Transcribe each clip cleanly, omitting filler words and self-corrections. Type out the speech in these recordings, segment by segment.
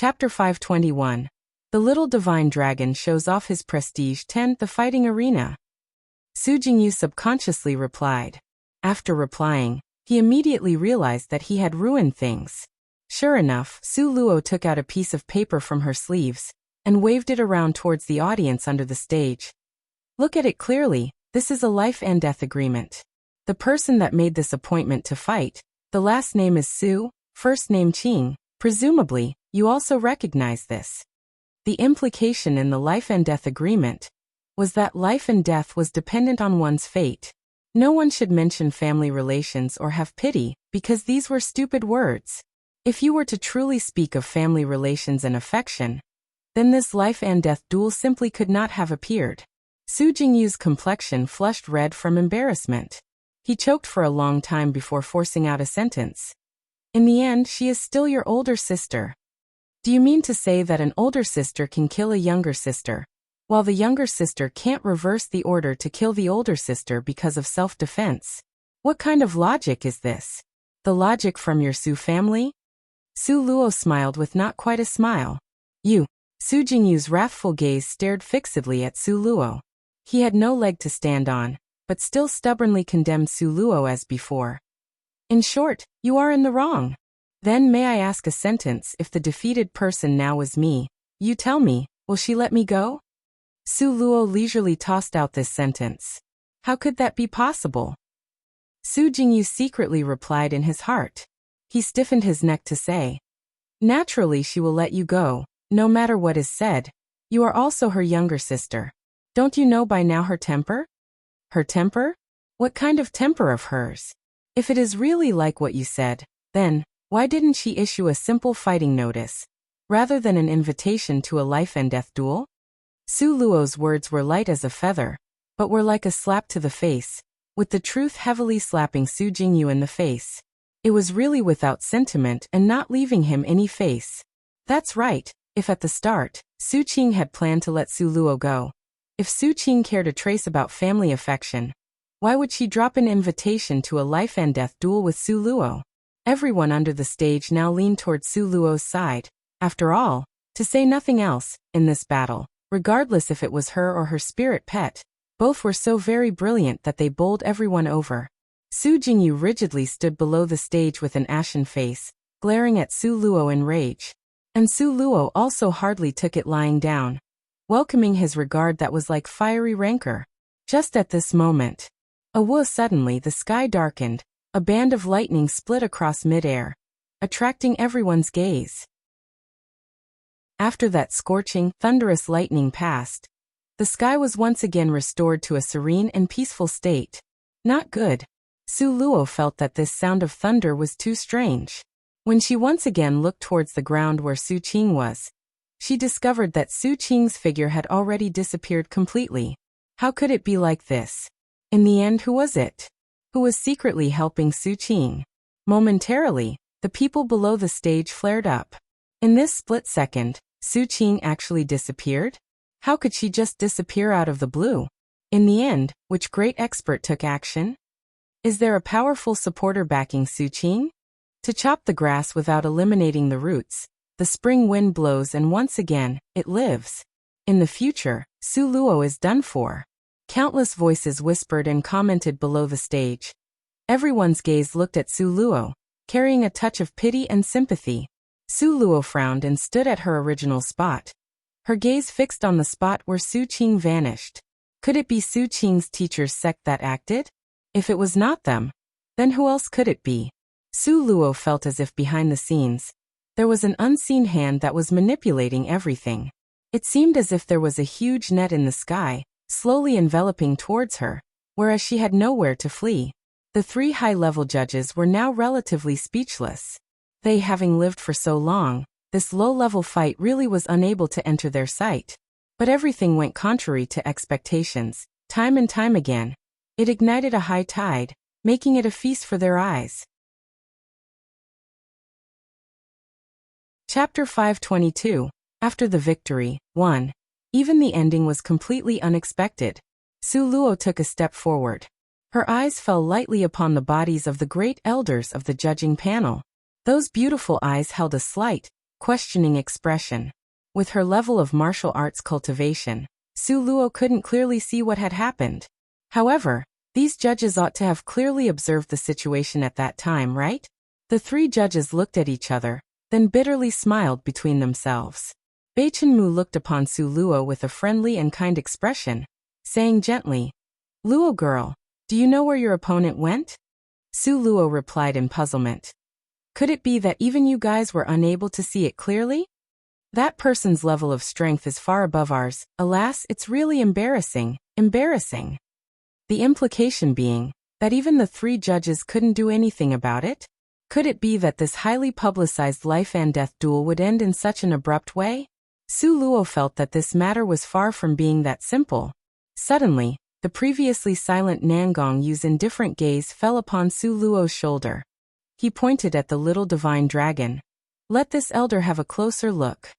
Chapter 521. The little divine dragon shows off his prestige. 10. The fighting arena. Su Jingyu subconsciously replied. After replying, he immediately realized that he had ruined things. Sure enough, Su Luo took out a piece of paper from her sleeves and waved it around towards the audience under the stage. Look at it clearly, this is a life and death agreement. The person that made this appointment to fight, the last name is Su, first name Qing, presumably, you also recognize this. The implication in the life and death agreement was that life and death was dependent on one's fate. No one should mention family relations or have pity, because these were stupid words. If you were to truly speak of family relations and affection, then this life and death duel simply could not have appeared. Su Jingyu's complexion flushed red from embarrassment. He choked for a long time before forcing out a sentence. In the end, she is still your older sister. Do you mean to say that an older sister can kill a younger sister, while the younger sister can't reverse the order to kill the older sister because of self-defense? What kind of logic is this? The logic from your Su family? Su Luo smiled with not quite a smile. You. Su Jingyu's wrathful gaze stared fixedly at Su Luo. He had no leg to stand on, but still stubbornly condemned Su Luo as before. In short, you are in the wrong. Then may I ask a sentence? If the defeated person now was me, you tell me, will she let me go? Su Luo leisurely tossed out this sentence. How could that be possible? Su Jingyu secretly replied in his heart. He stiffened his neck to say, naturally she will let you go, no matter what is said. You are also her younger sister. Don't you know by now her temper? Her temper? What kind of temper of hers? If it is really like what you said, then, why didn't she issue a simple fighting notice, rather than an invitation to a life and death duel? Su Luo's words were light as a feather, but were like a slap to the face, with the truth heavily slapping Su Jingyu in the face. It was really without sentiment and not leaving him any face. That's right, if at the start, Su Qing had planned to let Su Luo go. If Su Qing cared a trace about family affection, why would she drop an invitation to a life and death duel with Su Luo? Everyone under the stage now leaned toward Su Luo's side. After all, to say nothing else, in this battle, regardless if it was her or her spirit pet, both were so very brilliant that they bowled everyone over. Su Jingyu rigidly stood below the stage with an ashen face, glaring at Su Luo in rage. And Su Luo also hardly took it lying down, welcoming his regard that was like fiery rancor. Just at this moment, suddenly the sky darkened, a band of lightning split across mid-air, attracting everyone's gaze. After that scorching, thunderous lightning passed, the sky was once again restored to a serene and peaceful state. Not good. Su Luo felt that this sound of thunder was too strange. When she once again looked towards the ground where Su Qing was, she discovered that Su Qing's figure had already disappeared completely. How could it be like this? In the end, who was it? Who was secretly helping Su Qing? Momentarily, the people below the stage flared up. In this split second, Su Qing actually disappeared? How could she just disappear out of the blue? In the end, which great expert took action? Is there a powerful supporter backing Su Qing? To chop the grass without eliminating the roots, the spring wind blows and once again, it lives. In the future, Su Luo is done for. Countless voices whispered and commented below the stage. Everyone's gaze looked at Su Luo, carrying a touch of pity and sympathy. Su Luo frowned and stood at her original spot. Her gaze fixed on the spot where Su Qing vanished. Could it be Su Qing's teacher's sect that acted? If it was not them, then who else could it be? Su Luo felt as if behind the scenes, there was an unseen hand that was manipulating everything. It seemed as if there was a huge net in the sky, slowly enveloping towards her, whereas she had nowhere to flee. The three high-level judges were now relatively speechless. They, having lived for so long, this low-level fight really was unable to enter their sight. But everything went contrary to expectations. Time and time again, it ignited a high tide, making it a feast for their eyes. Chapter 522. After the victory, 1. Even the ending was completely unexpected. Su Luo took a step forward. Her eyes fell lightly upon the bodies of the great elders of the judging panel. Those beautiful eyes held a slight, questioning expression. With her level of martial arts cultivation, Su Luo couldn't clearly see what had happened. However, these judges ought to have clearly observed the situation at that time, right? The three judges looked at each other, then bitterly smiled between themselves. Beichen Mu looked upon Su Luo with a friendly and kind expression, saying gently, "Luo girl, do you know where your opponent went?" Su Luo replied in puzzlement. "Could it be that even you guys were unable to see it clearly? That person's level of strength is far above ours. Alas, it's really embarrassing, embarrassing." The implication being that even the three judges couldn't do anything about it? Could it be that this highly publicized life and death duel would end in such an abrupt way? Su Luo felt that this matter was far from being that simple. Suddenly, the previously silent Nangong Yu's indifferent gaze fell upon Su Luo's shoulder. He pointed at the little divine dragon. "Let this elder have a closer look."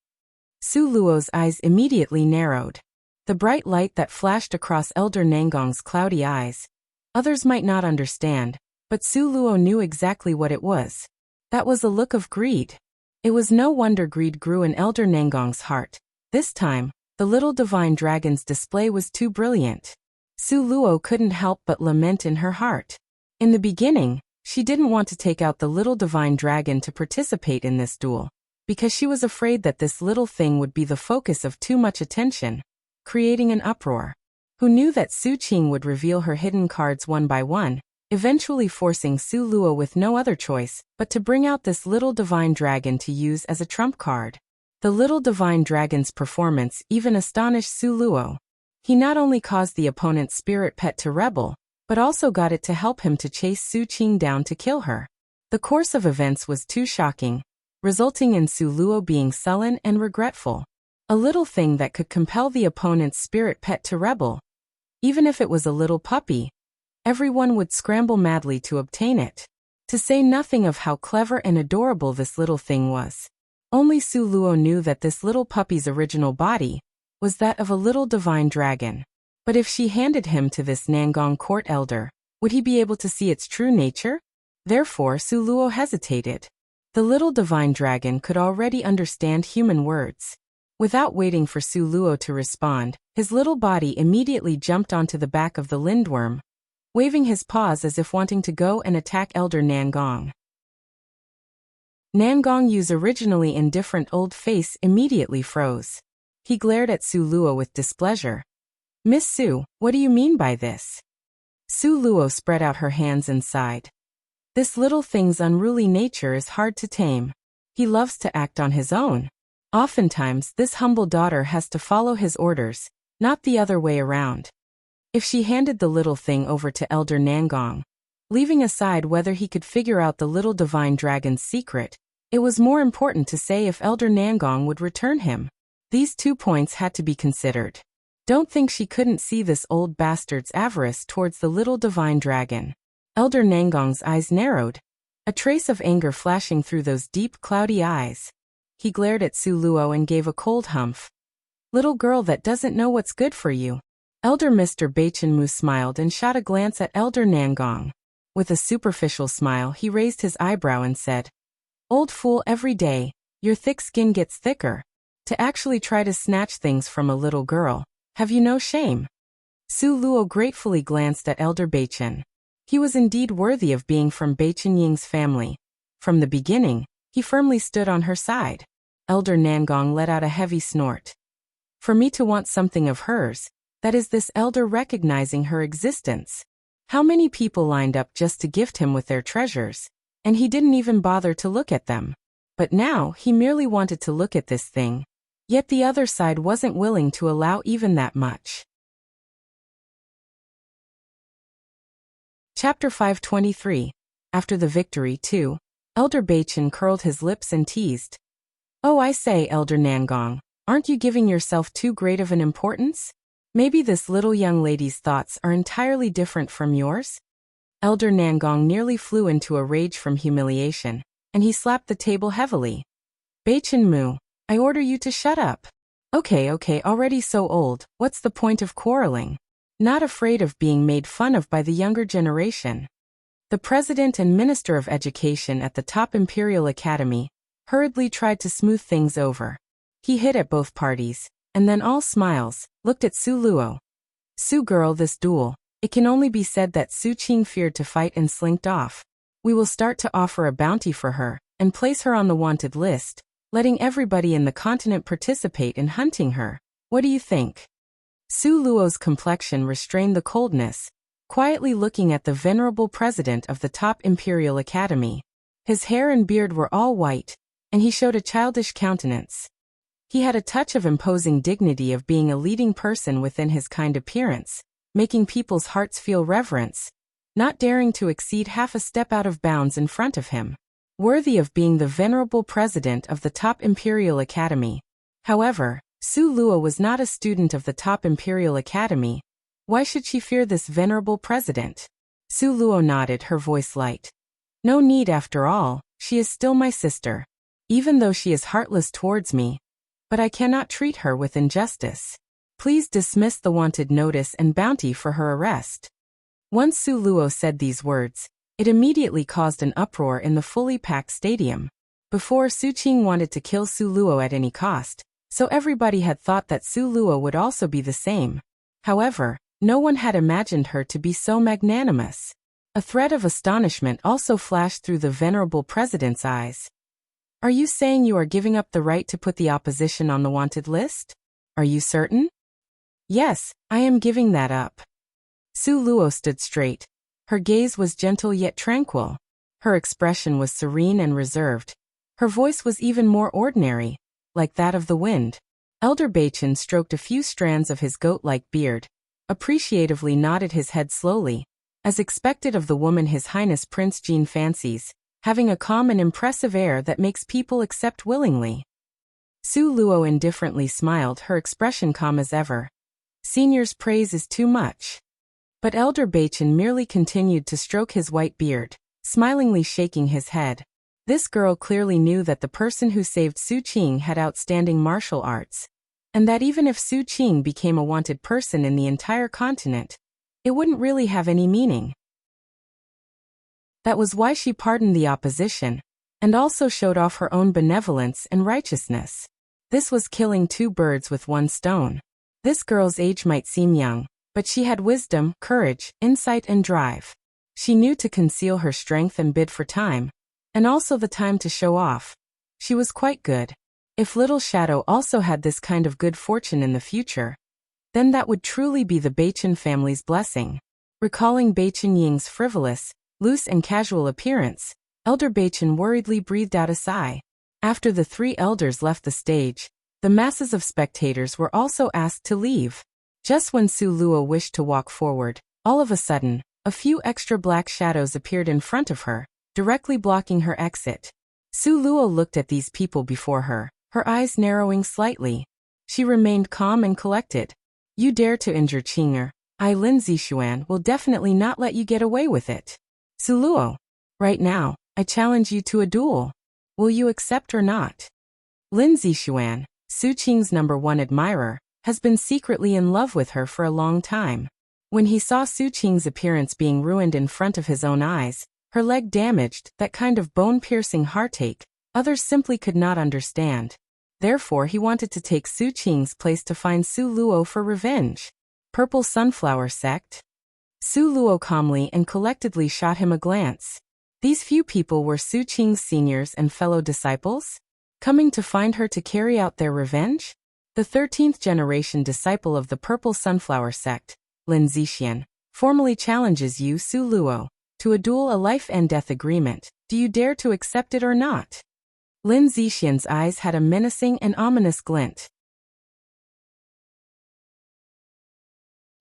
Su Luo's eyes immediately narrowed. The bright light that flashed across Elder Nangong's cloudy eyes. Others might not understand, but Su Luo knew exactly what it was. That was a look of greed. It was no wonder greed grew in Elder Nangong's heart. This time, the little divine dragon's display was too brilliant. Su Luo couldn't help but lament in her heart. In the beginning, she didn't want to take out the little divine dragon to participate in this duel, because she was afraid that this little thing would be the focus of too much attention, creating an uproar. Who knew that Su Qing would reveal her hidden cards one by one, eventually forcing Su Luo with no other choice but to bring out this little divine dragon to use as a trump card. The little divine dragon's performance even astonished Su Luo. He not only caused the opponent's spirit pet to rebel, but also got it to help him to chase Su Qing down to kill her. The course of events was too shocking, resulting in Su Luo being sullen and regretful. A little thing that could compel the opponent's spirit pet to rebel. Even if it was a little puppy, everyone would scramble madly to obtain it. To say nothing of how clever and adorable this little thing was. Only Su Luo knew that this little puppy's original body was that of a little divine dragon. But if she handed him to this Nangong court elder, would he be able to see its true nature? Therefore Su Luo hesitated. The little divine dragon could already understand human words. Without waiting for Su Luo to respond, his little body immediately jumped onto the back of the lindworm, waving his paws as if wanting to go and attack Elder Nangong. Nangong Yu's originally indifferent old face immediately froze. He glared at Su Luo with displeasure. "Miss Su, what do you mean by this?" Su Luo spread out her hands and sighed. This little thing's unruly nature is hard to tame. He loves to act on his own. Oftentimes, this humble daughter has to follow his orders, not the other way around. If she handed the little thing over to Elder Nangong, leaving aside whether he could figure out the little divine dragon's secret, it was more important to say if Elder Nangong would return him. These 2 points had to be considered. Don't think she couldn't see this old bastard's avarice towards the little divine dragon. Elder Nangong's eyes narrowed, a trace of anger flashing through those deep, cloudy eyes. He glared at Su Luo and gave a cold humph. "Little girl that doesn't know what's good for you." Elder Mr. Beichen Mu smiled and shot a glance at Elder Nangong. With a superficial smile, he raised his eyebrow and said, "Old fool, every day, your thick skin gets thicker. To actually try to snatch things from a little girl, have you no shame?" Su Luo gratefully glanced at Elder Beichen. He was indeed worthy of being from Beichen Ying's family. From the beginning, he firmly stood on her side. Elder Nangong let out a heavy snort. For me to want something of hers, that is this elder recognizing her existence. How many people lined up just to gift him with their treasures, and he didn't even bother to look at them. But now he merely wanted to look at this thing. Yet the other side wasn't willing to allow even that much. Chapter 523. After the victory, too, Elder Beichen curled his lips and teased. "Oh, I say, Elder Nangong, aren't you giving yourself too great of an importance? Maybe this little young lady's thoughts are entirely different from yours?" Elder Nangong nearly flew into a rage from humiliation, and he slapped the table heavily. "Beichen Mu, I order you to shut up." Okay, already so old, what's the point of quarreling? Not afraid of being made fun of by the younger generation. The president and minister of education at the top Imperial Academy, hurriedly tried to smooth things over. He hit at both parties, and then all smiles, looked at Su Luo. Su girl, this duel, it can only be said that Su Qing feared to fight and slinked off. We will start to offer a bounty for her, and place her on the wanted list, letting everybody in the continent participate in hunting her. What do you think? Su Luo's complexion restrained the coldness, quietly looking at the venerable president of the top Imperial Academy. His hair and beard were all white, and he showed a childish countenance. He had a touch of imposing dignity of being a leading person within his kind appearance, making people's hearts feel reverence, not daring to exceed half a step out of bounds in front of him. Worthy of being the venerable president of the top Imperial Academy. However, Su Luo was not a student of the top Imperial Academy. Why should she fear this venerable president? Su Luo nodded, her voice light. No need after all, she is still my sister. Even though she is heartless towards me. But I cannot treat her with injustice. Please dismiss the wanted notice and bounty for her arrest. Once Su Luo said these words, it immediately caused an uproar in the fully packed stadium. Before, Su Qing wanted to kill Su Luo at any cost, so everybody had thought that Su Luo would also be the same. However, no one had imagined her to be so magnanimous. A thread of astonishment also flashed through the venerable president's eyes. Are you saying you are giving up the right to put the opposition on the wanted list? Are you certain? Yes, I am giving that up. Su Luo stood straight. Her gaze was gentle yet tranquil. Her expression was serene and reserved. Her voice was even more ordinary, like that of the wind. Elder Beichen stroked a few strands of his goat-like beard, appreciatively nodded his head slowly, as expected of the woman His Highness Prince Jean fancies, having a calm and impressive air that makes people accept willingly. Su Luo indifferently smiled, her expression calm as ever. Senior's praise is too much. But Elder Beichen merely continued to stroke his white beard, smilingly shaking his head. This girl clearly knew that the person who saved Su Qing had outstanding martial arts, and that even if Su Qing became a wanted person in the entire continent, it wouldn't really have any meaning. That was why she pardoned the opposition, and also showed off her own benevolence and righteousness. This was killing two birds with one stone. This girl's age might seem young, but she had wisdom, courage, insight and drive. She knew to conceal her strength and bid for time, and also the time to show off. She was quite good. If Little Shadow also had this kind of good fortune in the future, then that would truly be the Beichen family's blessing. Recalling Beichen Ying's frivolous, loose and casual appearance, Elder Beichen worriedly breathed out a sigh. After the three elders left the stage, the masses of spectators were also asked to leave. Just when Su Luo wished to walk forward, all of a sudden, a few extra black shadows appeared in front of her, directly blocking her exit. Su Luo looked at these people before her, her eyes narrowing slightly. She remained calm and collected. You dare to injure Qing'er, I Lin Zixuan will definitely not let you get away with it. Su Luo, right now, I challenge you to a duel. Will you accept or not? Lin Zixuan, Su Qing's #1 admirer, has been secretly in love with her for a long time. When he saw Su Qing's appearance being ruined in front of his own eyes, her leg damaged, that kind of bone-piercing heartache, others simply could not understand. Therefore he wanted to take Su Qing's place to find Su Luo for revenge. Purple Sunflower Sect? Su Luo calmly and collectedly shot him a glance. These few people were Su Qing's seniors and fellow disciples? Coming to find her to carry out their revenge? The 13th generation disciple of the Purple Sunflower Sect, Lin Zixian, formally challenges you, Su Luo, to a duel, a life and death agreement. Do you dare to accept it or not? Lin Zixian's eyes had a menacing and ominous glint.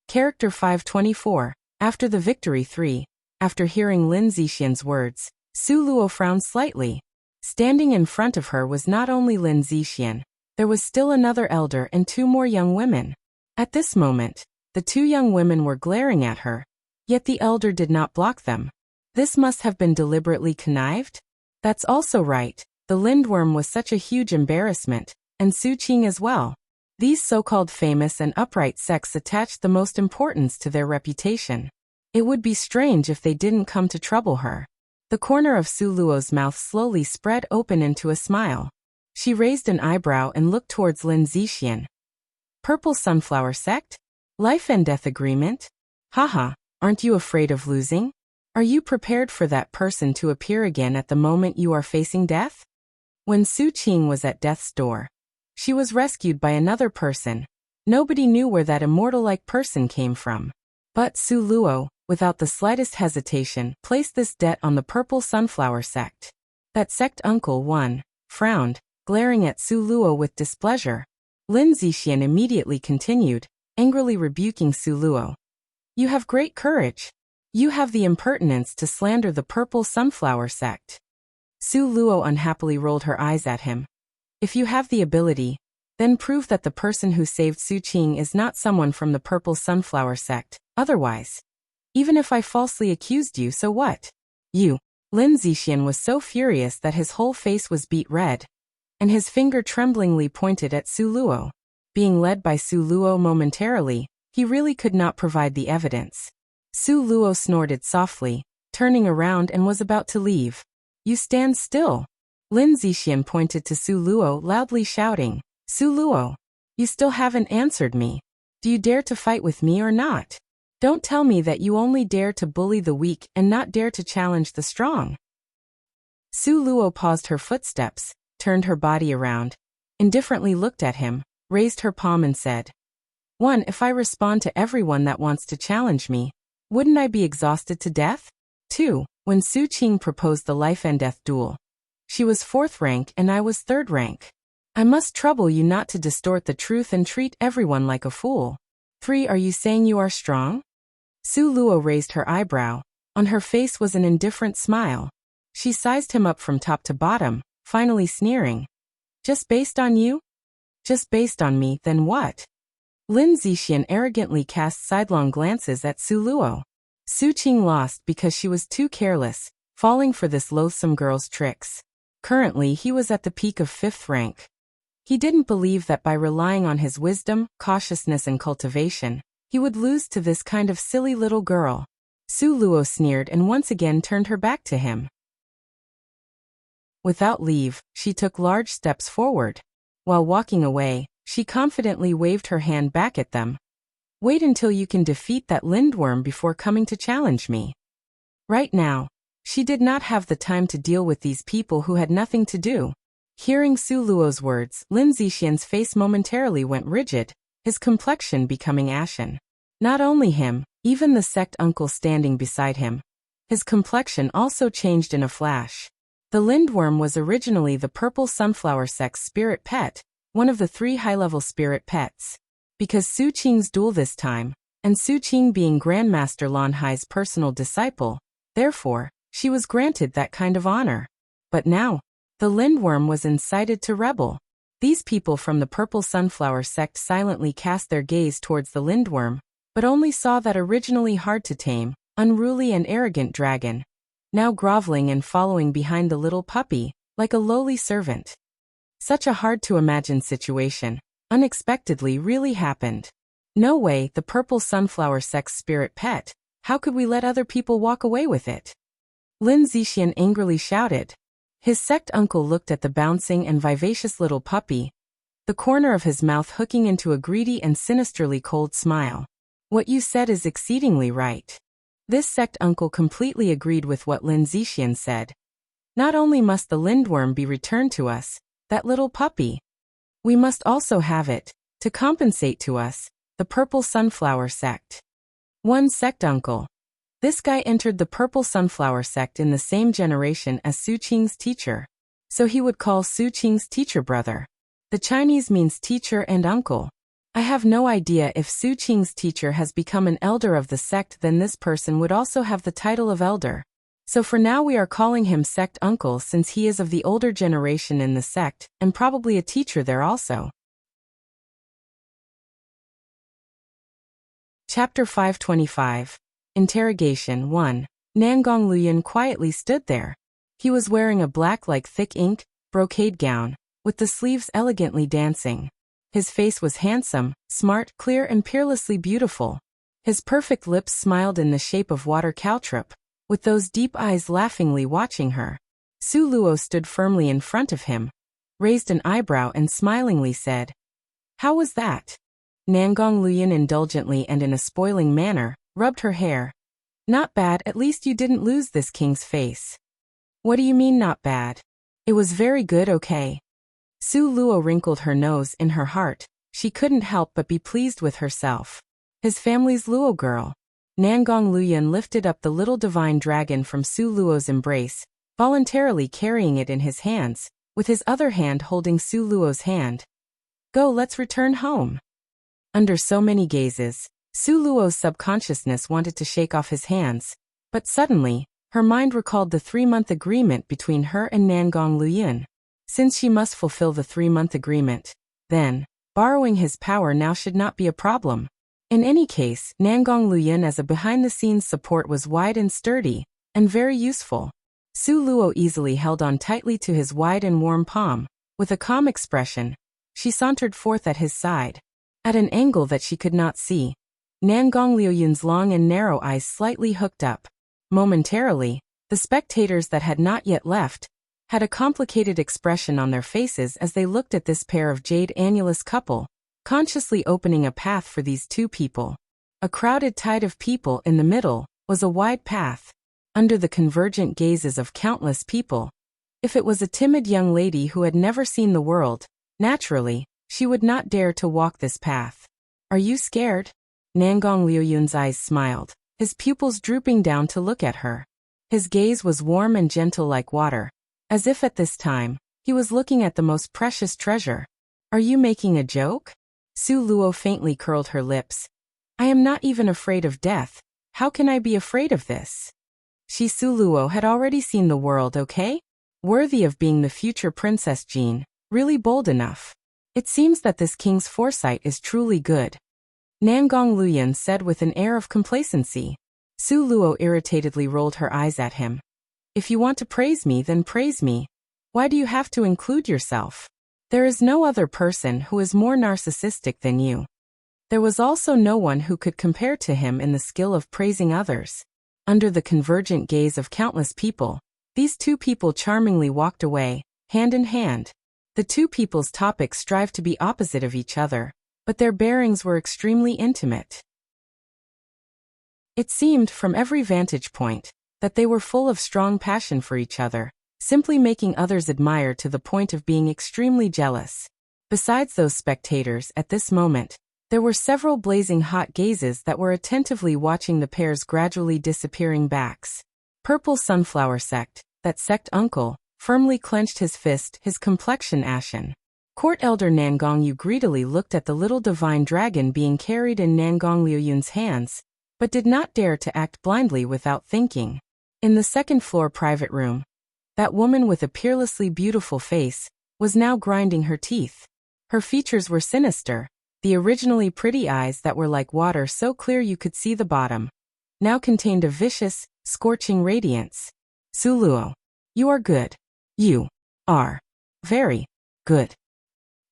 Character 524. After the victory 3. After hearing Lin Zixian's words, Su Luo frowned slightly. Standing in front of her was not only Lin Zixian, there was still another elder and two more young women. At this moment, the two young women were glaring at her, yet the elder did not block them. This must have been deliberately connived? That's also right, the Lindworm was such a huge embarrassment, and Su Qing as well. These so-called famous and upright sects attached the most importance to their reputation. It would be strange if they didn't come to trouble her. The corner of Su Luo's mouth slowly spread open into a smile. She raised an eyebrow and looked towards Lin Zixian. Purple Sunflower Sect? Life and death agreement? Haha, aren't you afraid of losing? Are you prepared for that person to appear again at the moment you are facing death? When Su Qing was at death's door, she was rescued by another person. Nobody knew where that immortal-like person came from. But Su Luo, without the slightest hesitation, placed this debt on the Purple Sunflower Sect. That sect Uncle 1 frowned, glaring at Su Luo with displeasure. Lin Zixian immediately continued, angrily rebuking Su Luo. You have great courage. You have the impertinence to slander the Purple Sunflower Sect. Su Luo unhappily rolled her eyes at him. If you have the ability, then prove that the person who saved Su Qing is not someone from the Purple Sunflower Sect. Otherwise, even if I falsely accused you, so what? You. Lin Zixian was so furious that his whole face was beet red, and his finger tremblingly pointed at Su Luo. Being led by Su Luo momentarily, he really could not provide the evidence. Su Luo snorted softly, turning around and was about to leave. You stand still. Lin Zixian pointed to Su Luo, loudly shouting, Su Luo, you still haven't answered me. Do you dare to fight with me or not? Don't tell me that you only dare to bully the weak and not dare to challenge the strong. Su Luo paused her footsteps, turned her body around, indifferently looked at him, raised her palm and said, 1. If I respond to everyone that wants to challenge me, wouldn't I be exhausted to death? 2. When Su Qing proposed the life and death duel, she was 4th rank and I was 3rd rank. I must trouble you not to distort the truth and treat everyone like a fool. 3. Are you saying you are strong? Su Luo raised her eyebrow. On her face was an indifferent smile. She sized him up from top to bottom, finally sneering. Just based on you? Just based on me, then what? Lin Zixian arrogantly cast sidelong glances at Su Luo. Su Qing lost because she was too careless, falling for this loathsome girl's tricks. Currently he was at the peak of 5th rank. He didn't believe that by relying on his wisdom, cautiousness and cultivation, he would lose to this kind of silly little girl. Su Luo sneered and once again turned her back to him. Without leave, she took large steps forward. While walking away, she confidently waved her hand back at them. Wait until you can defeat that lindworm before coming to challenge me. Right now, she did not have the time to deal with these people who had nothing to do. Hearing Su Luo's words, Lin Zixian's face momentarily went rigid, his complexion becoming ashen. Not only him, even the sect uncle standing beside him. His complexion also changed in a flash. The lindworm was originally the Purple Sunflower Sect's spirit pet, one of the 3 high-level spirit pets. Because Su Qing's duel this time, and Su Qing being Grandmaster Lan Hai's personal disciple, therefore, she was granted that kind of honor. But now, the lindworm was incited to rebel. These people from the Purple Sunflower Sect silently cast their gaze towards the lindworm, but only saw that originally hard to tame, unruly and arrogant dragon, now groveling and following behind the little puppy, like a lowly servant. Such a hard-to-imagine situation, unexpectedly really happened. No way, the Purple Sunflower Sect's spirit pet, how could we let other people walk away with it? Lin Zixian angrily shouted. His sect uncle looked at the bouncing and vivacious little puppy, the corner of his mouth hooking into a greedy and sinisterly cold smile. What you said is exceedingly right. This sect uncle completely agreed with what Lin Zixian said. Not only must the lindworm be returned to us, that little puppy, we must also have it, to compensate to us, the Purple Sunflower Sect. One sect uncle. This guy entered the Purple Sunflower Sect in the same generation as Su Qing's teacher. So he would call Su Qing's teacher brother. The Chinese means teacher and uncle. I have no idea if Su Qing's teacher has become an elder of the sect, then this person would also have the title of elder. So for now we are calling him sect uncle since he is of the older generation in the sect, and probably a teacher there also. Chapter 525. Interrogation 1. Nangong Luyan quietly stood there. He was wearing a black like thick ink, brocade gown, with the sleeves elegantly dancing. His face was handsome, smart, clear and peerlessly beautiful. His perfect lips smiled in the shape of water caltrop, with those deep eyes laughingly watching her. Su Luo stood firmly in front of him, raised an eyebrow and smilingly said, "How was that?" Nangong Luyin indulgently and in a spoiling manner, rubbed her hair. "Not bad, at least you didn't lose this king's face." "What do you mean not bad? It was very good, okay?" Su Luo wrinkled her nose in her heart. She couldn't help but be pleased with herself. His family's Luo girl. Nangong Luyin lifted up the little divine dragon from Su Luo's embrace, voluntarily carrying it in his hands, with his other hand holding Su Luo's hand. "Go, let's return home." Under so many gazes, Su Luo's subconsciousness wanted to shake off his hands, but suddenly, her mind recalled the 3-month agreement between her and Nangong Luyin. Since she must fulfill the 3-month agreement, then, borrowing his power now should not be a problem. In any case, Nangong Luyin as a behind-the-scenes support was wide and sturdy, and very useful. Su Luo easily held on tightly to his wide and warm palm. With a calm expression, she sauntered forth at his side. At an angle that she could not see, Nangong Luyin's long and narrow eyes slightly hooked up. Momentarily, the spectators that had not yet left had a complicated expression on their faces as they looked at this pair of jade annulus couple, consciously opening a path for these two people. A crowded tide of people in the middle was a wide path, under the convergent gazes of countless people. If it was a timid young lady who had never seen the world, naturally, she would not dare to walk this path. "Are you scared?" Nangong Luyin's eyes smiled, his pupils drooping down to look at her. His gaze was warm and gentle like water, as if at this time, he was looking at the most precious treasure. "Are you making a joke?" Su Luo faintly curled her lips. "I am not even afraid of death. How can I be afraid of this?" She Su Luo had already seen the world, okay? Worthy of being the future Princess Jean, really bold enough. "It seems that this king's foresight is truly good," Nangong Luyin said with an air of complacency. Su Luo irritatedly rolled her eyes at him. "If you want to praise me, then praise me. Why do you have to include yourself? There is no other person who is more narcissistic than you." There was also no one who could compare to him in the skill of praising others. Under the convergent gaze of countless people, these two people charmingly walked away, hand in hand. The two people's topics strive to be opposite of each other, but their bearings were extremely intimate. It seemed, from every vantage point, that they were full of strong passion for each other, simply making others admire to the point of being extremely jealous. Besides those spectators at this moment, there were several blazing hot gazes that were attentively watching the pair's gradually disappearing backs. Purple Sunflower Sect, that sect uncle, firmly clenched his fist, his complexion ashen. Court Elder Nangong Yu greedily looked at the little divine dragon being carried in Nangong Luyin's hands, but did not dare to act blindly without thinking. In the second-floor private room, that woman with a peerlessly beautiful face was now grinding her teeth. Her features were sinister. The originally pretty eyes that were like water so clear you could see the bottom, now contained a vicious, scorching radiance. "Su Luo, you are good. You are very good."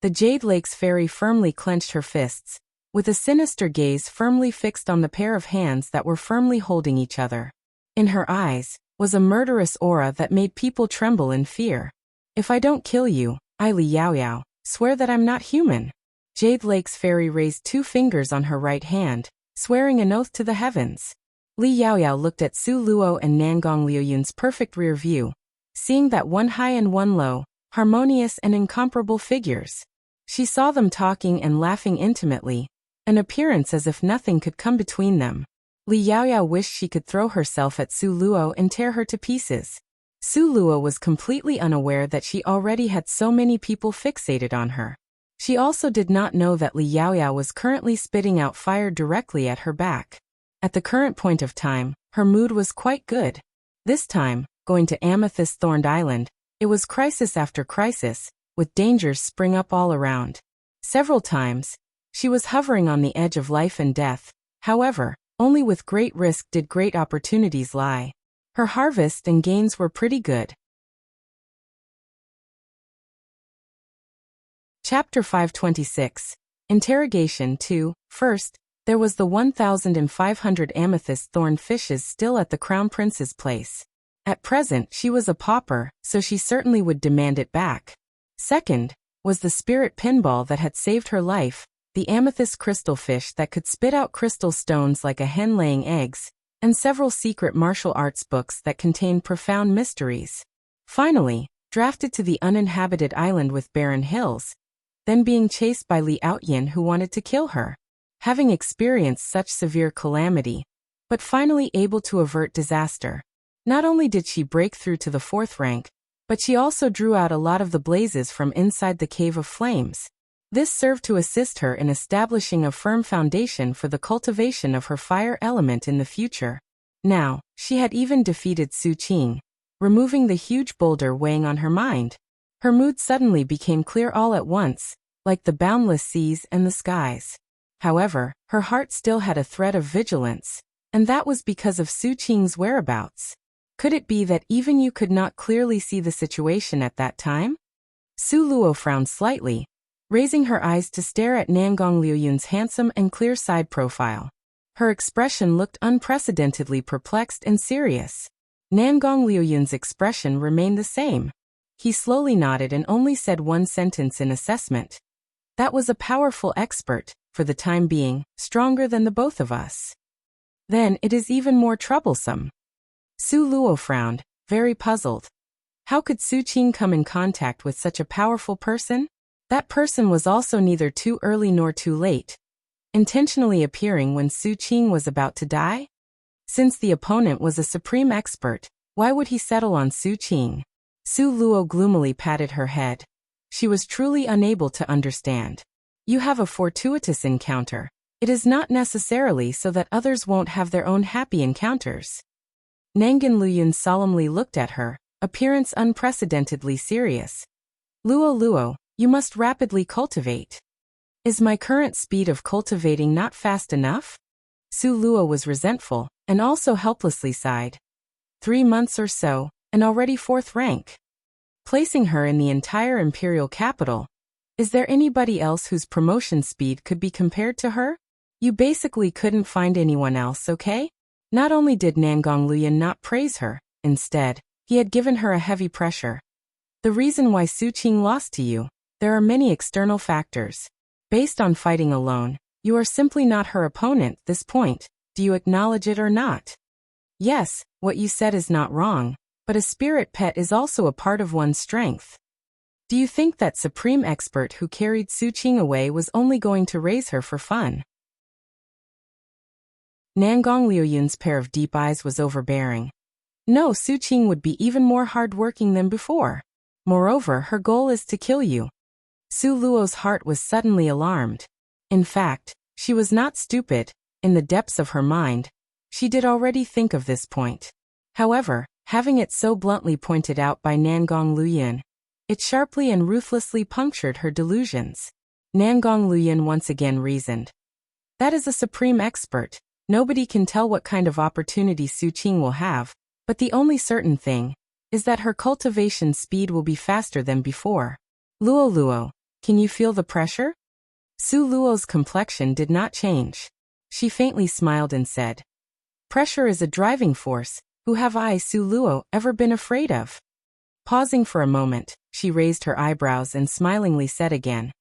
The Jade Lake's fairy firmly clenched her fists, with a sinister gaze firmly fixed on the pair of hands that were firmly holding each other. In her eyes was a murderous aura that made people tremble in fear. "If I don't kill you, I Li Yaoyao, swear that I'm not human." Jade Lake's fairy raised 2 fingers on her right hand, swearing an oath to the heavens. Li Yaoyao looked at Su Luo and Nangong Luyin's perfect rear view, seeing that one high and one low, harmonious and incomparable figures. She saw them talking and laughing intimately, an appearance as if nothing could come between them. Li Yaoyao wished she could throw herself at Su Luo and tear her to pieces. Su Luo was completely unaware that she already had so many people fixated on her. She also did not know that Li Yaoyao was currently spitting out fire directly at her back. At the current point of time, her mood was quite good. This time, going to Amethyst Thorned Island, it was crisis after crisis, with dangers spring up all around. Several times, she was hovering on the edge of life and death. However, only with great risk did great opportunities lie. Her harvest and gains were pretty good. Chapter 526. Interrogation 2. First, There was the 1,500 amethyst thorn fishes still at the crown prince's place. At present she was a pauper, so she certainly would demand it back. Second, was the spirit pinball that had saved her life, the amethyst crystal fish that could spit out crystal stones like a hen laying eggs, and several secret martial arts books that contained profound mysteries. Finally, drafted to the uninhabited island with barren hills, then being chased by Li Outyin who wanted to kill her. Having experienced such severe calamity, but finally able to avert disaster. Not only did she break through to the 4th rank, but she also drew out a lot of the blazes from inside the Cave of Flames. This served to assist her in establishing a firm foundation for the cultivation of her fire element in the future. Now, she had even defeated Su Qing, removing the huge boulder weighing on her mind. Her mood suddenly became clear all at once, like the boundless seas and the skies. However, her heart still had a thread of vigilance, and that was because of Su Qing's whereabouts. Could it be that even you could not clearly see the situation at that time? Su Luo frowned slightly, raising her eyes to stare at Nangong Liuyun's handsome and clear side profile. Her expression looked unprecedentedly perplexed and serious. Nangong Liuyun's expression remained the same. He slowly nodded and only said one sentence in assessment. That was a powerful expert, for the time being, stronger than the both of us. Then it is even more troublesome. Su Luo frowned, very puzzled. How could Su Qing come in contact with such a powerful person? That person was also neither too early nor too late, intentionally appearing when Su Qing was about to die? Since the opponent was a supreme expert, why would he settle on Su Qing? Su Luo gloomily patted her head. She was truly unable to understand. You have a fortuitous encounter. It is not necessarily so that others won't have their own happy encounters. Nangong Liuyun solemnly looked at her, appearance unprecedentedly serious. Luo Luo, you must rapidly cultivate. Is my current speed of cultivating not fast enough? Su Luo was resentful, and also helplessly sighed. 3 months or so, and already 4th rank. Placing her in the entire imperial capital. Is there anybody else whose promotion speed could be compared to her? You basically couldn't find anyone else, okay? Not only did Nangong Liuyun not praise her, instead, he had given her a heavy pressure. The reason why Su Qing lost to you, there are many external factors. Based on fighting alone, you are simply not her opponent at this point. Do you acknowledge it or not? Yes, what you said is not wrong, but a spirit pet is also a part of one's strength. Do you think that supreme expert who carried Su Qing away was only going to raise her for fun? Nangong Liuyun's pair of deep eyes was overbearing. No, Su Qing would be even more hard-working than before. Moreover, her goal is to kill you. Su Luo's heart was suddenly alarmed. In fact, she was not stupid. In the depths of her mind, she did already think of this point. However, having it so bluntly pointed out by Nangong Liuyun, it sharply and ruthlessly punctured her delusions. Nangong Liuyun once again reasoned. That is a supreme expert. Nobody can tell what kind of opportunity Su Qing will have, but the only certain thing is that her cultivation speed will be faster than before. Luo Luo, can you feel the pressure? Su Luo's complexion did not change. She faintly smiled and said, pressure is a driving force. Who have I, Su Luo, ever been afraid of? Pausing for a moment, she raised her eyebrows and smilingly said again,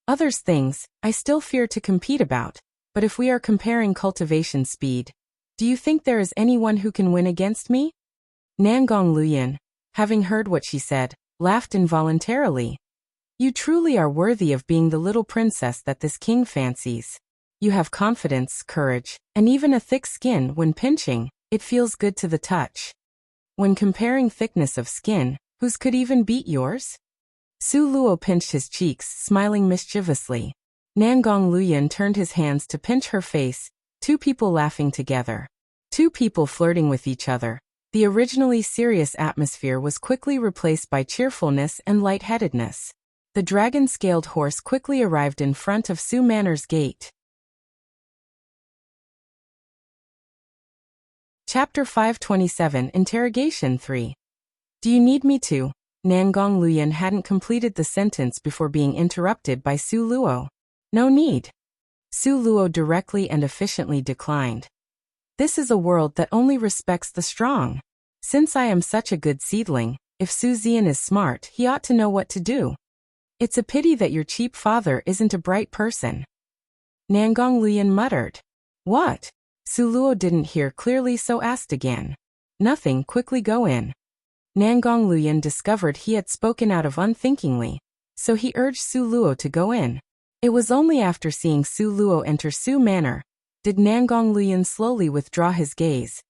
others things, I still fear to compete about. But if we are comparing cultivation speed, do you think there is anyone who can win against me? Nangong Liuyun, having heard what she said, laughed involuntarily. You truly are worthy of being the little princess that this king fancies. You have confidence, courage, and even a thick skin. When pinching, it feels good to the touch. When comparing thickness of skin, whose could even beat yours? Su Luo pinched his cheeks, smiling mischievously. Nangong Liuyun turned his hands to pinch her face, 2 people laughing together. 2 people flirting with each other. The originally serious atmosphere was quickly replaced by cheerfulness and lightheadedness. The dragon-scaled horse quickly arrived in front of Su Manor's gate. Chapter 527 Interrogation 3. Do you need me to? Nangong Liuyun hadn't completed the sentence before being interrupted by Su Luo. No need. Su Luo directly and efficiently declined. This is a world that only respects the strong. Since I am such a good seedling, if Su Zian is smart, he ought to know what to do. It's a pity that your cheap father isn't a bright person. Nangong Luyan muttered. What? Su Luo didn't hear clearly, so asked again. Nothing, quickly go in. Nangong Luyan discovered he had spoken out of unthinkingly, so he urged Su Luo to go in. It was only after seeing Su Luo enter Su Manor did Nangong Luyan slowly withdraw his gaze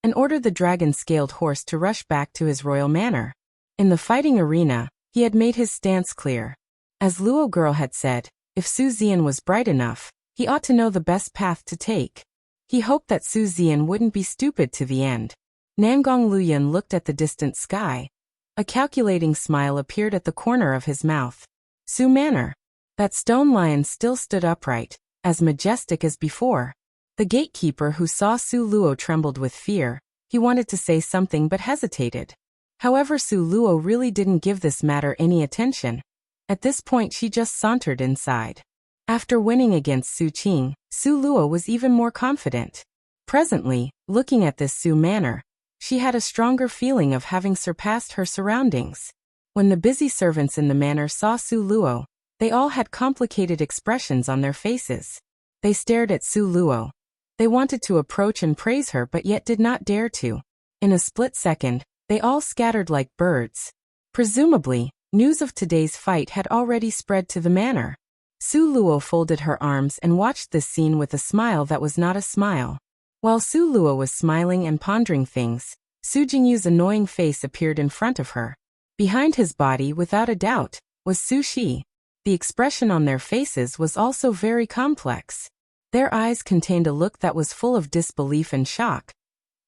and order the dragon-scaled horse to rush back to his royal manor. In the fighting arena, he had made his stance clear. As Luo Girl had said, if Su Zian was bright enough, he ought to know the best path to take. He hoped that Su Zian wouldn't be stupid to the end. Nangong Luyan looked at the distant sky. A calculating smile appeared at the corner of his mouth. Su Manor. That stone lion still stood upright, as majestic as before. The gatekeeper who saw Su Luo trembled with fear. He wanted to say something but hesitated. However, Su Luo really didn't give this matter any attention. At this point she just sauntered inside. After winning against Su Qing, Su Luo was even more confident. Presently, looking at this Su Manor, she had a stronger feeling of having surpassed her surroundings. When the busy servants in the manor saw Su Luo, they all had complicated expressions on their faces. They stared at Su Luo. They wanted to approach and praise her but yet did not dare to. In a split second, they all scattered like birds. Presumably, news of today's fight had already spread to the manor. Su Luo folded her arms and watched this scene with a smile that was not a smile. While Su Luo was smiling and pondering things, Su Jingyu's annoying face appeared in front of her. Behind his body, without a doubt, was Su Shi. The expression on their faces was also very complex. Their eyes contained a look that was full of disbelief and shock,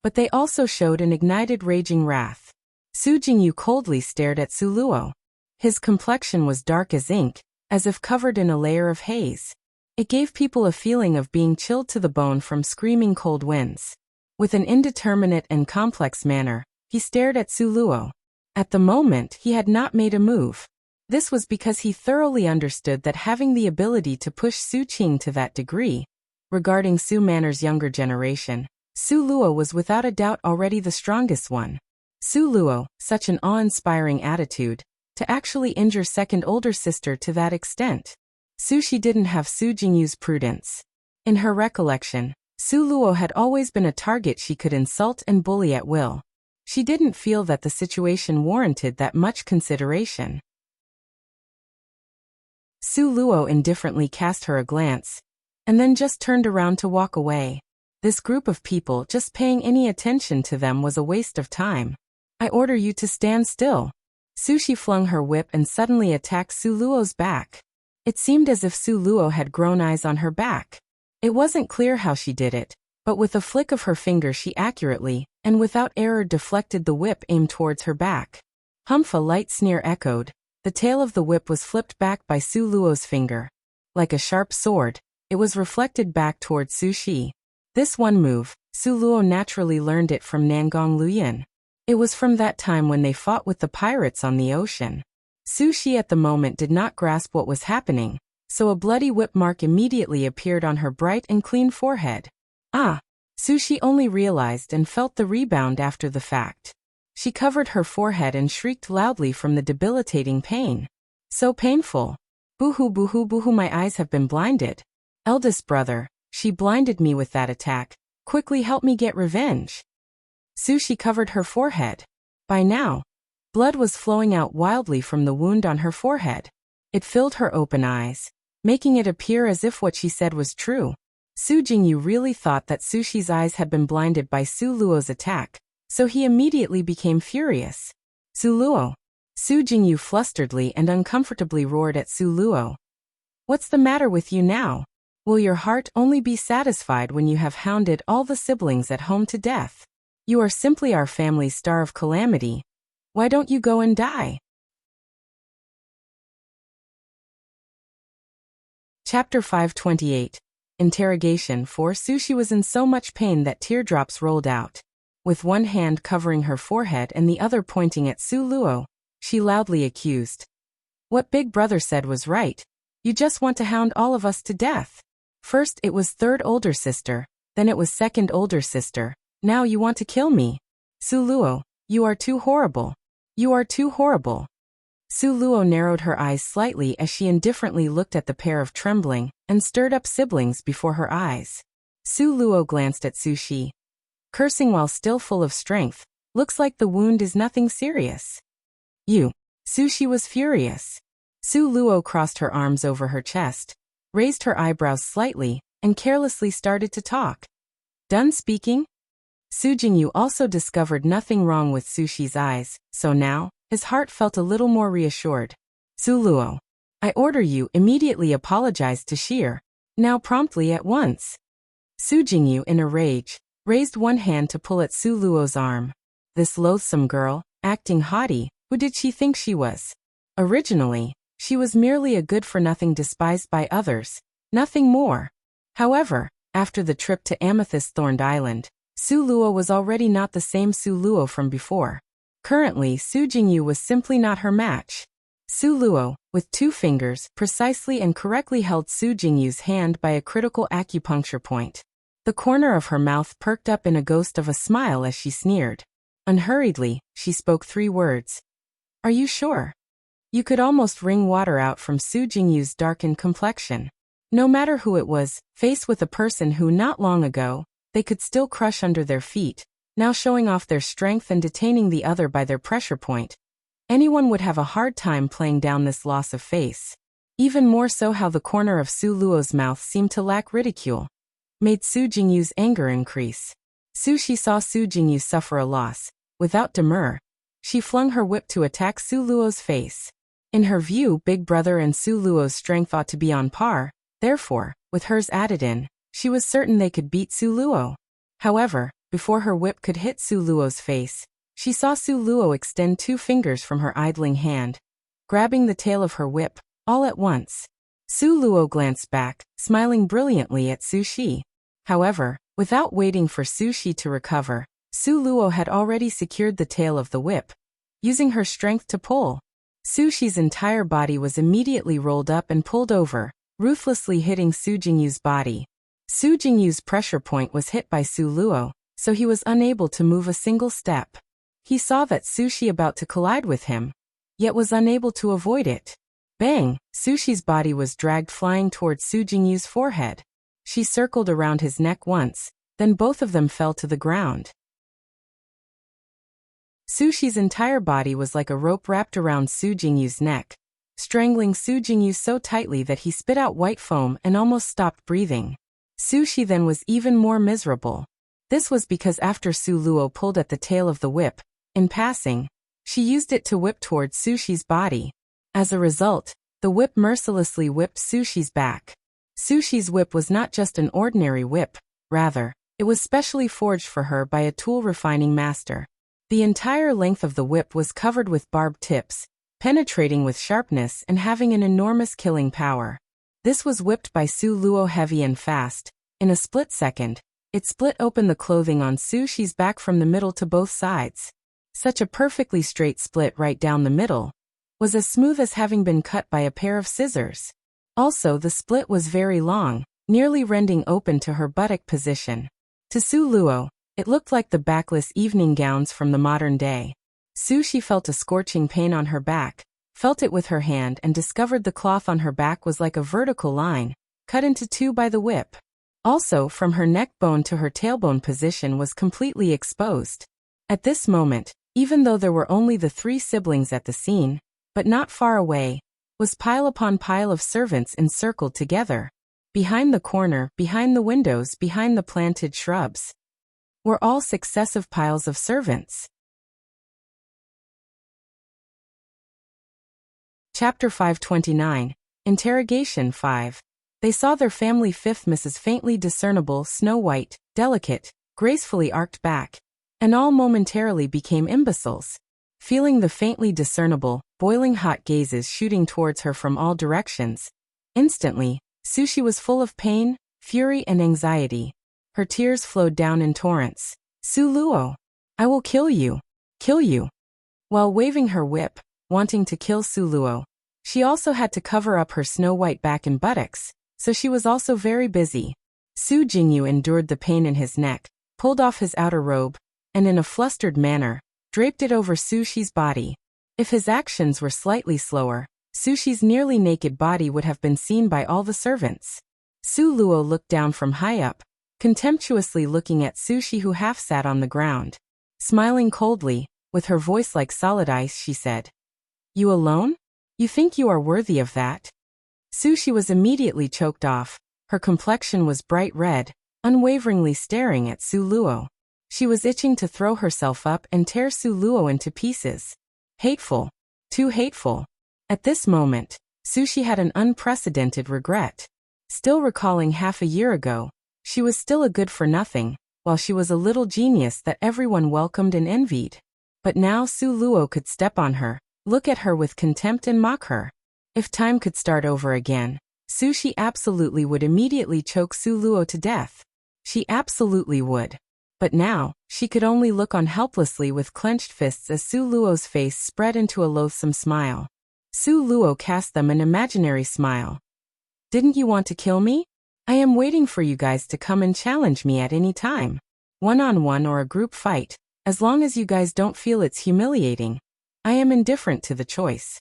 but they also showed an ignited raging wrath. Su Jingyu coldly stared at Su Luo. His complexion was dark as ink, as if covered in a layer of haze. It gave people a feeling of being chilled to the bone from screaming cold winds. With an indeterminate and complex manner, he stared at Su Luo. At the moment, he had not made a move. This was because he thoroughly understood that having the ability to push Su Qing to that degree, regarding Su Manor's younger generation, Su Luo was without a doubt already the strongest one. Su Luo, such an awe-inspiring attitude, to actually injure second older sister to that extent. Su Shi didn't have Su Jingyu's prudence. In her recollection, Su Luo had always been a target she could insult and bully at will. She didn't feel that the situation warranted that much consideration. Su Luo indifferently cast her a glance, and then just turned around to walk away. This group of people, just paying any attention to them was a waste of time. I order you to stand still. Su Shi flung her whip and suddenly attacked Su Luo's back. It seemed as if Su Luo had grown eyes on her back. It wasn't clear how she did it, but with a flick of her finger she accurately, and without error, deflected the whip aimed towards her back. Humph! A light sneer echoed. The tail of the whip was flipped back by Su Luo's finger. Like a sharp sword, it was reflected back towards Su Shi. This one move, Su Luo naturally learned it from Nangong Luyan. It was from that time when they fought with the pirates on the ocean. Su Shi at the moment did not grasp what was happening, so a bloody whip mark immediately appeared on her bright and clean forehead. Ah! Su Shi only realized and felt the rebound after the fact. She covered her forehead and shrieked loudly from the debilitating pain. So painful. Boo-hoo, boo-hoo, boo-hoo, my eyes have been blinded. Eldest brother, she blinded me with that attack. Quickly help me get revenge. Su Shi covered her forehead. By now, blood was flowing out wildly from the wound on her forehead. It filled her open eyes, making it appear as if what she said was true. Su Jingyu really thought that Su Shi's eyes had been blinded by Su Luo's attack, so he immediately became furious. Su Luo! Su Jingyu flusteredly and uncomfortably roared at Su Luo. What's the matter with you now? Will your heart only be satisfied when you have hounded all the siblings at home to death? You are simply our family's star of calamity. Why don't you go and die? Chapter 528. Interrogation 4. Su Shi was in so much pain that teardrops rolled out. With one hand covering her forehead and the other pointing at Su Luo, she loudly accused. What Big Brother said was right. You just want to hound all of us to death. First it was third older sister, then it was second older sister. Now you want to kill me? Su Luo, you are too horrible. You are too horrible. Su Luo narrowed her eyes slightly as she indifferently looked at the pair of trembling and stirred up siblings before her eyes. Su Luo glanced at Su Shi, cursing while still full of strength. Looks like the wound is nothing serious. You. Su Shi was furious. Su Luo crossed her arms over her chest, raised her eyebrows slightly, and carelessly started to talk. Done speaking? Su Jingyu also discovered nothing wrong with Su Shi's eyes, so now, his heart felt a little more reassured. Su Luo, I order you immediately apologize to Sheer. Now promptly at once. Su Jingyu, in a rage, raised one hand to pull at Su Luo's arm. This loathsome girl, acting haughty, who did she think she was? Originally, she was merely a good-for-nothing despised by others, nothing more. However, after the trip to Amethyst-Thorned Island, Su Luo was already not the same Su Luo from before. Currently, Su Jingyu was simply not her match. Su Luo, with 2 fingers, precisely and correctly held Su Jingyu's hand by a critical acupuncture point. The corner of her mouth perked up in a ghost of a smile as she sneered. Unhurriedly, she spoke 3 words. Are you sure? You could almost wring water out from Su Jingyu's darkened complexion. No matter who it was, faced with a person who not long ago, they could still crush under their feet, now showing off their strength and detaining the other by their pressure point. Anyone would have a hard time playing down this loss of face. Even more so how the corner of Su Luo's mouth seemed to lack ridicule, made Su Jingyu's anger increase. Su Shi saw Su Jingyu suffer a loss. Without demur, she flung her whip to attack Su Luo's face. In her view, Big Brother and Su Luo's strength ought to be on par, therefore, with hers added in, she was certain they could beat Su Luo. However, before her whip could hit Su Luo's face, she saw Su Luo extend 2 fingers from her idling hand, grabbing the tail of her whip, all at once. Su Luo glanced back, smiling brilliantly at Su Shi. However, without waiting for Su Shi to recover, Su Luo had already secured the tail of the whip, using her strength to pull. Su Shi's entire body was immediately rolled up and pulled over, ruthlessly hitting Su Jingyu's body. Su Jingyu's pressure point was hit by Su Luo, so he was unable to move a single step. He saw that Su Shi about to collide with him, yet was unable to avoid it. Bang! Su Shi's body was dragged flying towards Su Jingyu's forehead. She circled around his neck once, then both of them fell to the ground. Su Shi's entire body was like a rope wrapped around Su Jingyu's neck, strangling Su Jingyu so tightly that he spit out white foam and almost stopped breathing. Su Shi then was even more miserable. This was because after Su Luo pulled at the tail of the whip, in passing, she used it to whip towards Su Shi's body. As a result, the whip mercilessly whipped Su Shi's back. Su Shi's whip was not just an ordinary whip, rather, it was specially forged for her by a tool refining master. The entire length of the whip was covered with barbed tips, penetrating with sharpness and having an enormous killing power. This was whipped by Su Luo heavy and fast. In a split second, it split open the clothing on Su Shi's back from the middle to both sides. Such a perfectly straight split right down the middle was as smooth as having been cut by a pair of scissors. Also, the split was very long, nearly rending open to her buttock position. To Su Luo, it looked like the backless evening gowns from the modern day. Su Shi felt a scorching pain on her back, felt it with her hand and discovered the cloth on her back was like a vertical line, cut into 2 by the whip. Also, from her neck bone to her tailbone position was completely exposed. At this moment, even though there were only the 3 siblings at the scene, but not far away, was pile upon pile of servants encircled together. Behind the corner, behind the windows, behind the planted shrubs, were all successive piles of servants. Chapter 529, Interrogation 5. They saw their family 5th Mrs. faintly discernible, snow-white, delicate, gracefully arched back, and all momentarily became imbeciles. Feeling the faintly discernible, boiling hot gazes shooting towards her from all directions, instantly, Su Shi was full of pain, fury and anxiety. Her tears flowed down in torrents. Su Luo, I will kill you. Kill you. While waving her whip, wanting to kill Su Luo, she also had to cover up her snow-white back and buttocks, so she was also very busy. Su Jingyu endured the pain in his neck, pulled off his outer robe, and in a flustered manner, draped it over Su Shi's body. If his actions were slightly slower, Su Shi's nearly naked body would have been seen by all the servants. Su Luo looked down from high up, contemptuously looking at Su Shi, who half sat on the ground. Smiling coldly, with her voice like solid ice, she said, "You alone? You think you are worthy of that?" Su Shi was immediately choked off. Her complexion was bright red, unwaveringly staring at Su Luo. She was itching to throw herself up and tear Su Luo into pieces. Hateful. Too hateful. At this moment, Su Shi had an unprecedented regret. Still recalling half a year ago, she was still a good-for-nothing, while she was a little genius that everyone welcomed and envied. But now Su Luo could step on her, look at her with contempt and mock her. If time could start over again, Su Shi absolutely would immediately choke Su Luo to death. She absolutely would. But now, she could only look on helplessly with clenched fists as Su Luo's face spread into a loathsome smile. Su Luo cast them an imaginary smile. "Didn't you want to kill me? I am waiting for you guys to come and challenge me at any time. One-on-one or a group fight, as long as you guys don't feel it's humiliating. I am indifferent to the choice."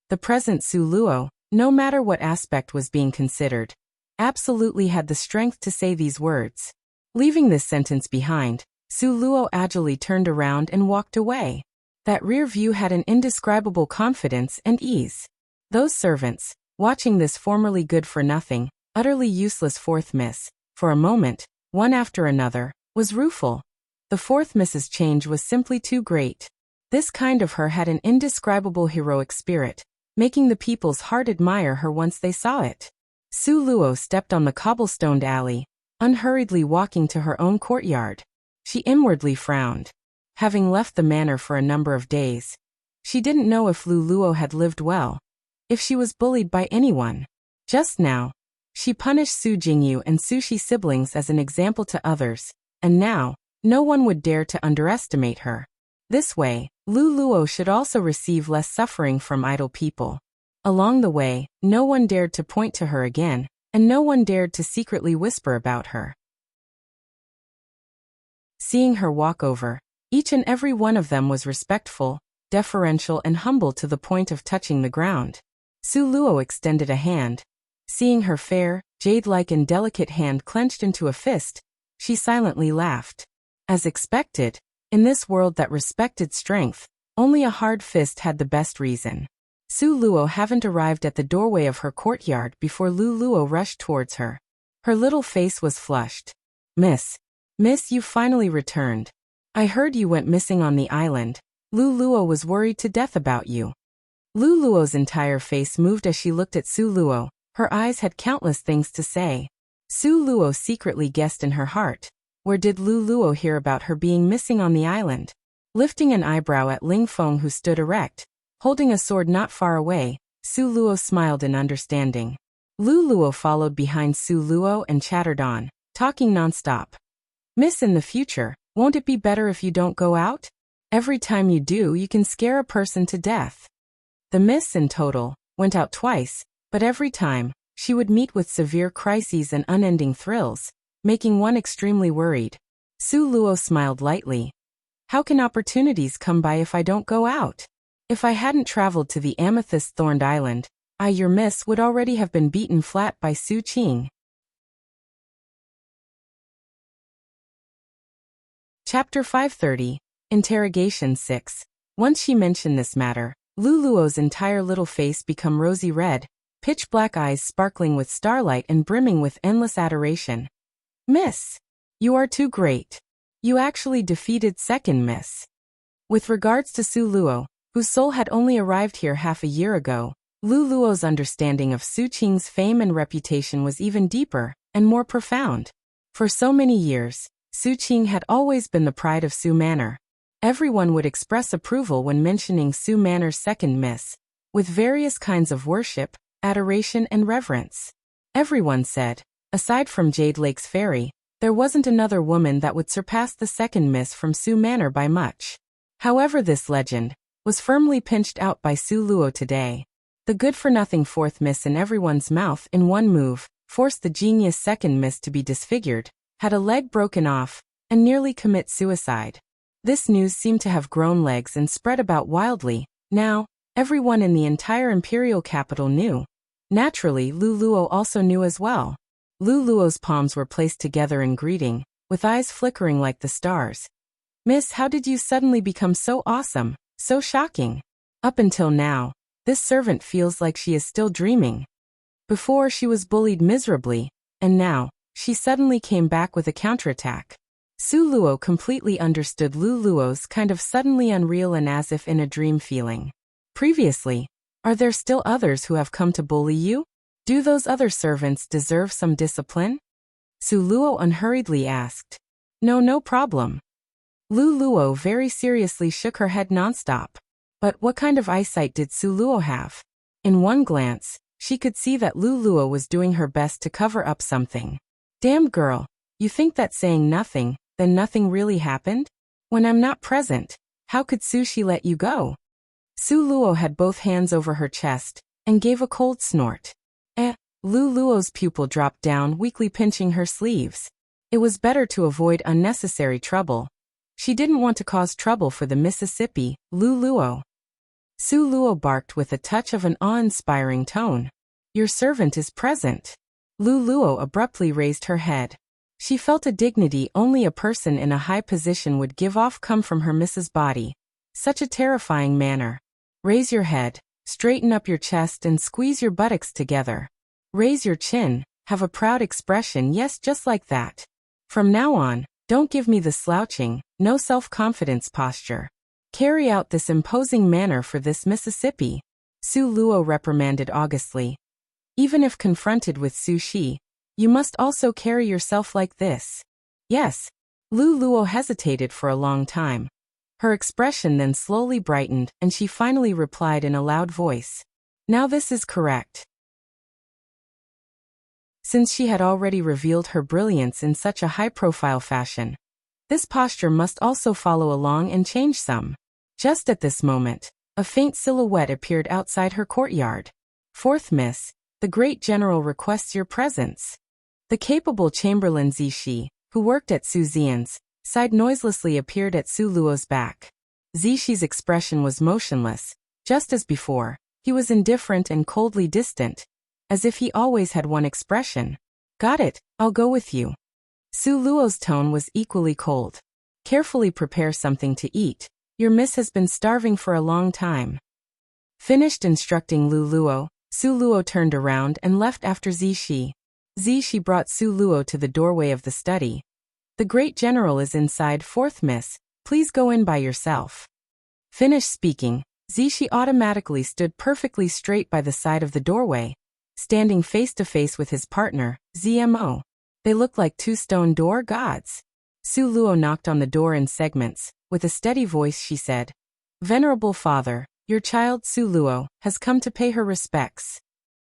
The present Su Luo, no matter what aspect was being considered, absolutely had the strength to say these words. Leaving this sentence behind, Su Luo agilely turned around and walked away. That rear view had an indescribable confidence and ease. Those servants, watching this formerly good-for-nothing, utterly useless fourth miss, for a moment, one after another, was rueful. The fourth miss's change was simply too great. This kind of her had an indescribable heroic spirit, making the people's heart admire her once they saw it. Su Luo stepped on the cobblestoned alley, unhurriedly walking to her own courtyard. She inwardly frowned. Having left the manor for a number of days, she didn't know if Lu Luo had lived well, if she was bullied by anyone. Just now, she punished Su Jingyu and Su Shi siblings as an example to others, and now, no one would dare to underestimate her. This way, Lu Luo should also receive less suffering from idle people. Along the way, no one dared to point to her again, and no one dared to secretly whisper about her. Seeing her walk over, each and every one of them was respectful, deferential and humble to the point of touching the ground. Su Luo extended a hand. Seeing her fair, jade-like and delicate hand clenched into a fist, she silently laughed. As expected, in this world that respected strength, only a hard fist had the best reason. Su Luo hadn't arrived at the doorway of her courtyard before Lu Luo rushed towards her. Her little face was flushed. Miss, you finally returned. I heard you went missing on the island. Lu Luo was worried to death about you." Lu Luo's entire face moved as she looked at Su Luo. Her eyes had countless things to say. Su Luo secretly guessed in her heart. Where did Lu Luo hear about her being missing on the island? Lifting an eyebrow at Ling Feng, who stood erect, holding a sword not far away, Su Luo smiled in understanding. Lu Luo followed behind Su Luo and chattered on, talking nonstop. "Miss, in the future, won't it be better if you don't go out? Every time you do, you can scare a person to death." The miss in total went out twice, but every time, she would meet with severe crises and unending thrills, making one extremely worried. Su Luo smiled lightly. "How can opportunities come by if I don't go out? If I hadn't traveled to the amethyst-thorned island, I, your miss, would already have been beaten flat by Su Qing." Chapter 530, Interrogation 6. Once she mentioned this matter, Lu Luo's entire little face became rosy red, pitch-black eyes sparkling with starlight and brimming with endless adoration. "Miss, you are too great. You actually defeated second miss." With regards to Su Luo, whose soul had only arrived here half a year ago, Lu Luo's understanding of Su Qing's fame and reputation was even deeper and more profound. For so many years, Su Qing had always been the pride of Su Manor. Everyone would express approval when mentioning Su Manor's second miss, with various kinds of worship, adoration and reverence. Everyone said, aside from Jade Lake's fairy, there wasn't another woman that would surpass the second miss from Su Manor by much. However, this legend was firmly pinched out by Su Luo today. The good-for-nothing fourth miss in everyone's mouth in one move, forced the genius second miss to be disfigured, had a leg broken off, and nearly commit suicide. This news seemed to have grown legs and spread about wildly. Now, everyone in the entire imperial capital knew. Naturally, Lu Luo also knew as well. Lu Luo's palms were placed together in greeting, with eyes flickering like the stars. "Miss, how did you suddenly become so awesome, so shocking? Up until now, this servant feels like she is still dreaming. Before she was bullied miserably, and now, she suddenly came back with a counterattack." Su Luo completely understood Lu Luo's kind of suddenly unreal and as if in a dream feeling. Previously, are there still others who have come to bully you? Do those other servants deserve some discipline? Su Luo unhurriedly asked. No problem. Lu Luo very seriously shook her head nonstop. But what kind of eyesight did Su Luo have? In one glance, she could see that Lu Luo was doing her best to cover up something. Damn girl, you think that saying nothing, then nothing really happened? When I'm not present, how could Sushi let you go? Su Luo had both hands over her chest, and gave a cold snort. Lu Luo's pupil dropped down, weakly pinching her sleeves. It was better to avoid unnecessary trouble. She didn't want to cause trouble for the Mississippi, Lu Luo. Su Luo barked with a touch of an awe-inspiring tone. Your servant is present. Lu Luo abruptly raised her head. She felt a dignity only a person in a high position would give off come from her Mrs. body. Such a terrifying manner. Raise your head, straighten up your chest and squeeze your buttocks together. Raise your chin, have a proud expression, yes, just like that. From now on, don't give me the slouching, no self-confidence posture. Carry out this imposing manner for this Mississippi. Su Luo reprimanded augustly. Even if confronted with Su Shi, you must also carry yourself like this. Yes. Lu Luo hesitated for a long time. Her expression then slowly brightened and she finally replied in a loud voice. Now this is correct. Since she had already revealed her brilliance in such a high-profile fashion, this posture must also follow along and change some. Just at this moment, a faint silhouette appeared outside her courtyard. Fourth Miss, the great general requests your presence. The capable Chamberlain Zishi, who worked at Su Xian's side noiselessly appeared at Su Luo's back. Zishi's expression was motionless. Just as before, he was indifferent and coldly distant, as if he always had one expression. Got it, I'll go with you. Su Luo's tone was equally cold. Carefully prepare something to eat. Your miss has been starving for a long time. Finished instructing Lu Luo, Su Luo turned around and left after Zishi. Zishi brought Su Luo to the doorway of the study. The great general is inside, fourth miss, please go in by yourself. Finished speaking, Zishi automatically stood perfectly straight by the side of the doorway, standing face to face with his partner, ZMO. They looked like two stone door gods. Su Luo knocked on the door in segments. With a steady voice she said, Venerable father, your child Su Luo has come to pay her respects.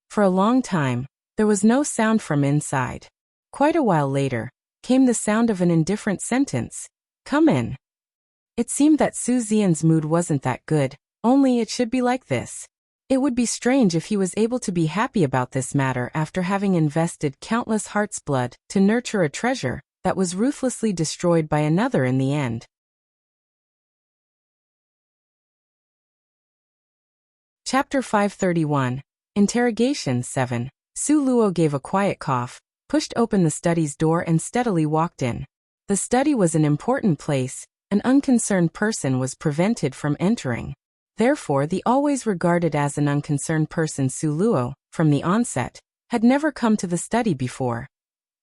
For a long time, there was no sound from inside. Quite a while later, came the sound of an indifferent sentence. Come in. It seemed that Su Xian's mood wasn't that good, only it should be like this. It would be strange if he was able to be happy about this matter after having invested countless heart's blood to nurture a treasure that was ruthlessly destroyed by another in the end. Chapter 531. Interrogation 7. Su Luo gave a quiet cough, pushed open the study's door and steadily walked in. The study was an important place. An unconcerned person was prevented from entering. Therefore, the always regarded as an unconcerned person Su Luo, from the onset, had never come to the study before.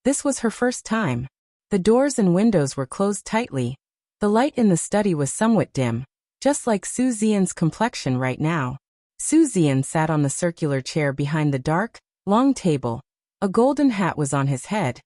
This was her first time. The doors and windows were closed tightly. The light in the study was somewhat dim, just like Su Xian's complexion right now. Su Xian sat on the circular chair behind the dark, long table. A golden hat was on his head,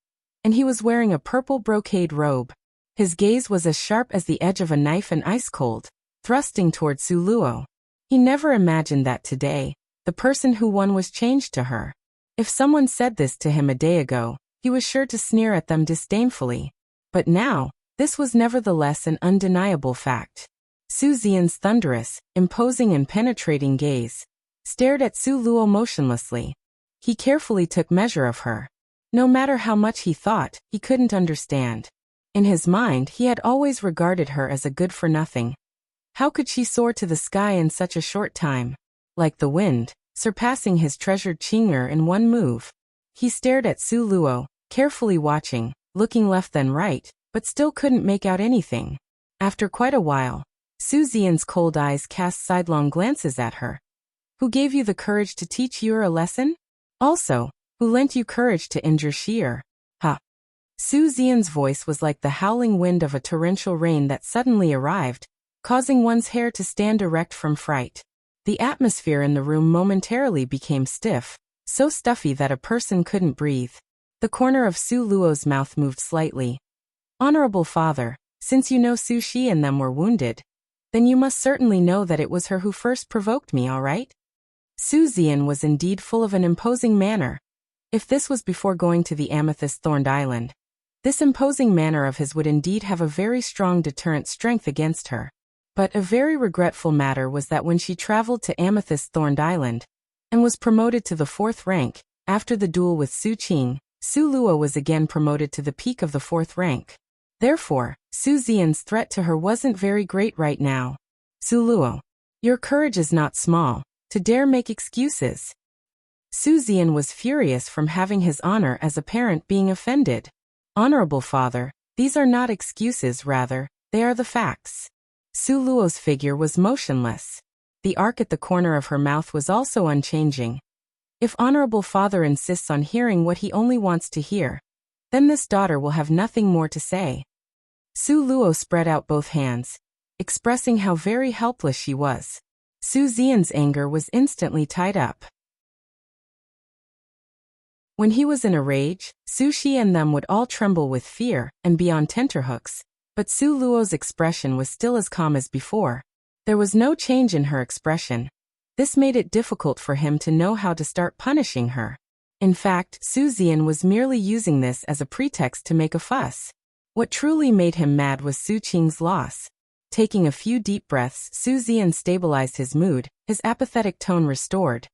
and he was wearing a purple brocade robe. His gaze was as sharp as the edge of a knife and ice-cold, thrusting toward Su Luo. He never imagined that today, the person who won was changed to her. If someone said this to him a day ago, he was sure to sneer at them disdainfully. But now, this was nevertheless an undeniable fact. Su Xian's thunderous, imposing and penetrating gaze stared at Su Luo motionlessly. He carefully took measure of her. No matter how much he thought, he couldn't understand. In his mind, he had always regarded her as a good-for-nothing. How could she soar to the sky in such a short time? Like the wind, surpassing his treasured Qing'er in one move. He stared at Su Luo, carefully watching, looking left then right, but still couldn't make out anything. After quite a while, Su Xian's cold eyes cast sidelong glances at her. Who gave you the courage to teach you a lesson? Also, who lent you courage to injure Xi'er? Ha! Su Xian's voice was like the howling wind of a torrential rain that suddenly arrived, causing one's hair to stand erect from fright. The atmosphere in the room momentarily became stiff, so stuffy that a person couldn't breathe. The corner of Su Luo's mouth moved slightly. Honorable father, since you know Su Shi and them were wounded, then you must certainly know that it was her who first provoked me, all right? Su Xian was indeed full of an imposing manner. If this was before going to the amethyst-thorned island, this imposing manner of his would indeed have a very strong deterrent strength against her. But a very regretful matter was that when she traveled to amethyst-thorned island, and was promoted to the 4th rank, after the duel with Su Qing, Su Luo was again promoted to the peak of the 4th rank. Therefore, Su Xian's threat to her wasn't very great right now. Su Luo, your courage is not small, to dare make excuses. Su Xian was furious from having his honor as a parent being offended. Honorable father, these are not excuses, rather, they are the facts. Su Luo's figure was motionless. The arc at the corner of her mouth was also unchanging. If honorable father insists on hearing what he only wants to hear, then this daughter will have nothing more to say. Su Luo spread out both hands, expressing how very helpless she was. Su Xian's anger was instantly tied up. When he was in a rage, Su Shi and them would all tremble with fear and be on tenterhooks, but Su Luo's expression was still as calm as before. There was no change in her expression. This made it difficult for him to know how to start punishing her. In fact, Su Xian was merely using this as a pretext to make a fuss. What truly made him mad was Su Qing's loss. Taking a few deep breaths, Su Xian stabilized his mood, his apathetic tone restored.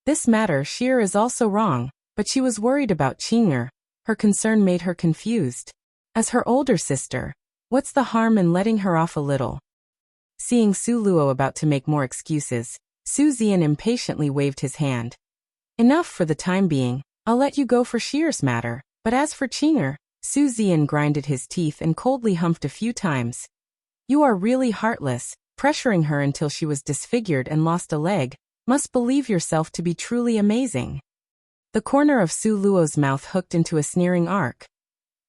This matter Xi'er is also wrong, but she was worried about Qing'er. Her concern made her confused. As her older sister, what's the harm in letting her off a little? Seeing Su Luo about to make more excuses, Su Xian impatiently waved his hand. Enough for the time being, I'll let you go for Xi'er's matter, but as for Qing'er, Su Xian grinded his teeth and coldly humped a few times. You are really heartless, pressuring her until she was disfigured and lost a leg, must believe yourself to be truly amazing. The corner of Su Luo's mouth hooked into a sneering arc.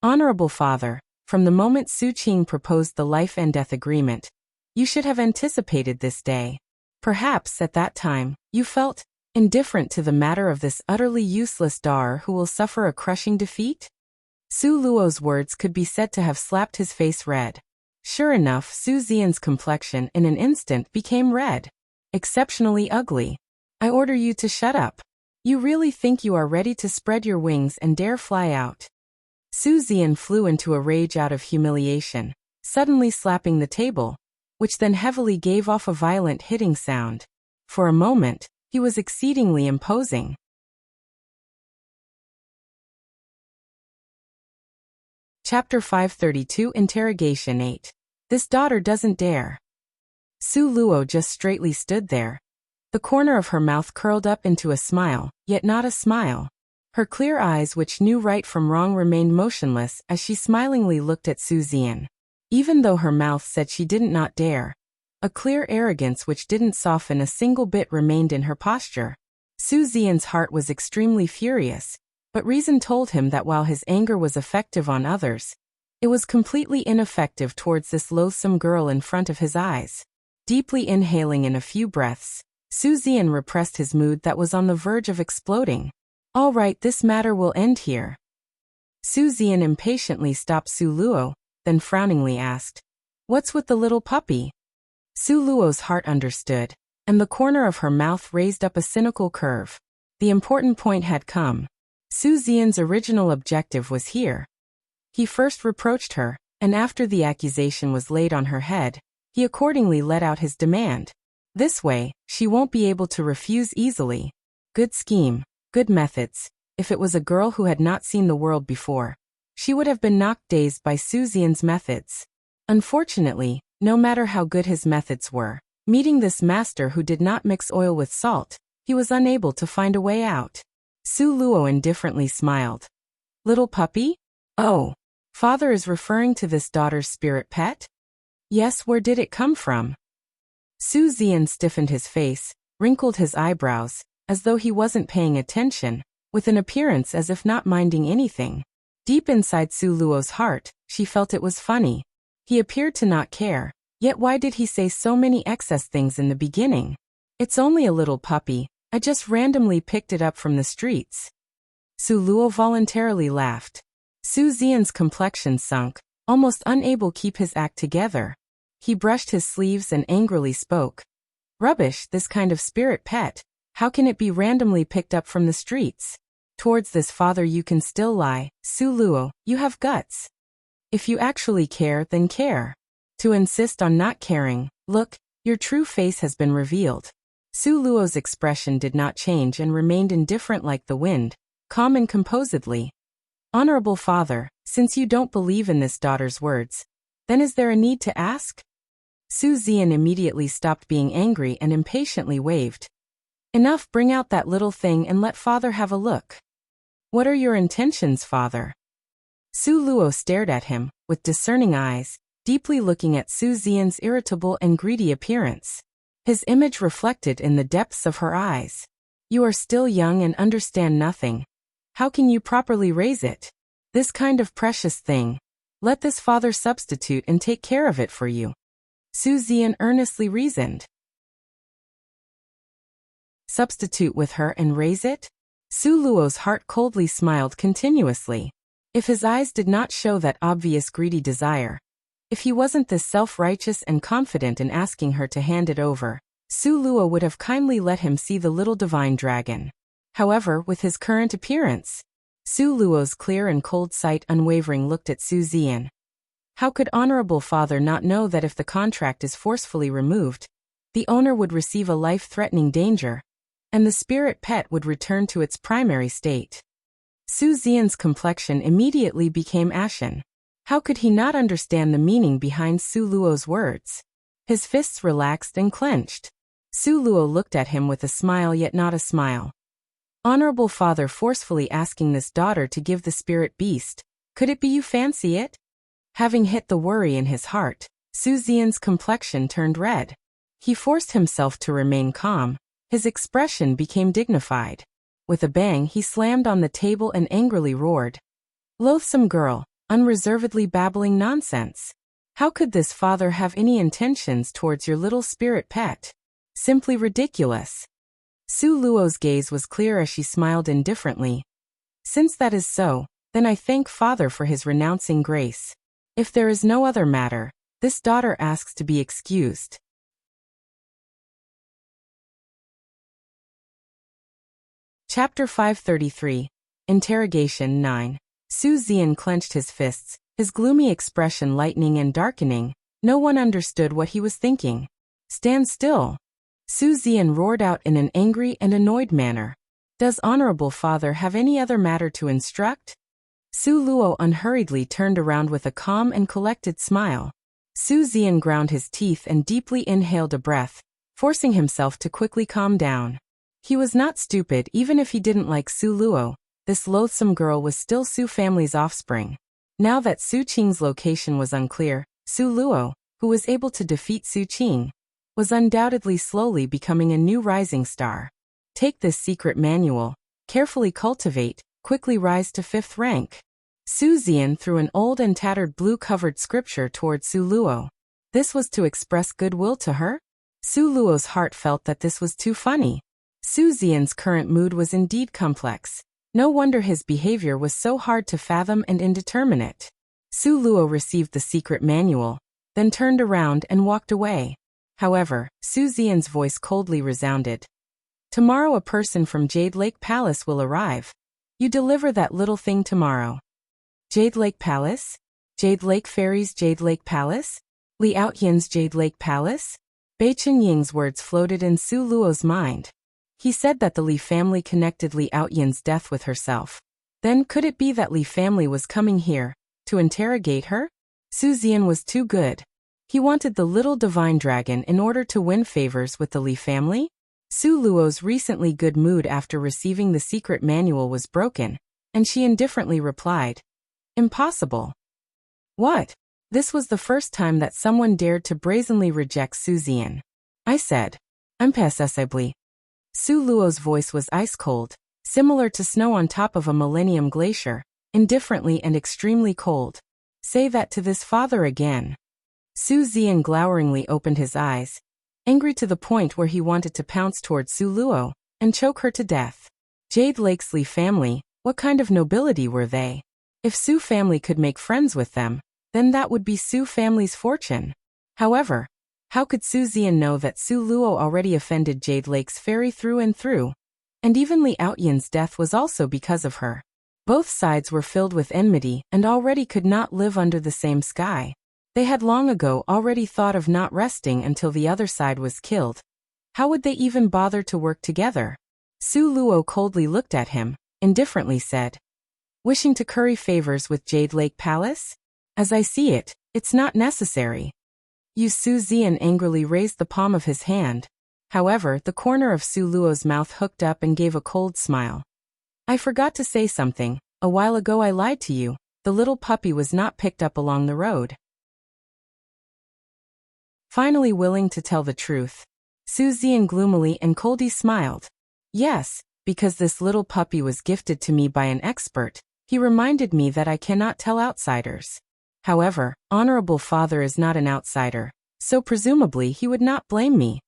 Honorable father, from the moment Su Qing proposed the life-and-death agreement, you should have anticipated this day. Perhaps at that time, you felt indifferent to the matter of this utterly useless daughter who will suffer a crushing defeat? Su Luo's words could be said to have slapped his face red. Sure enough, Su Xian's complexion in an instant became red. Exceptionally ugly. I order you to shut up. You really think you are ready to spread your wings and dare fly out? Su Xian flew into a rage out of humiliation, suddenly slapping the table, which then heavily gave off a violent hitting sound. For a moment, he was exceedingly imposing. Chapter 532 Interrogation 8. This daughter doesn't dare. Su Luo just straightly stood there. The corner of her mouth curled up into a smile, yet not a smile. Her clear eyes which knew right from wrong remained motionless as she smilingly looked at Su Xian. Even though her mouth said she didn't not dare, a clear arrogance which didn't soften a single bit remained in her posture. Su Xian's heart was extremely furious, but reason told him that while his anger was effective on others, it was completely ineffective towards this loathsome girl in front of his eyes. Deeply inhaling in a few breaths, Su Xian repressed his mood that was on the verge of exploding. All right, this matter will end here. Su Xian impatiently stopped Su Luo, then frowningly asked, What's with the little puppy? Su Luo's heart understood, and the corner of her mouth raised up a cynical curve. The important point had come. Su Xian's original objective was here. He first reproached her, and after the accusation was laid on her head, he accordingly let out his demand. This way, she won't be able to refuse easily. Good scheme, good methods. If it was a girl who had not seen the world before, she would have been knocked dazed by Su Xian's methods. Unfortunately, no matter how good his methods were, meeting this master who did not mix oil with salt, he was unable to find a way out. Su Luo indifferently smiled. Little puppy? Oh, father is referring to this daughter's spirit pet? Yes, where did it come from? Su Xian stiffened his face, wrinkled his eyebrows, as though he wasn't paying attention, with an appearance as if not minding anything. Deep inside Su Luo's heart, she felt it was funny. He appeared to not care, yet why did he say so many excess things in the beginning? It's only a little puppy, I just randomly picked it up from the streets. Su Luo voluntarily laughed. Su Xian's complexion sunk, almost unable to keep his act together. He brushed his sleeves and angrily spoke. Rubbish, this kind of spirit pet. How can it be randomly picked up from the streets? Towards this father you can still lie, Su Luo, you have guts. If you actually care, then care. To insist on not caring, look, your true face has been revealed. Su Luo's expression did not change and remained indifferent like the wind, calm and composedly. Honorable father, since you don't believe in this daughter's words, then is there a need to ask? Su Xian immediately stopped being angry and impatiently waved. Enough, bring out that little thing and let father have a look. What are your intentions, father? Su Luo stared at him, with discerning eyes, deeply looking at Su Xian's irritable and greedy appearance. His image reflected in the depths of her eyes. You are still young and understand nothing. How can you properly raise it? This kind of precious thing. Let this father substitute and take care of it for you. Su Xian earnestly reasoned. Substitute with her and raise it? Su Luo's heart coldly smiled continuously. If his eyes did not show that obvious greedy desire, if he wasn't this self-righteous and confident in asking her to hand it over, Su Luo would have kindly let him see the little divine dragon. However, with his current appearance, Su Luo's clear and cold sight unwavering looked at Su Xian. How could honorable father not know that if the contract is forcefully removed, the owner would receive a life-threatening danger, and the spirit pet would return to its primary state? Su Xian's complexion immediately became ashen. How could he not understand the meaning behind Su Luo's words? His fists relaxed and clenched. Su Luo looked at him with a smile yet not a smile. Honorable father forcefully asking this daughter to give the spirit beast, could it be you fancy it? Having hit the worry in his heart, Su Xian's complexion turned red. He forced himself to remain calm. His expression became dignified. With a bang he slammed on the table and angrily roared. Loathsome girl, unreservedly babbling nonsense. How could this father have any intentions towards your little spirit pet? Simply ridiculous. Su Luo's gaze was clear as she smiled indifferently. Since that is so, then I thank father for his renouncing grace. If there is no other matter, this daughter asks to be excused. Chapter 533. Interrogation 9. Su Xian clenched his fists, his gloomy expression lightening and darkening. No one understood what he was thinking. Stand still. Su Xian roared out in an angry and annoyed manner. Does honorable father have any other matter to instruct? Su Luo unhurriedly turned around with a calm and collected smile. Su Xian ground his teeth and deeply inhaled a breath, forcing himself to quickly calm down. He was not stupid even if he didn't like Su Luo. This loathsome girl was still Su family's offspring. Now that Su Qing's location was unclear, Su Luo, who was able to defeat Su Qing, was undoubtedly slowly becoming a new rising star. Take this secret manual, carefully cultivate, quickly rise to 5th rank. Su Xian threw an old and tattered blue-covered scripture toward Su Luo. This was to express goodwill to her? Su Luo's heart felt that this was too funny. Su Xian's current mood was indeed complex. No wonder his behavior was so hard to fathom and indeterminate. Su Luo received the secret manual, then turned around and walked away. However, Su Xian's voice coldly resounded. Tomorrow a person from Jade Lake Palace will arrive. You deliver that little thing tomorrow. Jade Lake Palace? Jade Lake Fairies Jade Lake Palace? Li Outyan's Jade Lake Palace? Bei Chen Ying's words floated in Su Luo's mind. He said that the Li family connected Li Outyan's death with herself. Then could it be that Li family was coming here to interrogate her? Su Zian was too good. He wanted the little divine dragon in order to win favors with the Li family? Su Luo's recently good mood after receiving the secret manual was broken, and she indifferently replied, "Impossible." What? This was the first time that someone dared to brazenly reject Su Zian. I said, "Impossible." Su Luo's voice was ice-cold, similar to snow on top of a millennium glacier, indifferently and extremely cold. Say that to this father again. Su Zian gloweringly opened his eyes, angry to the point where he wanted to pounce toward Su Luo and choke her to death. Jade Lake's Li family, what kind of nobility were they? If Su family could make friends with them, then that would be Su family's fortune. However, how could Su Zian know that Su Luo already offended Jade Lake's fairy through and through? And even Li Outyan's death was also because of her. Both sides were filled with enmity and already could not live under the same sky. They had long ago already thought of not resting until the other side was killed. How would they even bother to work together? Su Luo coldly looked at him, indifferently said, "Wishing to curry favors with Jade Lake Palace? As I see it, it's not necessary." Su Zian angrily raised the palm of his hand. However, the corner of Su Luo's mouth hooked up and gave a cold smile. "I forgot to say something. A while ago I lied to you. The little puppy was not picked up along the road." Finally willing to tell the truth, Su Zian gloomily and coldly smiled. "Yes, because this little puppy was gifted to me by an expert. He reminded me that I cannot tell outsiders. However, Honorable Father is not an outsider, so presumably he would not blame me."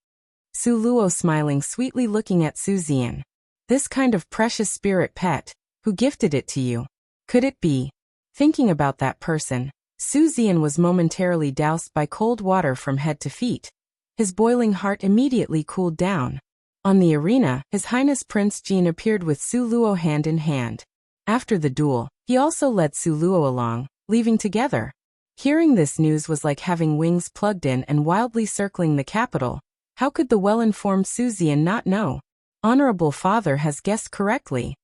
Su Luo smiling sweetly looking at Su Zian. "This kind of precious spirit pet, who gifted it to you? Could it be?" Thinking about that person, Su Zian was momentarily doused by cold water from head to feet. His boiling heart immediately cooled down. On the arena, His Highness Prince Jin appeared with Su Luo hand in hand. After the duel, he also led Su Luo along, leaving together. Hearing this news was like having wings plugged in and wildly circling the capital. How could the well-informed Su Zian not know? Honorable Father has guessed correctly.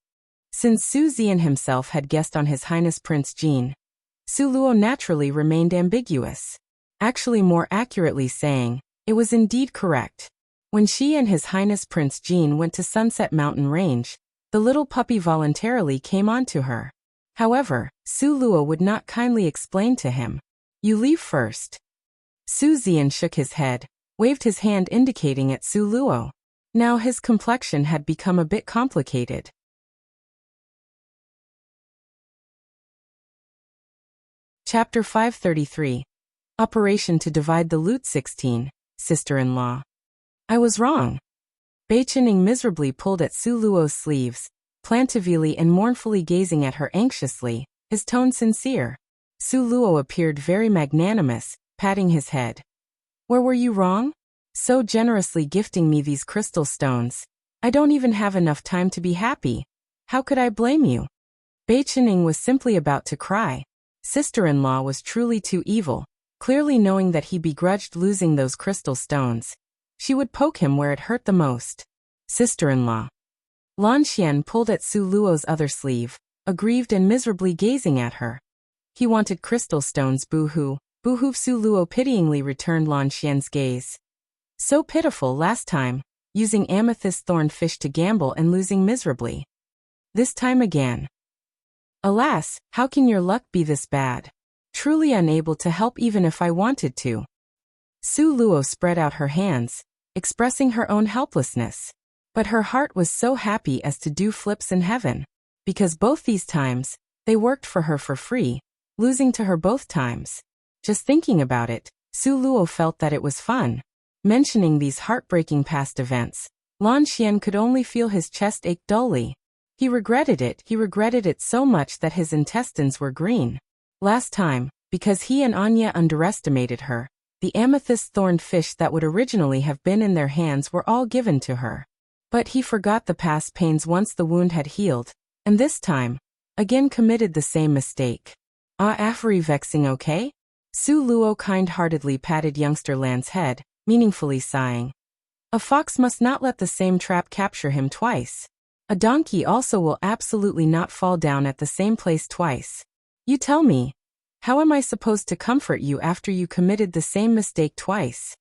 Since Su Zian himself had guessed on His Highness Prince Jin, Su Luo naturally remained ambiguous. Actually, more accurately saying, it was indeed correct. When she and His Highness Prince Jin went to Sunset Mountain Range, the little puppy voluntarily came onto her. However, Su Luo would not kindly explain to him. "You leave first." Su Zian shook his head, waved his hand indicating at Su Luo. Now his complexion had become a bit complicated. Chapter 533. Operation to divide the loot. 16. Sister-in-law. I was wrong. Beichening miserably pulled at Su Luo's sleeves, plaintively and mournfully gazing at her anxiously, his tone sincere. Su Luo appeared very magnanimous, patting his head. "Where were you wrong? So generously gifting me these crystal stones. I don't even have enough time to be happy. How could I blame you?" Beichening was simply about to cry. Sister-in-law was truly too evil, clearly knowing that he begrudged losing those crystal stones. She would poke him where it hurt the most. Sister-in-law. Lan Xian pulled at Su Luo's other sleeve, aggrieved and miserably gazing at her. "He wanted crystal stones, boo-hoo, boo-hoo." Su Luo pityingly returned Lan Xian's gaze. So pitiful last time, using amethyst thorn fish to gamble and losing miserably. This time again. Alas, how can your luck be this bad? Truly unable to help even if I wanted to. Su Luo spread out her hands, expressing her own helplessness. But her heart was so happy as to do flips in heaven. Because both these times, they worked for her for free, losing to her both times. Just thinking about it, Su Luo felt that it was fun. Mentioning these heartbreaking past events, Lan Xian could only feel his chest ache dully. He regretted it so much that his intestines were green. Last time, because he and Anya underestimated her, the amethyst-thorned fish that would originally have been in their hands were all given to her. But he forgot the past pains once the wound had healed, and this time, again committed the same mistake. Afri vexing okay? Su Luo kind-heartedly patted youngster Lan's head, meaningfully sighing. A fox must not let the same trap capture him twice. A donkey also will absolutely not fall down at the same place twice. You tell me, how am I supposed to comfort you after you committed the same mistake twice?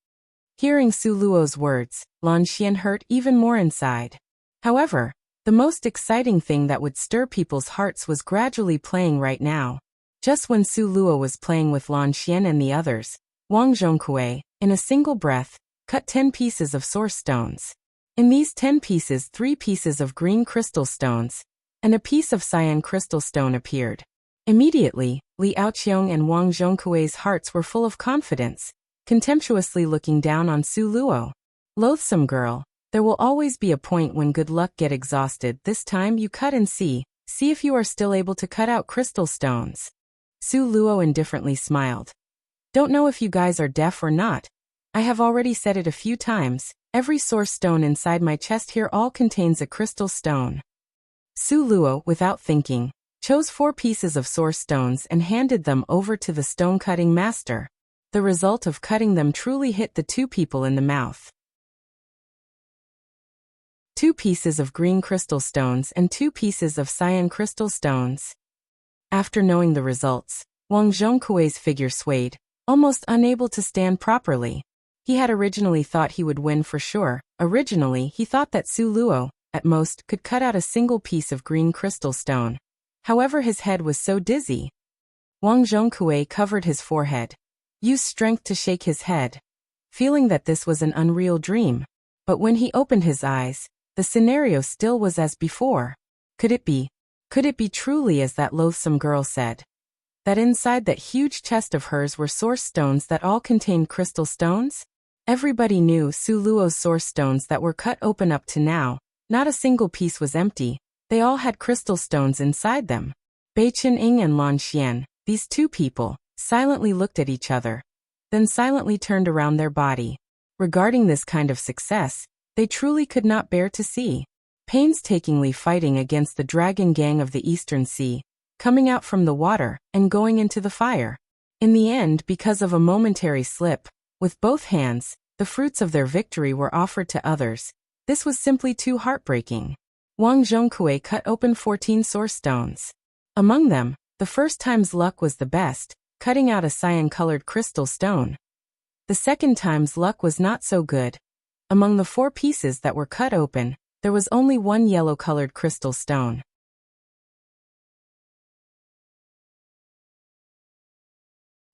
Hearing Su Luo's words, Lan Xian hurt even more inside. However, the most exciting thing that would stir people's hearts was gradually playing right now. Just when Su Luo was playing with Lan Xian and the others, Wang Zhongkui, in a single breath, cut 10 pieces of source stones. In these 10 pieces, 3 pieces of green crystal stones, and a piece of cyan crystal stone appeared. Immediately, Li Aoqiong and Wang Zhongkui's hearts were full of confidence, contemptuously looking down on Su Luo. Loathsome girl, there will always be a point when good luck get exhausted. This time you cut and see if you are still able to cut out crystal stones. Su Luo indifferently smiled. Don't know if you guys are deaf or not. I have already said it a few times, every source stone inside my chest here all contains a crystal stone. Su Luo, without thinking, chose 4 pieces of source stones and handed them over to the stone-cutting master. The result of cutting them truly hit the 2 people in the mouth. 2 pieces of green crystal stones and 2 pieces of cyan crystal stones. After knowing the results, Wang Zhongkui's figure swayed, almost unable to stand properly. He had originally thought he would win for sure. Originally, he thought that Su Luo, at most, could cut out a single piece of green crystal stone. However, his head was so dizzy. Wang Zhongkui covered his forehead, used strength to shake his head, feeling that this was an unreal dream. But when he opened his eyes, the scenario still was as before. Could it be truly as that loathsome girl said? That inside that huge chest of hers were source stones that all contained crystal stones? Everybody knew Su Luo's source stones that were cut open up to now. Not a single piece was empty. They all had crystal stones inside them. Bei Qinying and Lan Xian, these 2 people, silently looked at each other, then silently turned around their body. Regarding this kind of success, they truly could not bear to see. Painstakingly fighting against the dragon gang of the Eastern Sea, coming out from the water and going into the fire. In the end, because of a momentary slip, with both hands, the fruits of their victory were offered to others. This was simply too heartbreaking. Wang Zhongkui cut open 14 source stones. Among them, the first time's luck was the best, cutting out a cyan-colored crystal stone. The second time's luck was not so good. Among the 4 pieces that were cut open, there was only 1 yellow-colored crystal stone.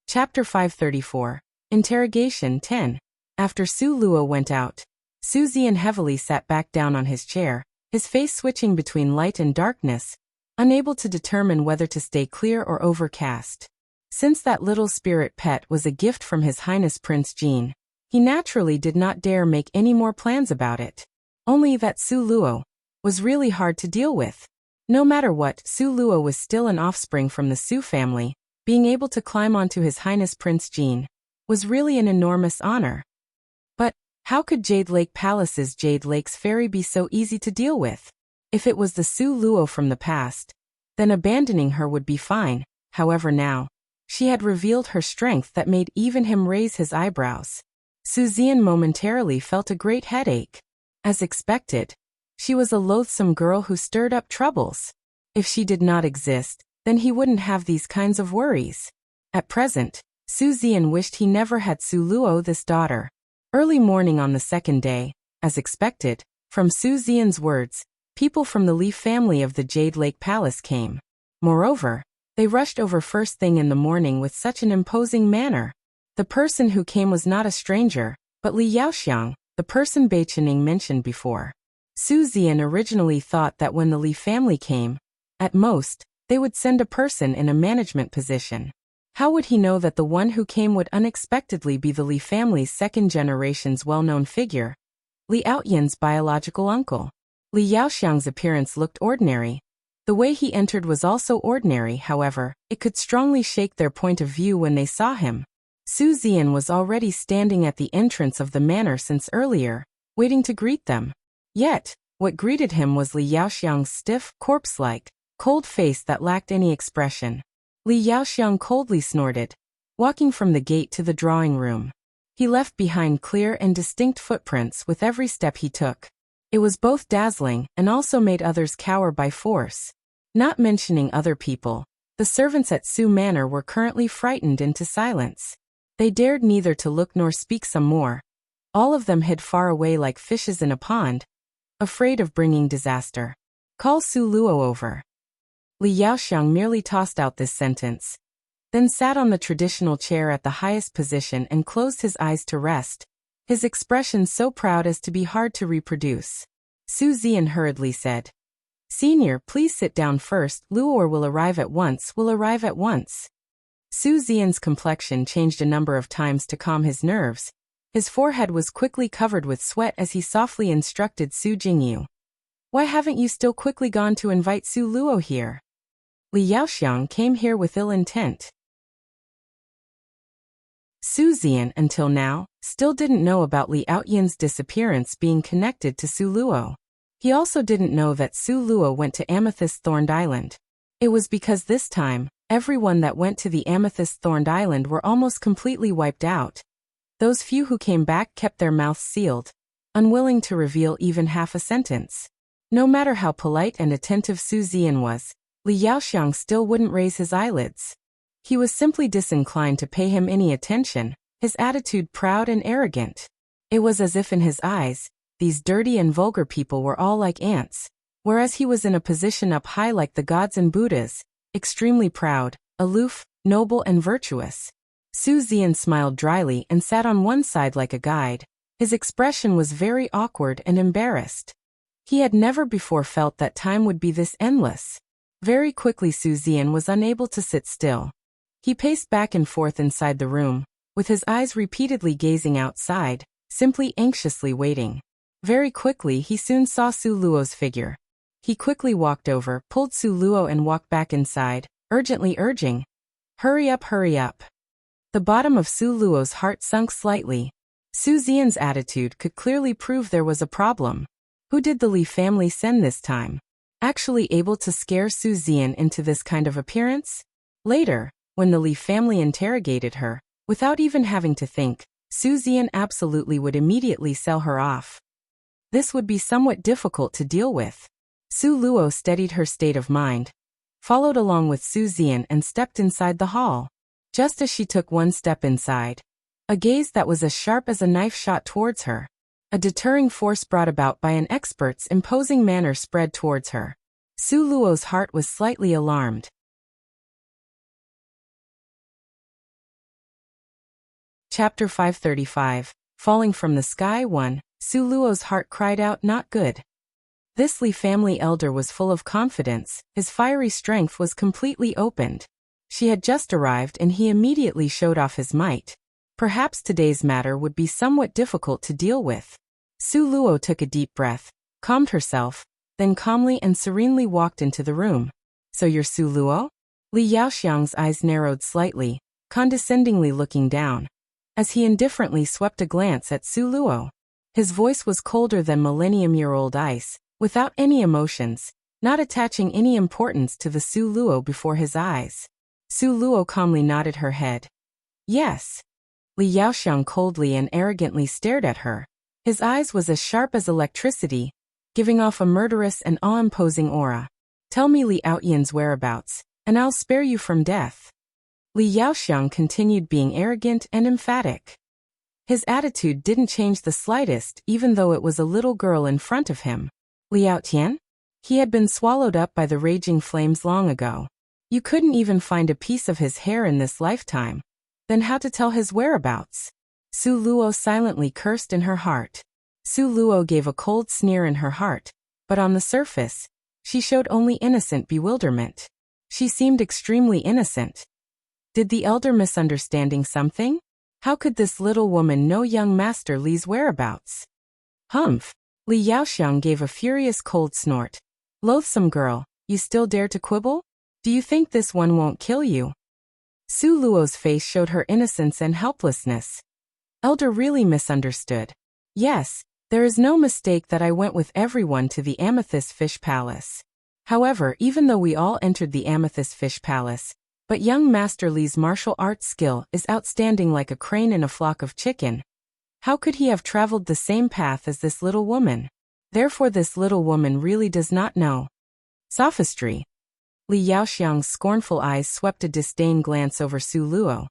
Chapter 534. Interrogation 10. After Su Luo went out, Su Zian heavily sat back down on his chair, his face switching between light and darkness, unable to determine whether to stay clear or overcast. Since that little spirit pet was a gift from His Highness Prince Jin, he naturally did not dare make any more plans about it. Only that Su Luo was really hard to deal with. No matter what, Su Luo was still an offspring from the Su family. Being able to climb onto His Highness Prince Jin was really an enormous honor. But how could Jade Lake Palace's Jade Lake's fairy be so easy to deal with? If it was the Su Luo from the past, then abandoning her would be fine. However, now, she had revealed her strength that made even him raise his eyebrows. Su Zian momentarily felt a great headache. As expected, she was a loathsome girl who stirred up troubles. If she did not exist, then he wouldn't have these kinds of worries. At present, Su Zian wished he never had Su Luo this daughter. Early morning on the second day, as expected, from Su Zian's words, people from the Li family of the Jade Lake Palace came. Moreover, they rushed over first thing in the morning with such an imposing manner. The person who came was not a stranger, but Li Yaoxiang, the person Bei Qinying mentioned before. Su Zian originally thought that when the Li family came, at most, they would send a person in a management position. How would he know that the one who came would unexpectedly be the Li family's second generation's well-known figure, Li Aoyan's biological uncle? Li Yaoxiang's appearance looked ordinary. The way he entered was also ordinary, however, it could strongly shake their point of view when they saw him. Su Zian was already standing at the entrance of the manor since earlier, waiting to greet them. Yet, what greeted him was Li Yaoxiang's stiff, corpse-like, cold face that lacked any expression. Li Yaoxiang coldly snorted, walking from the gate to the drawing room. He left behind clear and distinct footprints with every step he took. It was both dazzling and also made others cower by force. Not mentioning other people, the servants at Su Manor were currently frightened into silence. They dared neither to look nor speak some more. All of them hid far away like fishes in a pond, afraid of bringing disaster. Call Su Luo over. Li Yaoxiang merely tossed out this sentence, then sat on the traditional chair at the highest position and closed his eyes to rest, his expression so proud as to be hard to reproduce. Su Zian hurriedly said, "Senior, please sit down first. Luo will arrive at once. Su Zian's complexion changed a number of times to calm his nerves. His forehead was quickly covered with sweat as he softly instructed Su Jingyu. "Why haven't you still quickly gone to invite Su Luo here?" Li Yaoxiang came here with ill intent. Su Zian, until now, still didn't know about Li Outyan's disappearance being connected to Su Luo. He also didn't know that Su Luo went to Amethyst Thorned Island. It was because this time, everyone that went to the Amethyst Thorned Island were almost completely wiped out. Those few who came back kept their mouths sealed, unwilling to reveal even half a sentence. No matter how polite and attentive Su Zian was, Li Yaoxiang still wouldn't raise his eyelids. He was simply disinclined to pay him any attention, his attitude proud and arrogant. It was as if in his eyes, these dirty and vulgar people were all like ants, whereas he was in a position up high like the gods and Buddhas, extremely proud, aloof, noble and virtuous. Su Zian smiled dryly and sat on one side like a guide. His expression was very awkward and embarrassed. He had never before felt that time would be this endless. Very quickly Su Zian was unable to sit still. He paced back and forth inside the room, with his eyes repeatedly gazing outside, simply anxiously waiting. Very quickly he soon saw Su Luo's figure. He quickly walked over, pulled Su Luo and walked back inside, urgently urging, "Hurry up, hurry up." The bottom of Su Luo's heart sunk slightly. Su Zian's attitude could clearly prove there was a problem. Who did the Li family send this time? Actually able to scare Su Zian into this kind of appearance? Later, when the Li family interrogated her, without even having to think, Su Zian absolutely would immediately sell her off. This would be somewhat difficult to deal with. Su Luo steadied her state of mind, followed along with Su Zian and stepped inside the hall. Just as she took one step inside, a gaze that was as sharp as a knife shot towards her. A deterring force brought about by an expert's imposing manner spread towards her. Su Luo's heart was slightly alarmed. Chapter 535. Falling from the Sky 1. Su Luo's heart cried out, "Not good." This Li family elder was full of confidence, his fiery strength was completely opened. She had just arrived and he immediately showed off his might. Perhaps today's matter would be somewhat difficult to deal with. Su Luo took a deep breath, calmed herself, then calmly and serenely walked into the room. "So you're Su Luo?" Li Yaoxiang's eyes narrowed slightly, condescendingly looking down, as he indifferently swept a glance at Su Luo. His voice was colder than millennium-year-old ice, without any emotions, not attaching any importance to the Su Luo before his eyes. Su Luo calmly nodded her head. "Yes." Li Yaoxiang coldly and arrogantly stared at her. His eyes was as sharp as electricity, giving off a murderous and awe-imposing aura. "Tell me Li Outyan's whereabouts, and I'll spare you from death." Li Yaoxiang continued being arrogant and emphatic. His attitude didn't change the slightest, even though it was a little girl in front of him. Li Outyan? He had been swallowed up by the raging flames long ago. You couldn't even find a piece of his hair in this lifetime. Then how to tell his whereabouts? Su Luo silently cursed in her heart. Su Luo gave a cold sneer in her heart, but on the surface, she showed only innocent bewilderment. She seemed extremely innocent. Did the elder misunderstanding something? How could this little woman know young Master Li's whereabouts? Humph! Li Yaoxiang gave a furious cold snort. "Loathsome girl, you still dare to quibble? Do you think this one won't kill you?" Su Luo's face showed her innocence and helplessness. Elder really misunderstood. "Yes, there is no mistake that I went with everyone to the Amethyst Fish Palace. However, even though we all entered the Amethyst Fish Palace, but young Master Li's martial arts skill is outstanding like a crane in a flock of chicken, How could he have traveled the same path as this little woman? Therefore this little woman really does not know. Sophistry. Li Yaoxiang's scornful eyes swept a disdain glance over Su Luo.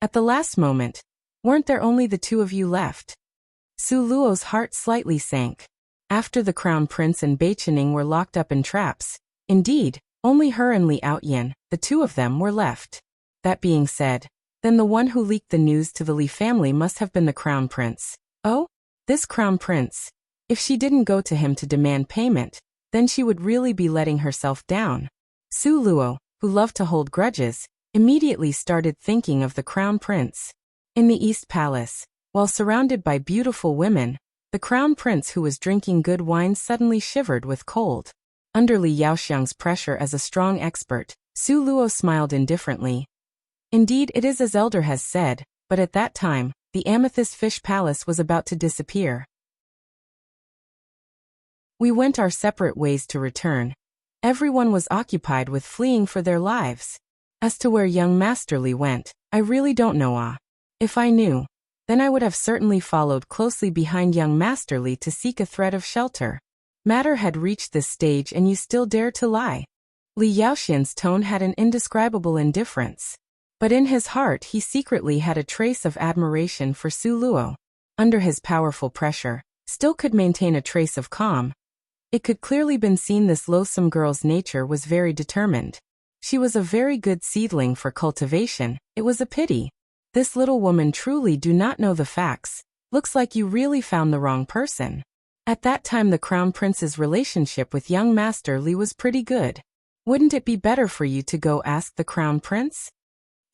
At the last moment, weren't there only the two of you left? Su Luo's heart slightly sank. After the crown prince and Beichening were locked up in traps, indeed, only her and Li Outyan, the two of them, were left. That being said, then the one who leaked the news to the Li family must have been the crown prince. Oh? This crown prince. If she didn't go to him to demand payment, then she would really be letting herself down. Su Luo, who loved to hold grudges, immediately started thinking of the crown prince. In the East Palace, while surrounded by beautiful women, the crown prince who was drinking good wine suddenly shivered with cold. Under Li Yaoxiang's pressure as a strong expert, Su Luo smiled indifferently. Indeed, it is as Elder has said, but at that time, the Amethyst Fish Palace was about to disappear. We went our separate ways to return. Everyone was occupied with fleeing for their lives. As to where young Master Li went, I really don't know. If I knew, then I would have certainly followed closely behind young Master Li to seek a thread of shelter. Matter had reached this stage and you still dare to lie. Li Yaoxian's tone had an indescribable indifference. But in his heart he secretly had a trace of admiration for Su Luo. Under his powerful pressure, still could maintain a trace of calm. It could clearly been seen this loathsome girl's nature was very determined. She was a very good seedling for cultivation. It was a pity. This little woman truly do not know the facts. Looks like you really found the wrong person. At that time the crown prince's relationship with young Master Li was pretty good. Wouldn't it be better for you to go ask the crown prince?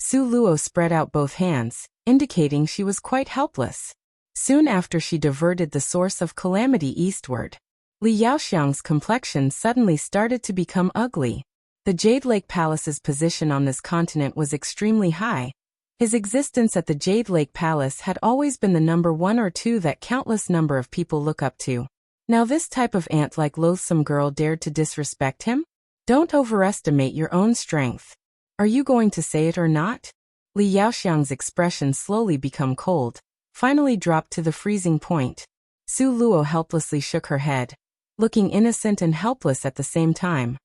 Su Luo spread out both hands, indicating she was quite helpless. Soon after she diverted the source of calamity eastward. Li Yaoxiang's complexion suddenly started to become ugly. The Jade Lake Palace's position on this continent was extremely high. His existence at the Jade Lake Palace had always been the number 1 or 2 that countless number of people look up to. Now this type of ant-like loathsome girl dared to disrespect him? Don't overestimate your own strength. Are you going to say it or not? Li Yaoxiang's expression slowly became cold, finally dropped to the freezing point. Su Luo helplessly shook her head, looking innocent and helpless at the same time.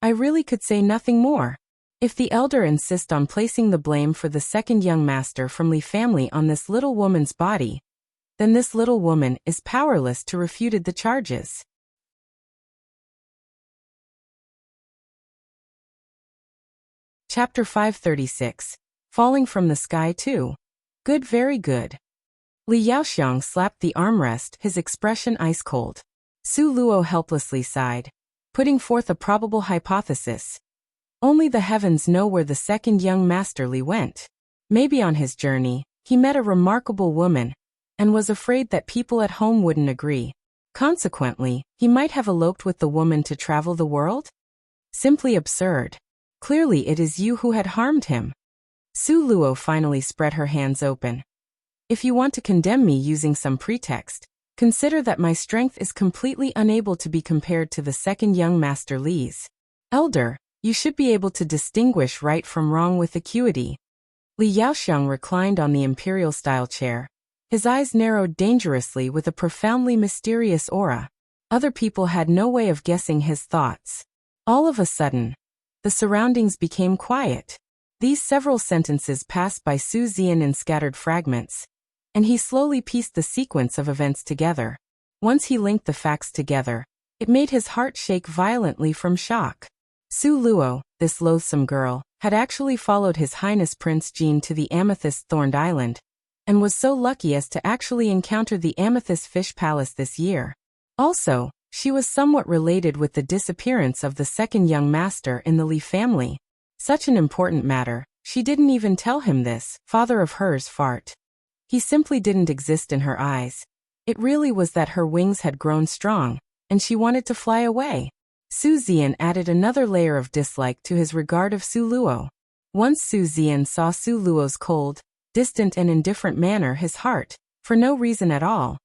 I really could say nothing more. If the elder insists on placing the blame for the second young master from Li family on this little woman's body, then this little woman is powerless to refute the charges. Chapter 536. Falling from the sky too. Good, very good. Li Yaoxiang slapped the armrest, his expression ice-cold. Su Luo helplessly sighed, putting forth a probable hypothesis. Only the heavens know where the second young Master Li went. Maybe on his journey, he met a remarkable woman, and was afraid that people at home wouldn't agree. Consequently, he might have eloped with the woman to travel the world? Simply absurd. Clearly it is you who had harmed him. Su Luo finally spread her hands open. If you want to condemn me using some pretext, consider that my strength is completely unable to be compared to the second young Master Li's. Elder, you should be able to distinguish right from wrong with acuity. Li Yaoxiang reclined on the imperial-style chair. His eyes narrowed dangerously with a profoundly mysterious aura. Other people had no way of guessing his thoughts. All of a sudden, the surroundings became quiet. These several sentences passed by Su Zian in scattered fragments, and he slowly pieced the sequence of events together. Once he linked the facts together, it made his heart shake violently from shock. Su Luo, this loathsome girl, had actually followed His Highness Prince Jin to the Amethyst-Thorned Island, and was so lucky as to actually encounter the Amethyst Fish Palace this year. Also, she was somewhat related with the disappearance of the second young master in the Li family. Such an important matter, she didn't even tell him this, father of hers fart. He simply didn't exist in her eyes. It really was that her wings had grown strong, and she wanted to fly away. Su Zian added another layer of dislike to his regard of Su Luo. Once Su Zian saw Su Luo's cold, distant and indifferent manner, his heart, for no reason at all,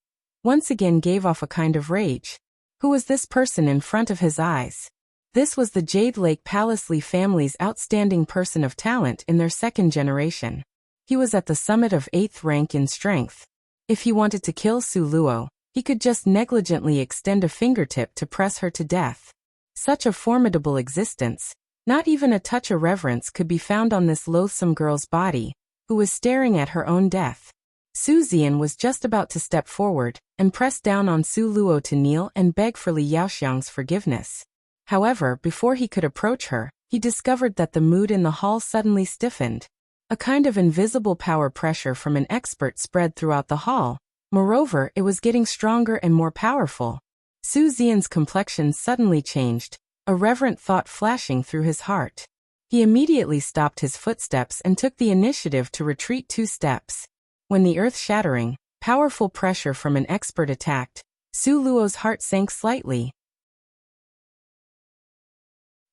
once again gave off a kind of rage. Who was this person in front of his eyes? This was the Jade Lake Palace Li family's outstanding person of talent in their second generation. He was at the summit of 8th rank in strength. If he wanted to kill Su Luo, he could just negligently extend a fingertip to press her to death. Such a formidable existence, not even a touch of reverence could be found on this loathsome girl's body, who was staring at her own death. Su Zian was just about to step forward and press down on Su Luo to kneel and beg for Li Yaoxiang's forgiveness. However, before he could approach her, he discovered that the mood in the hall suddenly stiffened. A kind of invisible power pressure from an expert spread throughout the hall. Moreover, it was getting stronger and more powerful. Su Zian's complexion suddenly changed, a reverent thought flashing through his heart. He immediately stopped his footsteps and took the initiative to retreat 2 steps. When the earth-shattering, powerful pressure from an expert attacked, Su Luo's heart sank slightly.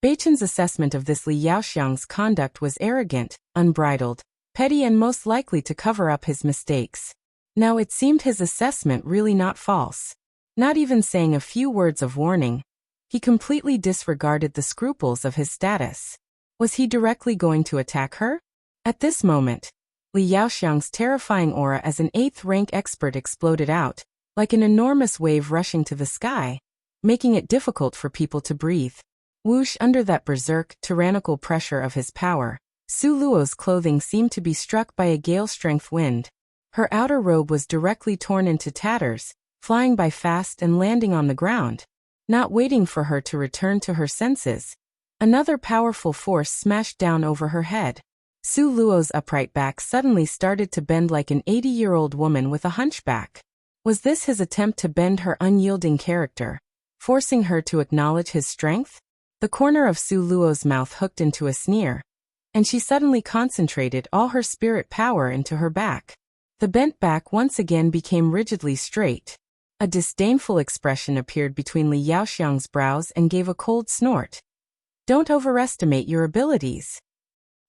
Beichen's assessment of this Li Yaoxiang's conduct was arrogant, unbridled, petty and most likely to cover up his mistakes. Now it seemed his assessment really not false. Not even saying a few words of warning, he completely disregarded the scruples of his status. Was he directly going to attack her? At this moment, Li Yaoxiang's terrifying aura as an 8th-rank expert exploded out, like an enormous wave rushing to the sky, making it difficult for people to breathe. Whoosh! Under that berserk, tyrannical pressure of his power, Su Luo's clothing seemed to be struck by a gale-strength wind. Her outer robe was directly torn into tatters, flying by fast and landing on the ground. Not waiting for her to return to her senses, another powerful force smashed down over her head. Su Luo's upright back suddenly started to bend like an 80-year-old woman with a hunchback. Was this his attempt to bend her unyielding character, forcing her to acknowledge his strength? The corner of Su Luo's mouth hooked into a sneer, and she suddenly concentrated all her spirit power into her back. The bent back once again became rigidly straight. A disdainful expression appeared between Li Yaoxiang's brows and gave a cold snort. Don't overestimate your abilities.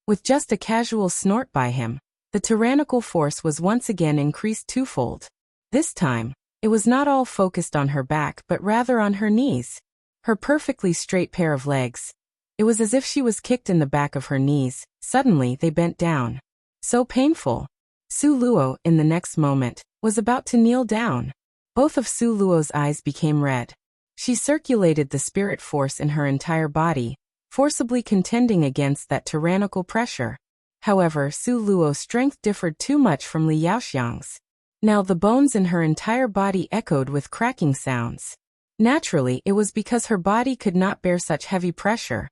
With just a casual snort by him, the tyrannical force was once again increased 2-fold. This time, it was not all focused on her back but rather on her knees. Her perfectly straight pair of legs. It was as if she was kicked in the back of her knees. Suddenly they bent down. So painful. Su Luo, in the next moment, was about to kneel down. Both of Su Luo's eyes became red. She circulated the spirit force in her entire body, forcibly contending against that tyrannical pressure. However, Su Luo's strength differed too much from Li Yaoxiang's. Now the bones in her entire body echoed with cracking sounds. Naturally, it was because her body could not bear such heavy pressure.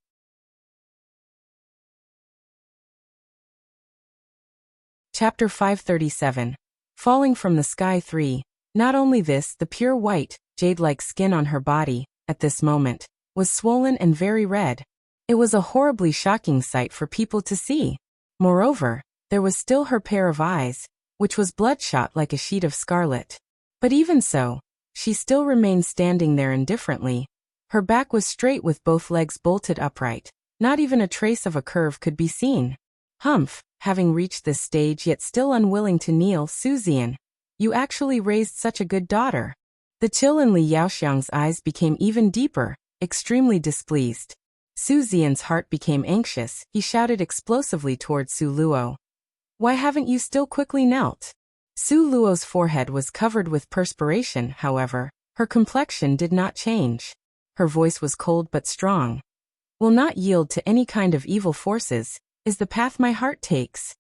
Chapter 537. Falling from the Sky 3. Not only this, the pure white, jade-like skin on her body, at this moment, was swollen and very red. It was a horribly shocking sight for people to see. Moreover, there was still her pair of eyes, which was bloodshot like a sheet of scarlet. But even so, she still remained standing there indifferently. Her back was straight with both legs bolted upright. Not even a trace of a curve could be seen. Humph, having reached this stage yet still unwilling to kneel, Su Zian, you actually raised such a good daughter. The chill in Li Yaoxiang's eyes became even deeper, extremely displeased. Su Zian's heart became anxious. He shouted explosively towards Su Luo. Why haven't you still quickly knelt? Su Luo's forehead was covered with perspiration, however. Her complexion did not change. Her voice was cold but strong. Will not yield to any kind of evil forces, is the path my heart takes.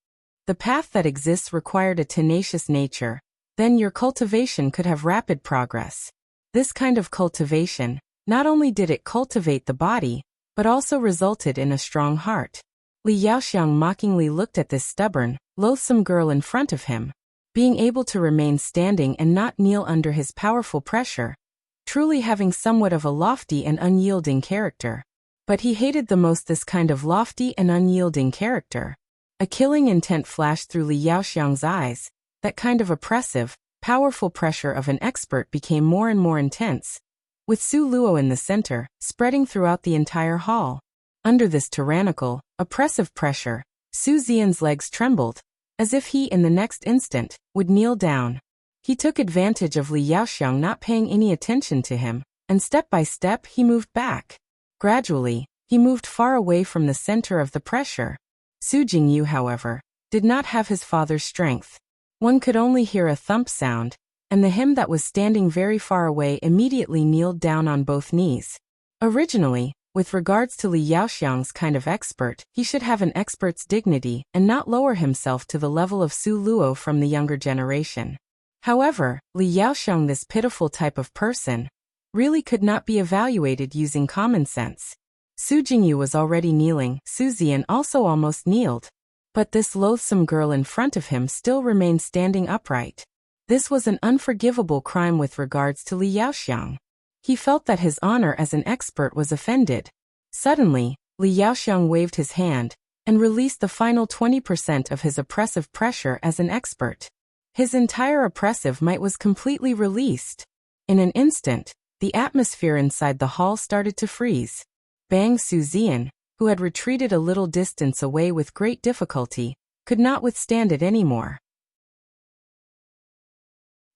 The path that exists required a tenacious nature. Then your cultivation could have rapid progress. This kind of cultivation, not only did it cultivate the body, but also resulted in a strong heart. Li Yaoxiang mockingly looked at this stubborn, loathsome girl in front of him. Being able to remain standing and not kneel under his powerful pressure, truly having somewhat of a lofty and unyielding character. But he hated the most this kind of lofty and unyielding character. A killing intent flashed through Li Yaoxiang's eyes. That kind of oppressive, powerful pressure of an expert became more and more intense, with Su Luo in the center, spreading throughout the entire hall. Under this tyrannical, oppressive pressure, Su Zian's legs trembled, as if he in the next instant would kneel down. He took advantage of Li Yaoxiang not paying any attention to him, and step by step he moved back. Gradually, he moved far away from the center of the pressure. Su Jingyu, however, did not have his father's strength. One could only hear a thump sound, and the him that was standing very far away immediately kneeled down on both knees. Originally, with regards to Li Yaoxiang's kind of expert, he should have an expert's dignity and not lower himself to the level of Su Luo from the younger generation. However, Li Yaoxiang, this pitiful type of person, really could not be evaluated using common sense. Su Jingyu was already kneeling, Su Zian also almost kneeled. But this loathsome girl in front of him still remained standing upright. This was an unforgivable crime with regards to Li Yaoxiang. He felt that his honor as an expert was offended. Suddenly, Li Yaoxiang waved his hand and released the final 20% of his oppressive pressure as an expert. His entire oppressive might was completely released. In an instant, the atmosphere inside the hall started to freeze. Bang Su Zian, who had retreated a little distance away with great difficulty, could not withstand it anymore.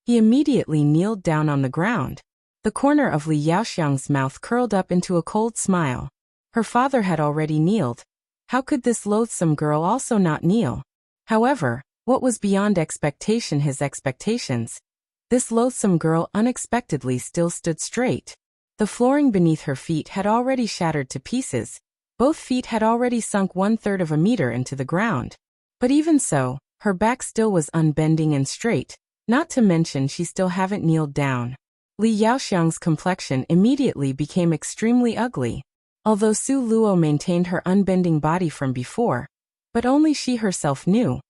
He immediately kneeled down on the ground. The corner of Li Yaoxiang's mouth curled up into a cold smile. Her father had already kneeled. How could this loathsome girl also not kneel? However, what was beyond expectation his expectations? This loathsome girl unexpectedly still stood straight. The flooring beneath her feet had already shattered to pieces. Both feet had already sunk 1/3 of a meter into the ground. But even so, her back still was unbending and straight, not to mention she still hadn't kneeled down. Li Yaoxiang's complexion immediately became extremely ugly. Although Su Luo maintained her unbending body from before, but only she herself knew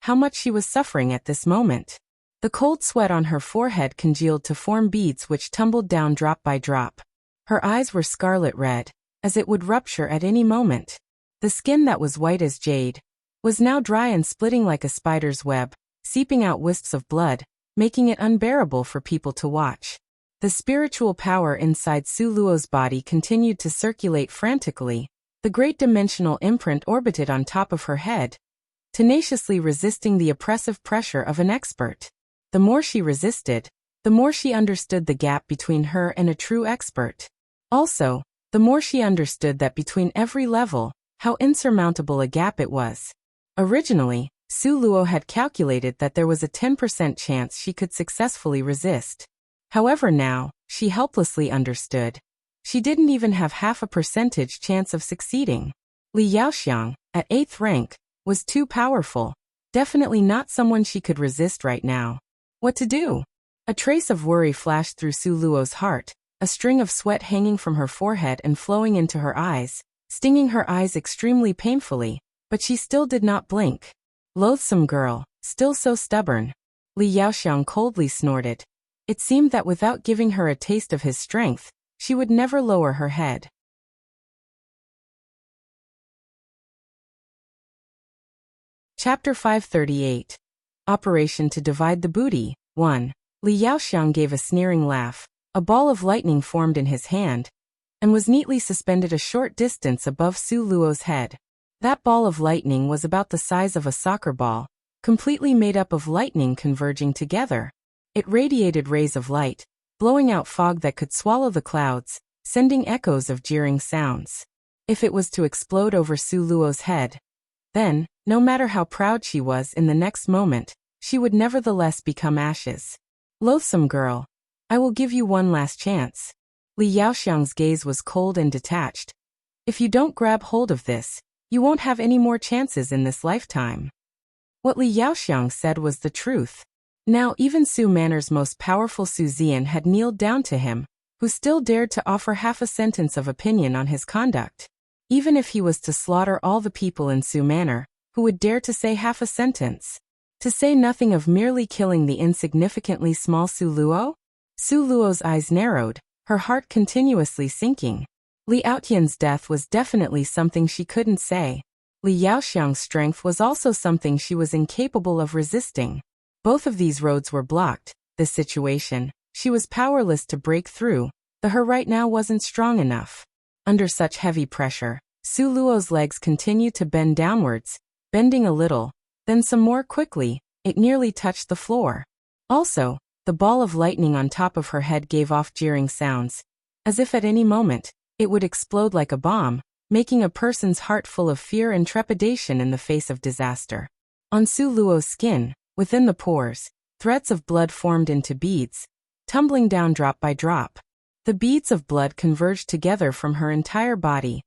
how much she was suffering at this moment. The cold sweat on her forehead congealed to form beads which tumbled down drop by drop. Her eyes were scarlet red, as it would rupture at any moment. The skin that was white as jade was now dry and splitting like a spider's web, seeping out wisps of blood, making it unbearable for people to watch. The spiritual power inside Su Luo's body continued to circulate frantically. The great dimensional imprint orbited on top of her head, tenaciously resisting the oppressive pressure of an expert. The more she resisted, the more she understood the gap between her and a true expert. Also, the more she understood that between every level, how insurmountable a gap it was. Originally, Su Luo had calculated that there was a 10% chance she could successfully resist. However now, she helplessly understood. She didn't even have half a percentage chance of succeeding. Li Yaoxiang, at 8th rank, was too powerful. Definitely not someone she could resist right now. What to do? A trace of worry flashed through Su Luo's heart, a string of sweat hanging from her forehead and flowing into her eyes, stinging her eyes extremely painfully, but she still did not blink. Loathsome girl, still so stubborn. Li Yaoxiang coldly snorted. It seemed that without giving her a taste of his strength, she would never lower her head. Chapter 538. Operation to divide the booty. 1. Li Yaoxiang gave a sneering laugh. A ball of lightning formed in his hand, and was neatly suspended a short distance above Su Luo's head. That ball of lightning was about the size of a soccer ball, completely made up of lightning converging together. It radiated rays of light, blowing out fog that could swallow the clouds, sending echoes of jeering sounds. If it was to explode over Su Luo's head, then, no matter how proud she was in the next moment, she would nevertheless become ashes. Loathsome girl, I will give you one last chance. Li Yaoxiang's gaze was cold and detached. If you don't grab hold of this, you won't have any more chances in this lifetime. What Li Yaoxiang said was the truth. Now even Su Manor's most powerful Su Zian had kneeled down to him, who still dared to offer half a sentence of opinion on his conduct. Even if he was to slaughter all the people in Su Manor, who would dare to say half a sentence? To say nothing of merely killing the insignificantly small Su Luo? Su Luo's eyes narrowed, her heart continuously sinking. Li Yaotian's death was definitely something she couldn't say. Li Yaoxiang's strength was also something she was incapable of resisting. Both of these roads were blocked. This situation, she was powerless to break through. Her right now wasn't strong enough. Under such heavy pressure, Su Luo's legs continued to bend downwards, bending a little, then some more quickly. It nearly touched the floor. Also, the ball of lightning on top of her head gave off jeering sounds, as if at any moment, it would explode like a bomb, making a person's heart full of fear and trepidation in the face of disaster. On Su Luo's skin, Within the pores, threads of blood formed into beads, tumbling down drop by drop. The beads of blood converged together from her entire body,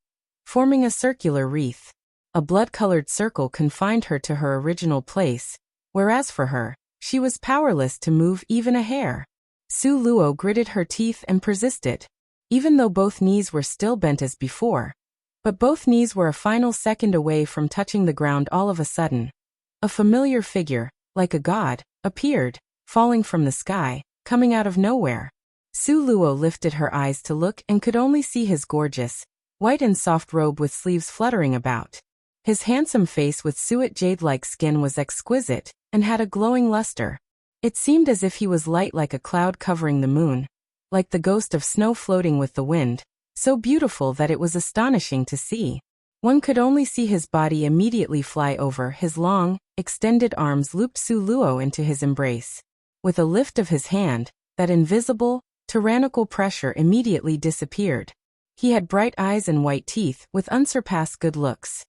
forming a circular wreath. A blood-colored circle confined her to her original place, whereas for her, she was powerless to move even a hair. Su Luo gritted her teeth and persisted, even though both knees were still bent as before. But both knees were a final second away from touching the ground all of a sudden. A familiar figure, like a god, appeared, falling from the sky, coming out of nowhere. Su Luo lifted her eyes to look and could only see his gorgeous, white and soft robe with sleeves fluttering about. His handsome face with suet jade-like skin was exquisite, and had a glowing luster. It seemed as if he was light like a cloud covering the moon, like the ghost of snow floating with the wind, so beautiful that it was astonishing to see. One could only see his body immediately fly over. His long, extended arms looped Su Luo into his embrace. With a lift of his hand, that invisible, tyrannical pressure immediately disappeared. He had bright eyes and white teeth with unsurpassed good looks.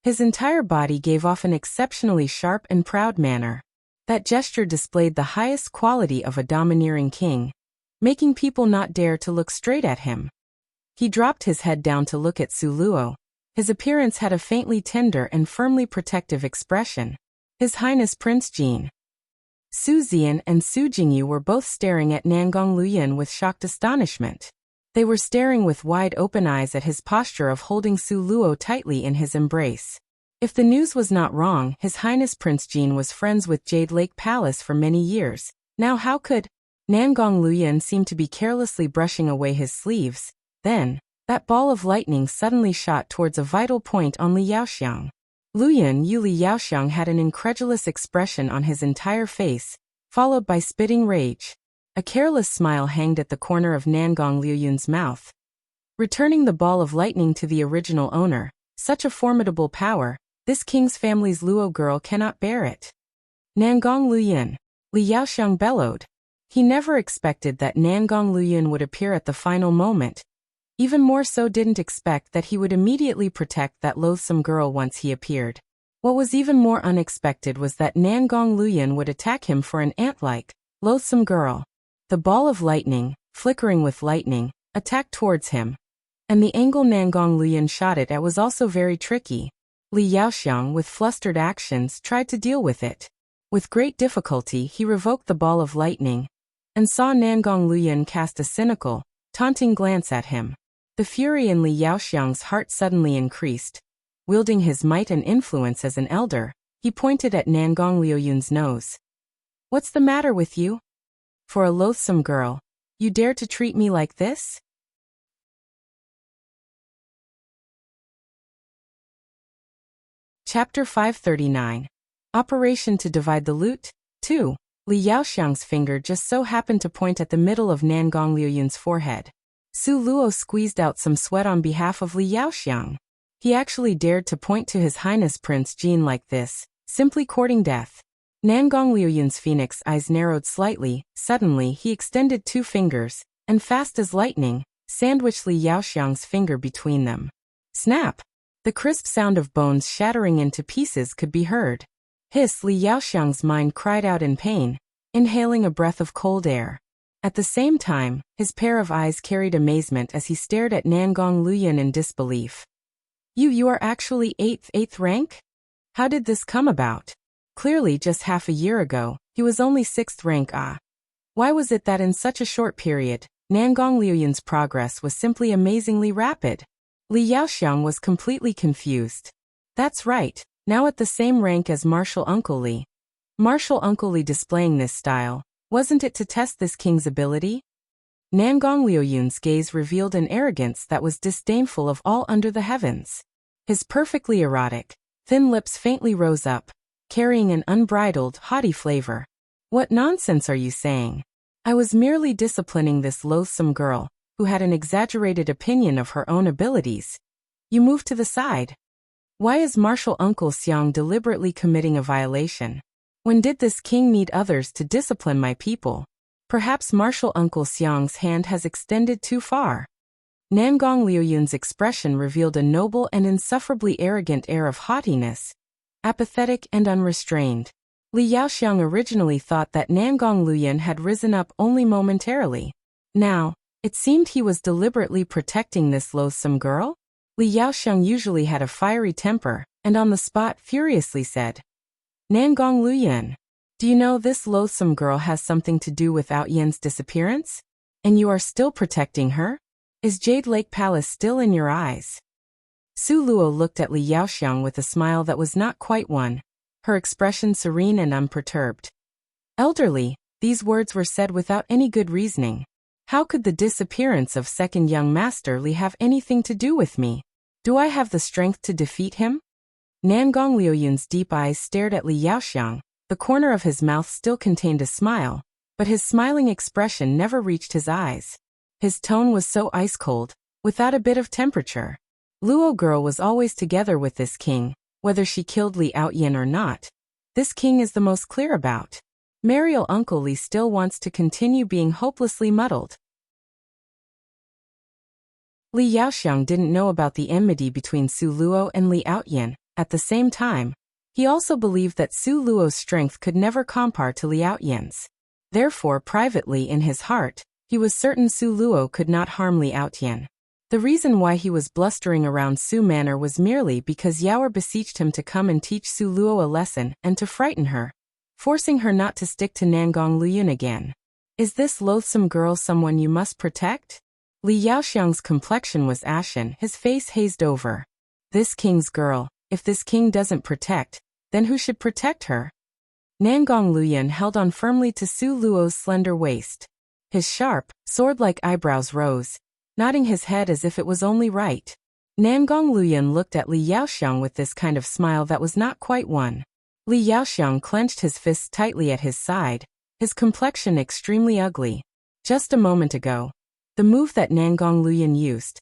His entire body gave off an exceptionally sharp and proud manner. That gesture displayed the highest quality of a domineering king, making people not dare to look straight at him. He dropped his head down to look at Su Luo. His appearance had a faintly tender and firmly protective expression. His Highness Prince Jin. Su Zian and Su Jingyu were both staring at Nangong Luoyun with shocked astonishment. They were staring with wide open eyes at his posture of holding Su Luo tightly in his embrace. If the news was not wrong, His Highness Prince Jin was friends with Jade Lake Palace for many years. Now how could... Nangong Luoyun seemed to be carelessly brushing away his sleeves. Then, that ball of lightning suddenly shot towards a vital point on Li Yaoxiang. Li Yaoxiang had an incredulous expression on his entire face, followed by spitting rage. A careless smile hanged at the corner of Nangong Luoyun's mouth. Returning the ball of lightning to the original owner, such a formidable power, this king's family's Luo girl cannot bear it. Nangong Luoyun, Li Yaoxiang bellowed. He never expected that Nangong Luoyun would appear at the final moment. Even more so didn't expect that he would immediately protect that loathsome girl once he appeared. What was even more unexpected was that Nangong Luoyun would attack him for an ant-like, loathsome girl. The ball of lightning, flickering with lightning, attacked towards him. And the angle Nangong Luoyun shot it at was also very tricky. Li Yaoxiang, with flustered actions, tried to deal with it. With great difficulty he revoked the ball of lightning, and saw Nangong Luoyun cast a cynical, taunting glance at him. The fury in Li Yaoxiang's heart suddenly increased. Wielding his might and influence as an elder, he pointed at Nangong Luoyun's nose. "What's the matter with you? For a loathsome girl, you dare to treat me like this?" Chapter 539. Operation to divide the loot. 2. Li Yaoxiang's finger just so happened to point at the middle of Nangong Luoyun's forehead. Su Luo squeezed out some sweat on behalf of Li Yaoxiang. He actually dared to point to His Highness Prince Jin like this, simply courting death. Nangong Luoyun's phoenix eyes narrowed slightly. Suddenly he extended two fingers, and fast as lightning, sandwiched Li Yaoxiang's finger between them. Snap! The crisp sound of bones shattering into pieces could be heard. Hiss! Li Yaoxiang's mind cried out in pain, inhaling a breath of cold air. At the same time, his pair of eyes carried amazement as he stared at Nangong Luoyun in disbelief. You are actually eighth rank? How did this come about? Clearly just half a year ago, he was only 6th rank. Why was it that in such a short period, Nangong Luoyun's progress was simply amazingly rapid? Li Yaoxiang was completely confused. That's right, now at the same rank as Martial Uncle Li. Martial Uncle Li displaying this style, wasn't it to test this king's ability? Nangong Luoyun's gaze revealed an arrogance that was disdainful of all under the heavens. His perfectly erotic, thin lips faintly rose up, carrying an unbridled, haughty flavor. What nonsense are you saying? I was merely disciplining this loathsome girl, who had an exaggerated opinion of her own abilities. You move to the side. Why is Martial Uncle Xiang deliberately committing a violation? When did this king need others to discipline my people? Perhaps Martial Uncle Xiang's hand has extended too far. Nangong Luoyun's expression revealed a noble and insufferably arrogant air of haughtiness. apathetic and unrestrained. Li Yaoxiang originally thought that Nangong Luyan had risen up only momentarily. Now, it seemed he was deliberately protecting this loathsome girl? Li Yaoxiang usually had a fiery temper, and on the spot furiously said, Nangong Luyan, do you know this loathsome girl has something to do with Out Yan's disappearance? And you are still protecting her? Is Jade Lake Palace still in your eyes? Su Luo looked at Li Yaoxiang with a smile that was not quite one, her expression serene and unperturbed. Elderly, these words were said without any good reasoning. How could the disappearance of second young master Li have anything to do with me? Do I have the strength to defeat him? Nangong Liuyun's deep eyes stared at Li Yaoxiang. The corner of his mouth still contained a smile, but his smiling expression never reached his eyes. His tone was so ice-cold, without a bit of temperature. Luo girl was always together with this king, whether she killed Li Outyin or not. This king is the most clear about. Mariel Uncle Li still wants to continue being hopelessly muddled. Li Yaoxiang didn't know about the enmity between Su Luo and Li Outyin. At the same time, he also believed that Su Luo's strength could never compare to Li Outyan's. Therefore, privately in his heart, he was certain Su Luo could not harm Li Outyan. The reason why he was blustering around Su Manor was merely because Yaoer beseeched him to come and teach Su Luo a lesson and to frighten her, forcing her not to stick to Nangong Luyun again. Is this loathsome girl someone you must protect? Li Yaoxiang's complexion was ashen, his face hazed over. This king's girl, if this king doesn't protect, then who should protect her? Nangong Luyun held on firmly to Su Luo's slender waist. His sharp, sword-like eyebrows rose, nodding his head as if it was only right. Nangong Luyun looked at Li Yaoxiang with this kind of smile that was not quite one. Li Yaoxiang clenched his fists tightly at his side, his complexion extremely ugly. Just a moment ago, the move that Nangong Luyun used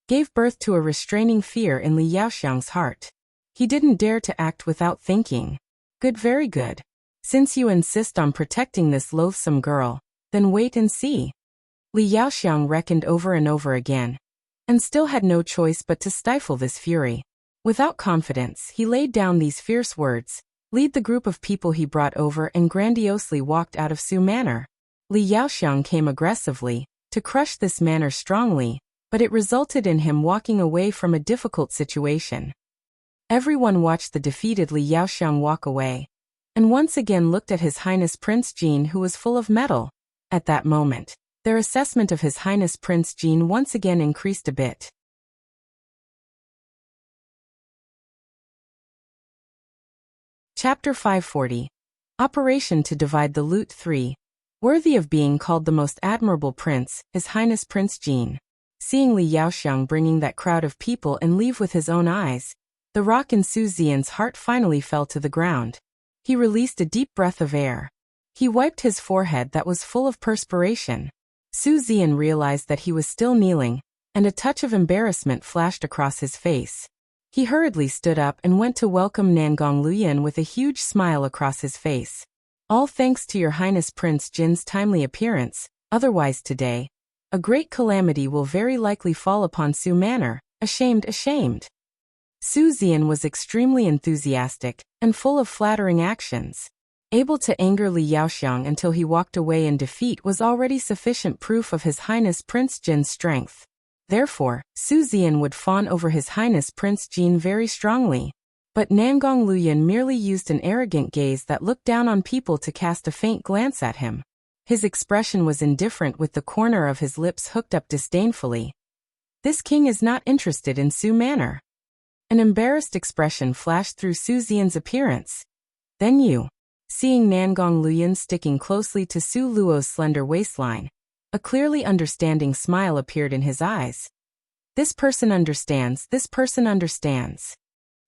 gave birth to a restraining fear in Li Yaoxiang's heart. He didn't dare to act without thinking. Good, very good. Since you insist on protecting this loathsome girl, then wait and see. Li Yaoxiang reckoned over and over again, and still had no choice but to stifle this fury. Without confidence, he laid down these fierce words, lead the group of people he brought over, and grandiosely walked out of Su Manor. Li Yaoxiang came aggressively, to crush this manor strongly, but it resulted in him walking away from a difficult situation. Everyone watched the defeated Li Yaoxiang walk away, and once again looked at His Highness Prince Jin, who was full of mettle. At that moment, their assessment of His Highness Prince Jin once again increased a bit. Chapter 540. Operation to Divide the Loot 3. Worthy of being called the most admirable prince, His Highness Prince Jin. Seeing Li Yaoxiang bringing that crowd of people and leave with his own eyes, the rock in Su Xian's heart finally fell to the ground. He released a deep breath of air. He wiped his forehead that was full of perspiration. Su Xian realized that he was still kneeling, and a touch of embarrassment flashed across his face. He hurriedly stood up and went to welcome Nangong Luyun with a huge smile across his face. All thanks to your Highness Prince Jin's timely appearance, otherwise today, a great calamity will very likely fall upon Su Manor. Ashamed, ashamed. Su Xian was extremely enthusiastic, and full of flattering actions. Able to anger Li Yaoxiang until he walked away in defeat was already sufficient proof of His Highness Prince Jin's strength. Therefore, Su Xian would fawn over His Highness Prince Jin very strongly. But Nangong Luyun merely used an arrogant gaze that looked down on people to cast a faint glance at him. His expression was indifferent, with the corner of his lips hooked up disdainfully. This king is not interested in Su Manor. An embarrassed expression flashed through Su Xian's appearance. Then you. Seeing Nangong Luyun sticking closely to Su Luo's slender waistline, a clearly understanding smile appeared in his eyes. This person understands, this person understands.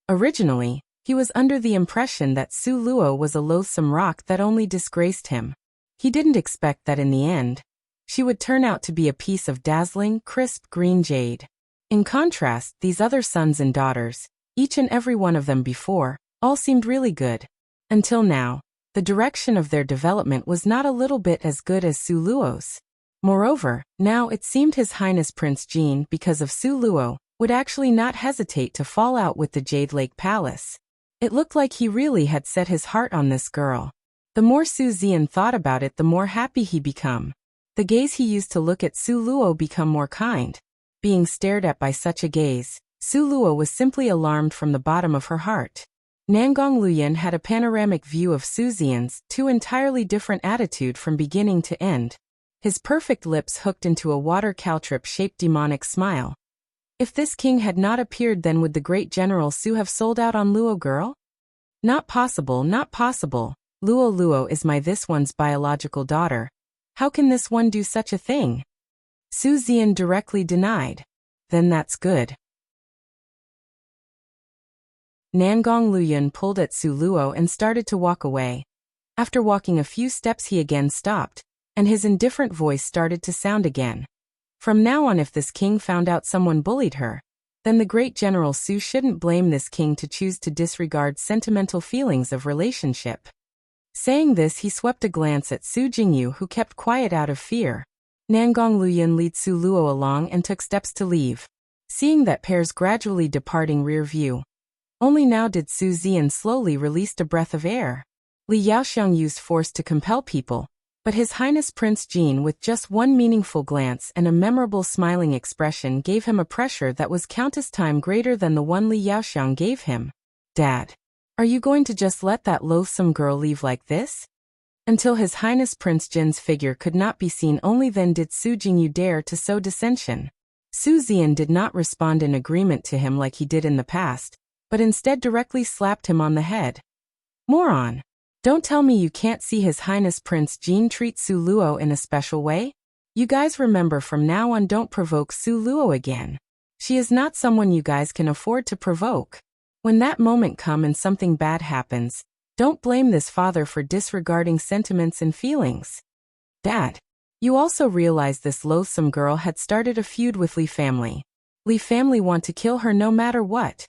Originally, he was under the impression that Su Luo was a loathsome rock that only disgraced him. He didn't expect that in the end, she would turn out to be a piece of dazzling, crisp green jade. In contrast, these other sons and daughters, each and every one of them before, all seemed really good. Until now, the direction of their development was not a little bit as good as Su Luo's. Moreover, now it seemed His Highness Prince Jin, because of Su Luo, would actually not hesitate to fall out with the Jade Lake Palace. It looked like he really had set his heart on this girl. The more Su Zian thought about it, the more happy he became. The gaze he used to look at Su Luo became more kind. Being stared at by such a gaze, Su Luo was simply alarmed from the bottom of her heart. Nangong Luyan had a panoramic view of Su Zian's two entirely different attitude from beginning to end. His perfect lips hooked into a water caltrip-shaped demonic smile. If this king had not appeared, then would the great General Su have sold out on Luo girl? Not possible, not possible. Luo is this one's biological daughter. How can this one do such a thing? Su Zian directly denied. Then that's good. Nangong Luyan pulled at Su Luo and started to walk away. After walking a few steps, he again stopped, and his indifferent voice started to sound again. From now on, if this king found out someone bullied her, then the great General Su shouldn't blame this king to choose to disregard sentimental feelings of relationship. Saying this, he swept a glance at Su Jingyu, who kept quiet out of fear. Nangong Luyan led Su Luo along and took steps to leave. Seeing that pair's gradually departing rear view, only now did Su Zian slowly release a breath of air. Li Yaoxiang used force to compel people, but His Highness Prince Jin, with just one meaningful glance and a memorable smiling expression, gave him a pressure that was countless times greater than the one Li Yaoxiang gave him. Dad, are you going to just let that loathsome girl leave like this? Until His Highness Prince Jin's figure could not be seen, only then did Su Jingyu dare to sow dissension. Su Zian did not respond in agreement to him like he did in the past, but instead directly slapped him on the head. Moron! Don't tell me you can't see His Highness Prince Jin treat Su Luo in a special way? You guys remember, from now on don't provoke Su Luo again. She is not someone you guys can afford to provoke. When that moment comes and something bad happens, don't blame this father for disregarding sentiments and feelings. Dad, you also realize this loathsome girl had started a feud with Li family. Li family want to kill her no matter what.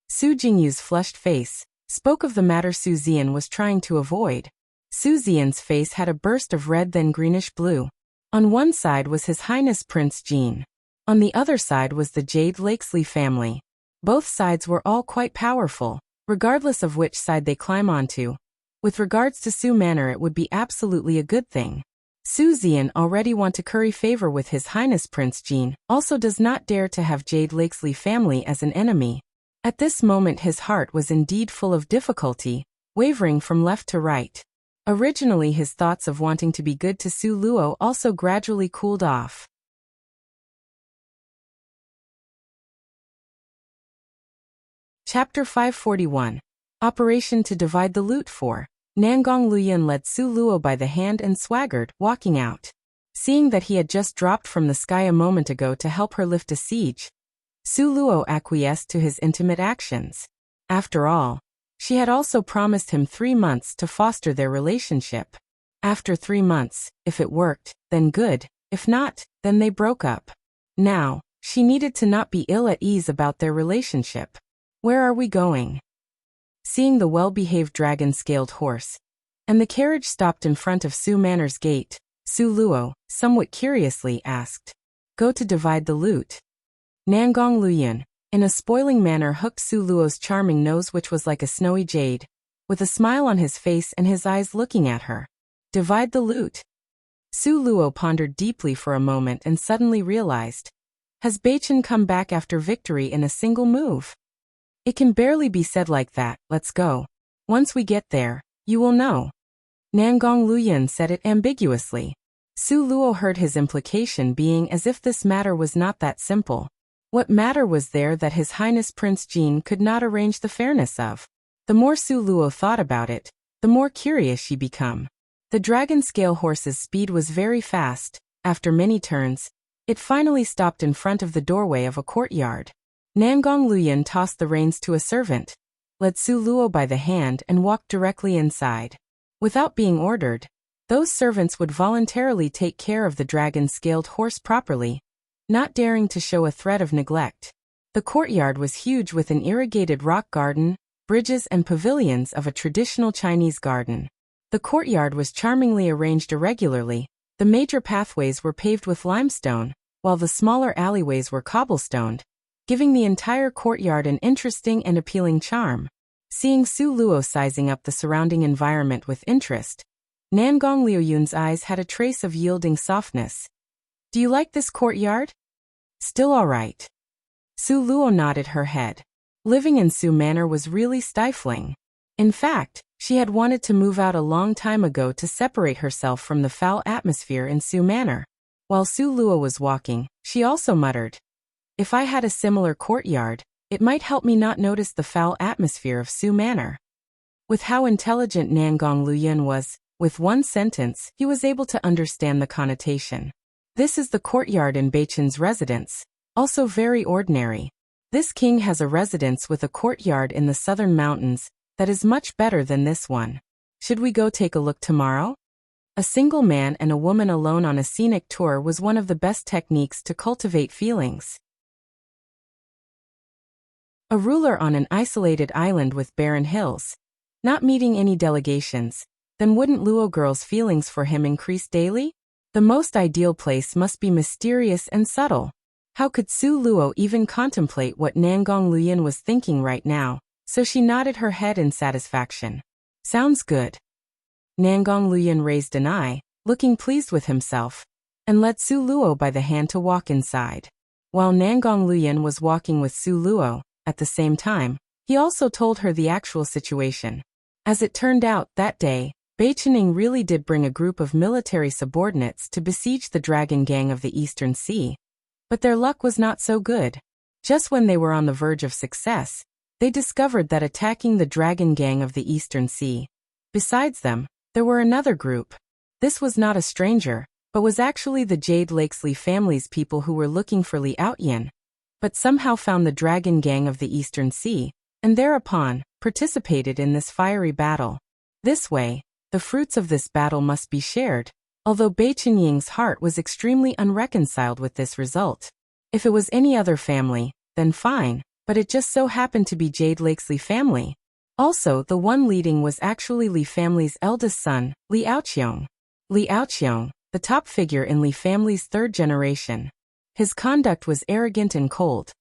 Su Jingyu's flushed face spoke of the matter Su Zian was trying to avoid. Su Zian's face had a burst of red, then greenish blue. On one side was His Highness Prince Jin. On the other side was the Jade Lakes Li family. Both sides were all quite powerful, regardless of which side they climb onto. With regards to Su Manor, it would be absolutely a good thing. Su Zian already want to curry favor with His Highness Prince Jin, also does not dare to have Jade Lakes Li family as an enemy. At this moment his heart was indeed full of difficulty, wavering from left to right. Originally his thoughts of wanting to be good to Su Luo also gradually cooled off. Chapter 541. Operation to divide the loot. 4. Nangong Luyan led Su Luo by the hand and swaggered, walking out. Seeing that he had just dropped from the sky a moment ago to help her lift a siege, Su Luo acquiesced to his intimate actions. After all, she had also promised him 3 months to foster their relationship. After 3 months, if it worked, then good, if not, then they broke up. Now, she needed to not be ill at ease about their relationship. Where are we going? Seeing the well-behaved dragon-scaled horse, and the carriage stopped in front of Su Manor's gate, Su Luo, somewhat curiously, asked, "Go to divide the loot?" Nangong Luyan, in a spoiling manner, hooked Su Luo's charming nose, which was like a snowy jade, with a smile on his face and his eyes looking at her. Divide the loot? Su Luo pondered deeply for a moment and suddenly realized, has Beichen come back after victory in a single move? It can barely be said like that. Let's go. Once we get there, you will know. Nangong Luyan said it ambiguously. Su Luo heard his implication being as if this matter was not that simple. What matter was there that His Highness Prince Jin could not arrange the fairness of? The more Su Luo thought about it, the more curious she became. The dragon-scale horse's speed was very fast. After many turns, it finally stopped in front of the doorway of a courtyard. Nangong Luyan tossed the reins to a servant, led Su Luo by the hand and walked directly inside. Without being ordered, those servants would voluntarily take care of the dragon-scaled horse properly, not daring to show a threat of neglect. The courtyard was huge, with an irrigated rock garden, bridges and pavilions of a traditional Chinese garden. The courtyard was charmingly arranged irregularly. The major pathways were paved with limestone, while the smaller alleyways were cobblestoned, giving the entire courtyard an interesting and appealing charm. Seeing Su Luo sizing up the surrounding environment with interest, Nangong Liuyun's eyes had a trace of yielding softness. Do you like this courtyard? Still all right. Su Luo nodded her head. Living in Su Manor was really stifling. In fact, she had wanted to move out a long time ago to separate herself from the foul atmosphere in Su Manor. While Su Luo was walking, she also muttered, "If I had a similar courtyard, it might help me not notice the foul atmosphere of Su Manor." With how intelligent Nangong Luyun was, with one sentence, he was able to understand the connotation. This is the courtyard in Beichen's residence, also very ordinary. This king has a residence with a courtyard in the southern mountains that is much better than this one. Should we go take a look tomorrow? A single man and a woman alone on a scenic tour was one of the best techniques to cultivate feelings. A ruler on an isolated island with barren hills, not meeting any delegations, then wouldn't Luo girl's feelings for him increase daily? The most ideal place must be mysterious and subtle. How could Su Luo even contemplate what Nangong Luyun was thinking right now? So she nodded her head in satisfaction. Sounds good. Nangong Luyun raised an eye, looking pleased with himself, and led Su Luo by the hand to walk inside. While Nangong Luyun was walking with Su Luo, at the same time, he also told her the actual situation. As it turned out, that day, Beichening really did bring a group of military subordinates to besiege the dragon gang of the Eastern Sea. But their luck was not so good. Just when they were on the verge of success, they discovered that attacking the dragon gang of the Eastern Sea. Besides them, there were another group. This was not a stranger, but was actually the Jade Lakes Li family's people who were looking for Li Outyin, but somehow found the dragon gang of the Eastern Sea, and thereupon, participated in this fiery battle. This way, the fruits of this battle must be shared, although Bai Qinying's heart was extremely unreconciled with this result. If it was any other family, then fine, but it just so happened to be Jade Lake's Li family. Also, the one leading was actually Li family's eldest son, Li Aoqiong. Li Aoqiong, the top figure in Li family's third generation. His conduct was arrogant and cold,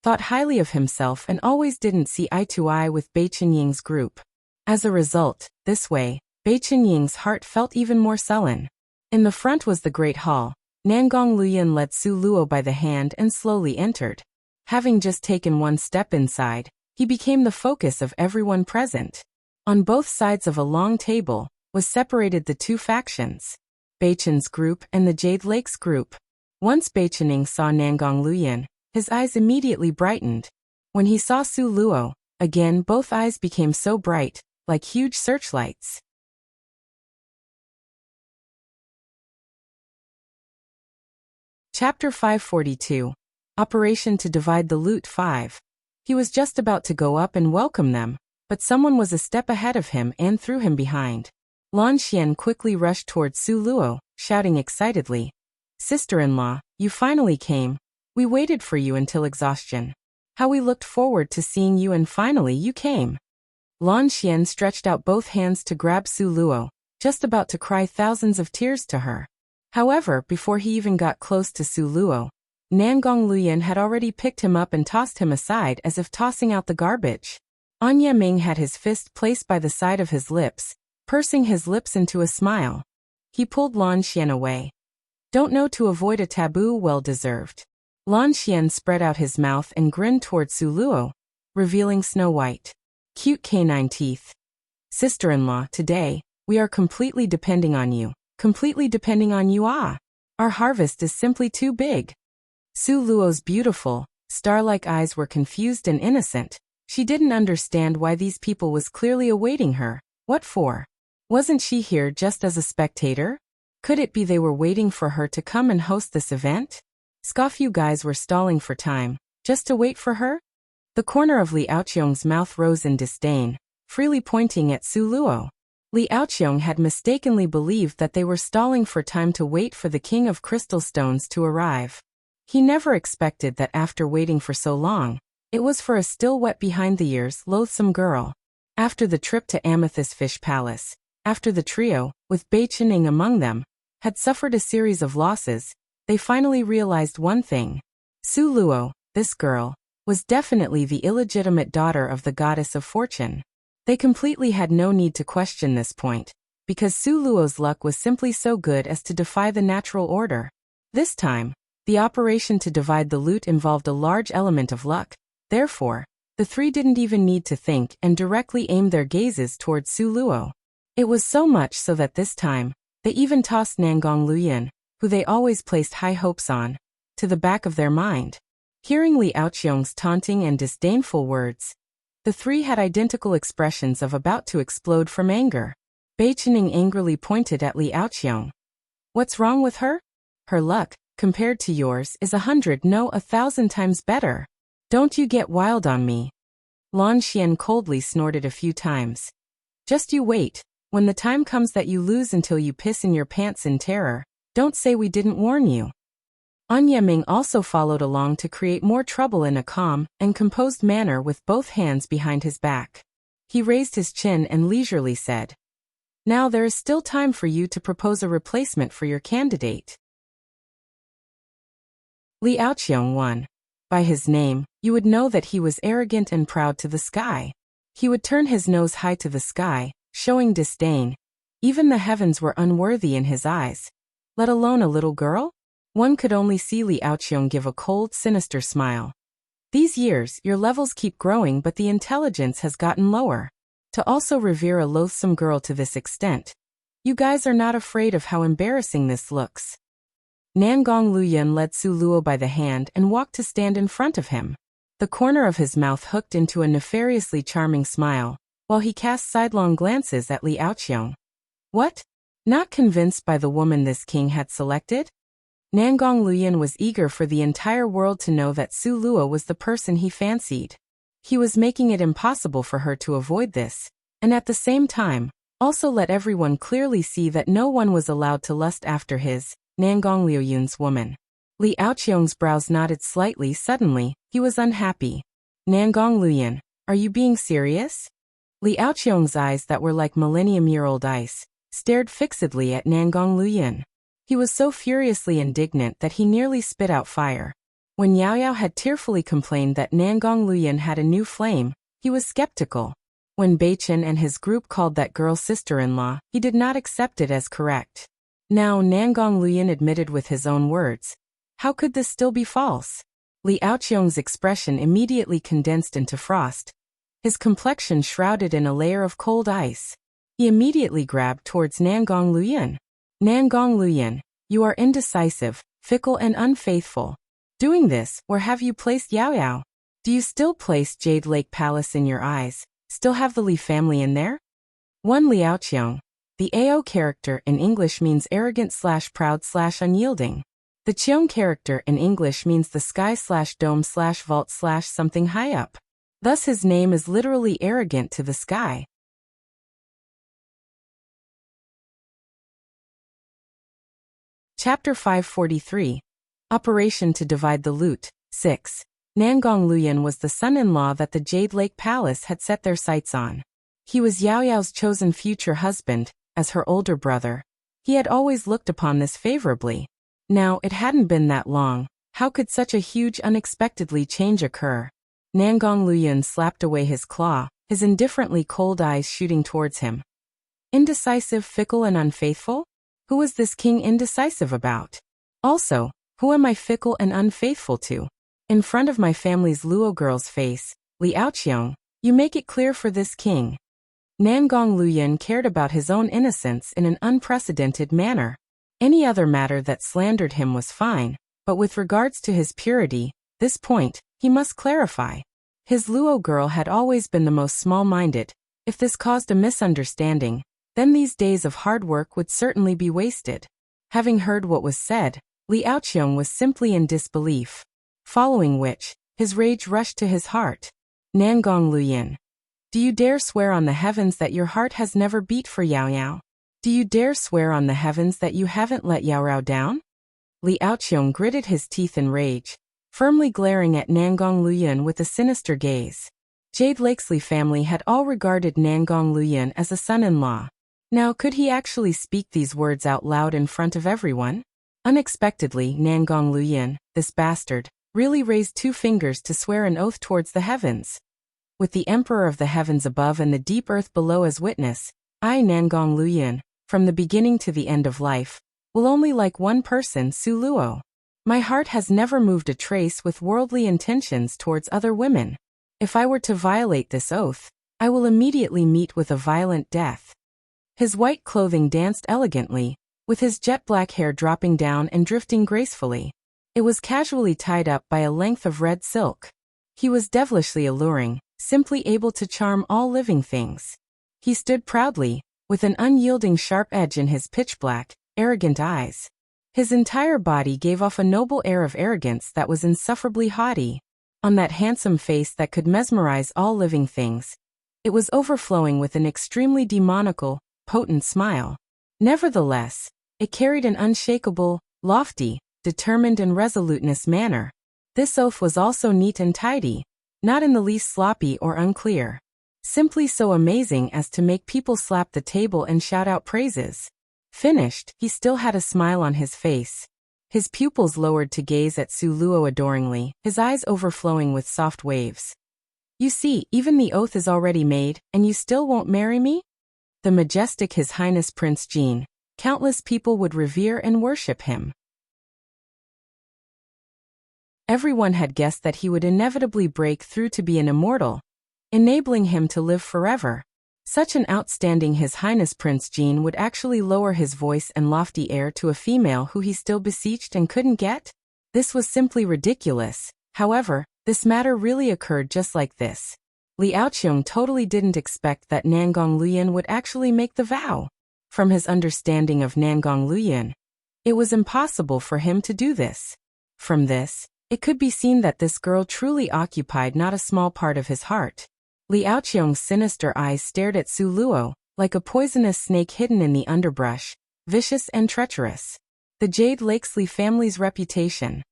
thought highly of himself and always didn't see eye to eye with Bai Qinying's group. As a result, this way, Bai Qinying's heart felt even more sullen. In the front was the Great Hall. Nangong Luyun led Su Luo by the hand and slowly entered. Having just taken one step inside, he became the focus of everyone present. On both sides of a long table was separated the two factions, Beichen's group and the Jade Lakes group. Once Beichening saw Nangong Luyun, his eyes immediately brightened. When he saw Su Luo, again both eyes became so bright, like huge searchlights. Chapter 542. Operation to Divide the Loot 5. He was just about to go up and welcome them, but someone was a step ahead of him and threw him behind. Lan Xian quickly rushed towards Su Luo, shouting excitedly, "Sister-in-law, you finally came. We waited for you until exhaustion. How we looked forward to seeing you and finally you came." Lan Xian stretched out both hands to grab Su Luo, just about to cry thousands of tears to her. However, before he even got close to Su Luo, Nangong Luyun had already picked him up and tossed him aside as if tossing out the garbage. Anya Ming had his fist placed by the side of his lips, pursing his lips into a smile. He pulled Lan Xian away. "Don't know to avoid a taboo, well deserved." Lan Xian spread out his mouth and grinned toward Su Luo, revealing snow-white, cute canine teeth. "Sister-in-law, today, we are completely depending on you. Completely depending on you, ah. Our harvest is simply too big." Su Luo's beautiful, star-like eyes were confused and innocent. She didn't understand why these people was clearly awaiting her. What for? Wasn't she here just as a spectator? Could it be they were waiting for her to come and host this event? Scoff, you guys were stalling for time, just to wait for her? The corner of Li Aoqiong's mouth rose in disdain, freely pointing at Su Luo. Li Aoqiong had mistakenly believed that they were stalling for time to wait for the King of Crystal Stones to arrive. He never expected that after waiting for so long, it was for a still wet behind the ears loathsome girl. After the trip to Amethyst Fish Palace, after the trio, with Bai Qining among them, had suffered a series of losses, they finally realized one thing. Su Luo, this girl, was definitely the illegitimate daughter of the goddess of fortune. They completely had no need to question this point, because Su Luo's luck was simply so good as to defy the natural order. This time, the operation to divide the loot involved a large element of luck. Therefore, the three didn't even need to think and directly aimed their gazes towards Su Luo. It was so much so that this time, they even tossed Nangong Luyan, who they always placed high hopes on, to the back of their mind. Hearing Li Aoqiong's taunting and disdainful words, the three had identical expressions of about to explode from anger. Bei Qining angrily pointed at Li Aoqiong. What's wrong with her? Her luck, compared to yours, is 100, no 1,000 times better. Don't you get wild on me. Lan Xian coldly snorted a few times. Just you wait, when the time comes that you lose until you piss in your pants in terror, don't say we didn't warn you. An Yeming also followed along to create more trouble in a calm and composed manner with both hands behind his back. He raised his chin and leisurely said, "Now there is still time for you to propose a replacement for your candidate." Li Aoqiong won. By his name, you would know that he was arrogant and proud to the sky. He would turn his nose high to the sky, showing disdain. Even the heavens were unworthy in his eyes. Let alone a little girl? One could only see Li Aoqiong give a cold, sinister smile. These years, your levels keep growing, but the intelligence has gotten lower. To also revere a loathsome girl to this extent. You guys are not afraid of how embarrassing this looks. Nangong Luyan led Su Luo by the hand and walked to stand in front of him. The corner of his mouth hooked into a nefariously charming smile, while he cast sidelong glances at Li Aoqiong. What? Not convinced by the woman this king had selected? Nangong Luyan was eager for the entire world to know that Su Luo was the person he fancied. He was making it impossible for her to avoid this, and at the same time, also let everyone clearly see that no one was allowed to lust after his, Nangong Liuyun's woman. Li Aoqiong's brows knotted slightly. Suddenly, he was unhappy. Nangong Luyan, are you being serious? Li Aoqiong's eyes that were like millennium-year-old ice, stared fixedly at Nangong Luyan. He was so furiously indignant that he nearly spit out fire. When Yao Yao had tearfully complained that Nangong Luyan had a new flame, he was skeptical. When Bei Chen and his group called that girl sister-in-law, he did not accept it as correct. Now Nangong Luyan admitted with his own words. How could this still be false? Li Aoqiong's expression immediately condensed into frost. His complexion shrouded in a layer of cold ice. He immediately grabbed towards Nangong Luyan. Nangong Luyan, you are indecisive, fickle and unfaithful. Doing this, where have you placed Yao Yao? Do you still place Jade Lake Palace in your eyes? Still have the Li family in there? 1 Li Aoqiong. The AO character in English means arrogant/proud/unyielding. The Qiong character in English means the sky/dome/vault/something high up. Thus his name is literally arrogant to the sky. Chapter 543. Operation to divide the loot. 6. Nangong Luyan was the son-in-law that the Jade Lake Palace had set their sights on. He was Yao Yao's chosen future husband, as her older brother. He had always looked upon this favorably. Now, it hadn't been that long. How could such a huge unexpectedly change occur? Nangong Luyan slapped away his claw, his indifferently cold eyes shooting towards him. Indecisive, fickle and unfaithful? Who was this king indecisive about? Also, who am I fickle and unfaithful to? In front of my family's Luo girl's face, Li Aoqiong, you make it clear for this king. Nangong Luyan cared about his own innocence in an unprecedented manner. Any other matter that slandered him was fine, but with regards to his purity, this point, he must clarify. His Luo girl had always been the most small-minded. If this caused a misunderstanding, then these days of hard work would certainly be wasted. Having heard what was said, Li Aoqiong was simply in disbelief. Following which, his rage rushed to his heart. Nangong Luyan. Do you dare swear on the heavens that your heart has never beat for Yao Yao? Do you dare swear on the heavens that you haven't let Yao Yao down? Li Aoqiong gritted his teeth in rage, firmly glaring at Nangong Luyan with a sinister gaze. Jade Lake's Li family had all regarded Nangong Luyan as a son-in-law. Now could he actually speak these words out loud in front of everyone? Unexpectedly, Nangong Luyan, this bastard, really raised 2 fingers to swear an oath towards the heavens. With the Emperor of the heavens above and the deep earth below as witness, I, Nangong Luoyun, from the beginning to the end of life, will only like one person, Su Luo. My heart has never moved a trace with worldly intentions towards other women. If I were to violate this oath, I will immediately meet with a violent death. His white clothing danced elegantly, with his jet-black hair dropping down and drifting gracefully. It was casually tied up by a length of red silk. He was devilishly alluring, simply able to charm all living things. He stood proudly, with an unyielding sharp edge in his pitch-black, arrogant eyes. His entire body gave off a noble air of arrogance that was insufferably haughty. On that handsome face that could mesmerize all living things, it was overflowing with an extremely demoniacal, potent smile. Nevertheless, it carried an unshakable, lofty, determined and resoluteness manner. This oath was also neat and tidy, not in the least sloppy or unclear. Simply so amazing as to make people slap the table and shout out praises. Finished, he still had a smile on his face. His pupils lowered to gaze at Su Luo adoringly, his eyes overflowing with soft waves. You see, even the oath is already made, and you still won't marry me? The majestic His Highness Prince Jin. Countless people would revere and worship him. Everyone had guessed that he would inevitably break through to be an immortal, enabling him to live forever. Such an outstanding His Highness Prince Jin would actually lower his voice and lofty air to a female who he still beseeched and couldn't get? This was simply ridiculous. However, this matter really occurred just like this. Li Aoqiong totally didn't expect that Nangong Luoyun would actually make the vow. From his understanding of Nangong Luoyun, it was impossible for him to do this. From this, it could be seen that this girl truly occupied not a small part of his heart. Li Aoqiong's sinister eyes stared at Su Luo, like a poisonous snake hidden in the underbrush, vicious and treacherous. The Jade Lakesley family's reputation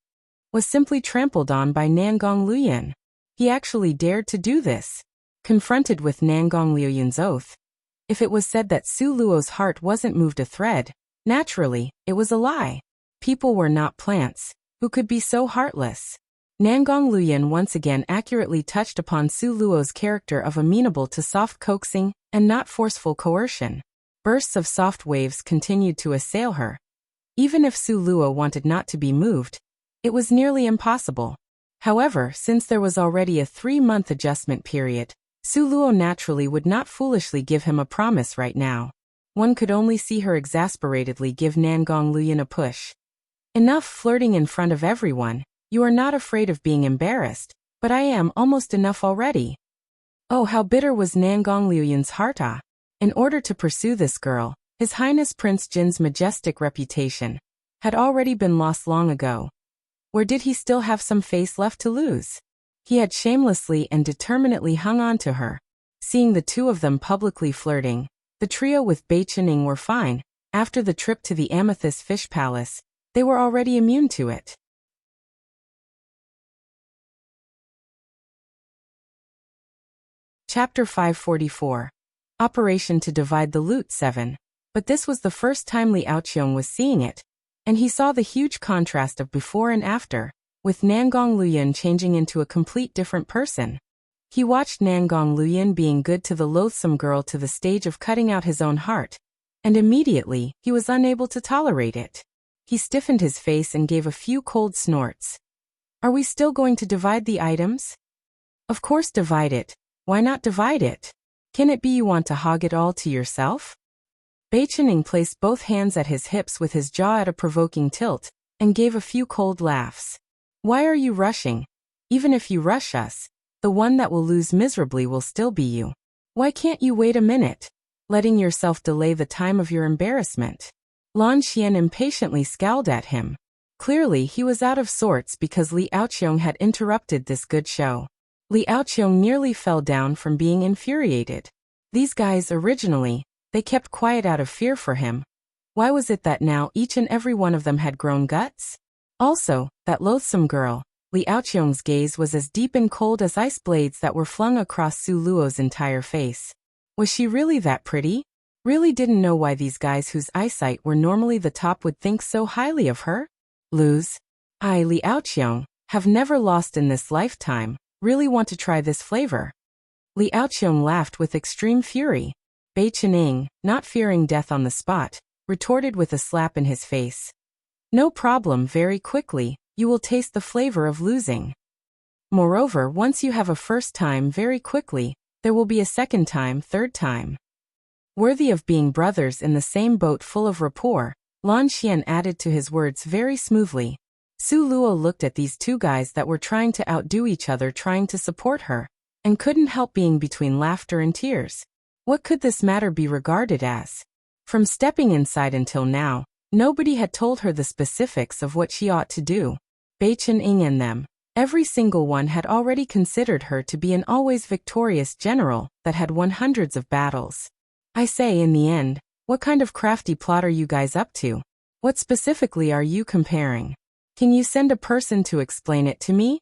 was simply trampled on by Nangong Luoyun. He actually dared to do this. Confronted with Nangong Luoyun's oath, if it was said that Su Luo's heart wasn't moved a thread, naturally, it was a lie. People were not plants, who could be so heartless. Nangong Luoyun once again accurately touched upon Su Luo's character of amenable to soft coaxing and not forceful coercion. Bursts of soft waves continued to assail her. Even if Su Luo wanted not to be moved, it was nearly impossible. However, since there was already a 3-month adjustment period, Su Luo naturally would not foolishly give him a promise right now. One could only see her exasperatedly give Nangong Luoyun a push. Enough flirting in front of everyone. You are not afraid of being embarrassed, but I am almost enough already. Oh, how bitter was Nangong Luoyun's heart. In order to pursue this girl, His Highness Prince Jin's majestic reputation had already been lost long ago. Where did he still have some face left to lose? He had shamelessly and determinedly hung on to her. Seeing the two of them publicly flirting, the trio with Bei Chening were fine. After the trip to the Amethyst Fish Palace, they were already immune to it. Chapter 544. Operation to Divide the Loot 7. But this was the first time Li Aoqiong was seeing it, and he saw the huge contrast of before and after, with Nangong Luoyun changing into a complete different person. He watched Nangong Luoyun being good to the loathsome girl to the stage of cutting out his own heart, and immediately he was unable to tolerate it. He stiffened his face and gave a few cold snorts. Are we still going to divide the items? Of course divide it. Why not divide it? Can it be you want to hog it all to yourself? Bei Chening placed both hands at his hips with his jaw at a provoking tilt, and gave a few cold laughs. Why are you rushing? Even if you rush us, the one that will lose miserably will still be you. Why can't you wait a minute, letting yourself delay the time of your embarrassment? Lan Xian impatiently scowled at him. Clearly he was out of sorts because Li Aoqiong had interrupted this good show. Li Aoqiong nearly fell down from being infuriated. These guys originally, they kept quiet out of fear for him. Why was it that now each and every one of them had grown guts? Also, that loathsome girl. Li Aoqiong's gaze was as deep and cold as ice blades that were flung across Su Luo's entire face. Was she really that pretty? Really didn't know why these guys whose eyesight were normally the top would think so highly of her? Lose? I, Li Aoqiong, have never lost in this lifetime. Really want to try this flavor. Li Aoqiong laughed with extreme fury. Bei Chening, not fearing death on the spot, retorted with a slap in his face. No problem, very quickly, you will taste the flavor of losing. Moreover, once you have a first time very quickly, there will be a second time, third time. Worthy of being brothers in the same boat full of rapport, Lan Xian added to his words very smoothly. Su Luo looked at these two guys that were trying to outdo each other, trying to support her, and couldn't help being between laughter and tears. What could this matter be regarded as? From stepping inside until now, nobody had told her the specifics of what she ought to do. Bei Chening and them, every single one had already considered her to be an always victorious general that had won hundreds of battles. I say, in the end, what kind of crafty plot are you guys up to? What specifically are you comparing? Can you send a person to explain it to me?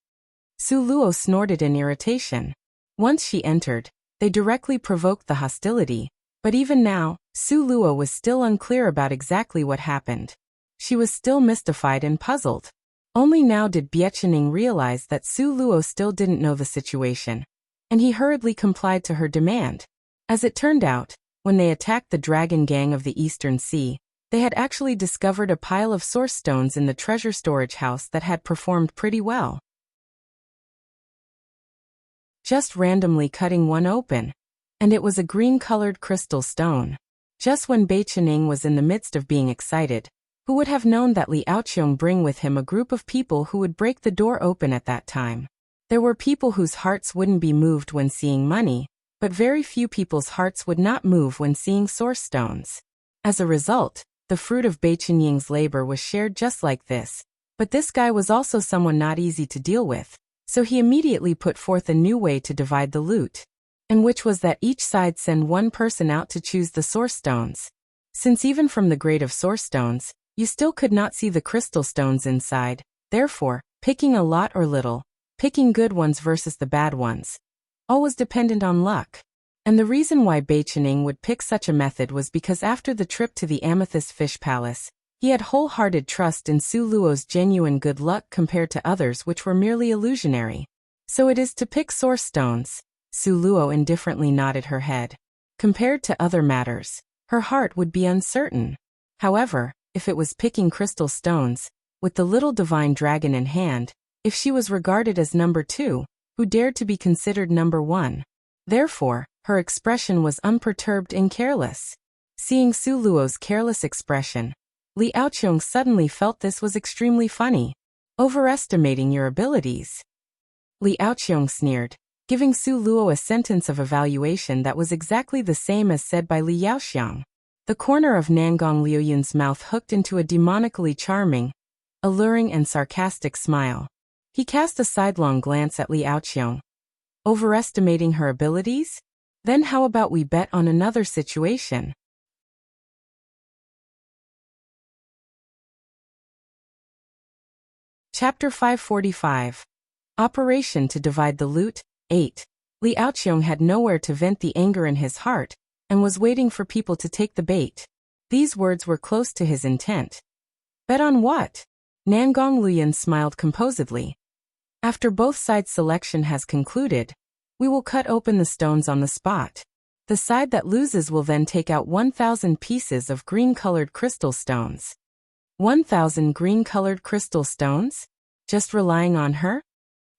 Su Luo snorted in irritation. Once she entered, they directly provoked the hostility, but even now, Su Luo was still unclear about exactly what happened. She was still mystified and puzzled. Only now did Bei Chening realize that Su Luo still didn't know the situation, and he hurriedly complied to her demand. As it turned out, when they attacked the dragon gang of the Eastern Sea, they had actually discovered a pile of source stones in the treasure storage house that had performed pretty well. Just randomly cutting one open, and it was a green-colored crystal stone. Just when Bei Chening was in the midst of being excited, who would have known that Li Aoqiong bring with him a group of people who would break the door open at that time? There were people whose hearts wouldn't be moved when seeing money, but very few people's hearts would not move when seeing source stones. As a result, the fruit of Bei Chening's labor was shared just like this. But this guy was also someone not easy to deal with, so he immediately put forth a new way to divide the loot, and which was that each side send one person out to choose the source stones. Since even from the grade of source stones, you still could not see the crystal stones inside, therefore, picking a lot or little, picking good ones versus the bad ones, all was dependent on luck. And the reason why Bei Chening would pick such a method was because after the trip to the Amethyst Fish Palace, he had wholehearted trust in Su Luo's genuine good luck compared to others which were merely illusionary. So it is to pick source stones. Su Luo indifferently nodded her head. Compared to other matters, her heart would be uncertain. However, if it was picking crystal stones, with the little divine dragon in hand, if she was regarded as number 2, who dared to be considered number 1? Therefore, her expression was unperturbed and careless. Seeing Su Luo's careless expression, Li Aoqiong suddenly felt this was extremely funny. Overestimating your abilities. Li Aoqiong sneered, giving Su Luo a sentence of evaluation that was exactly the same as said by Li Yaoxiang. The corner of Nangong Liuyun's mouth hooked into a demonically charming, alluring and sarcastic smile. He cast a sidelong glance at Li Aoqiong. Overestimating her abilities? Then how about we bet on another situation? Chapter 545. Operation to divide the loot. 8. Li Aoqiong had nowhere to vent the anger in his heart, and was waiting for people to take the bait. These words were close to his intent. Bet on what? Nangong Liyun smiled composedly. After both sides' selection has concluded, we will cut open the stones on the spot. The side that loses will then take out 1,000 pieces of green-colored crystal stones. 1,000 green-colored crystal stones? Just relying on her?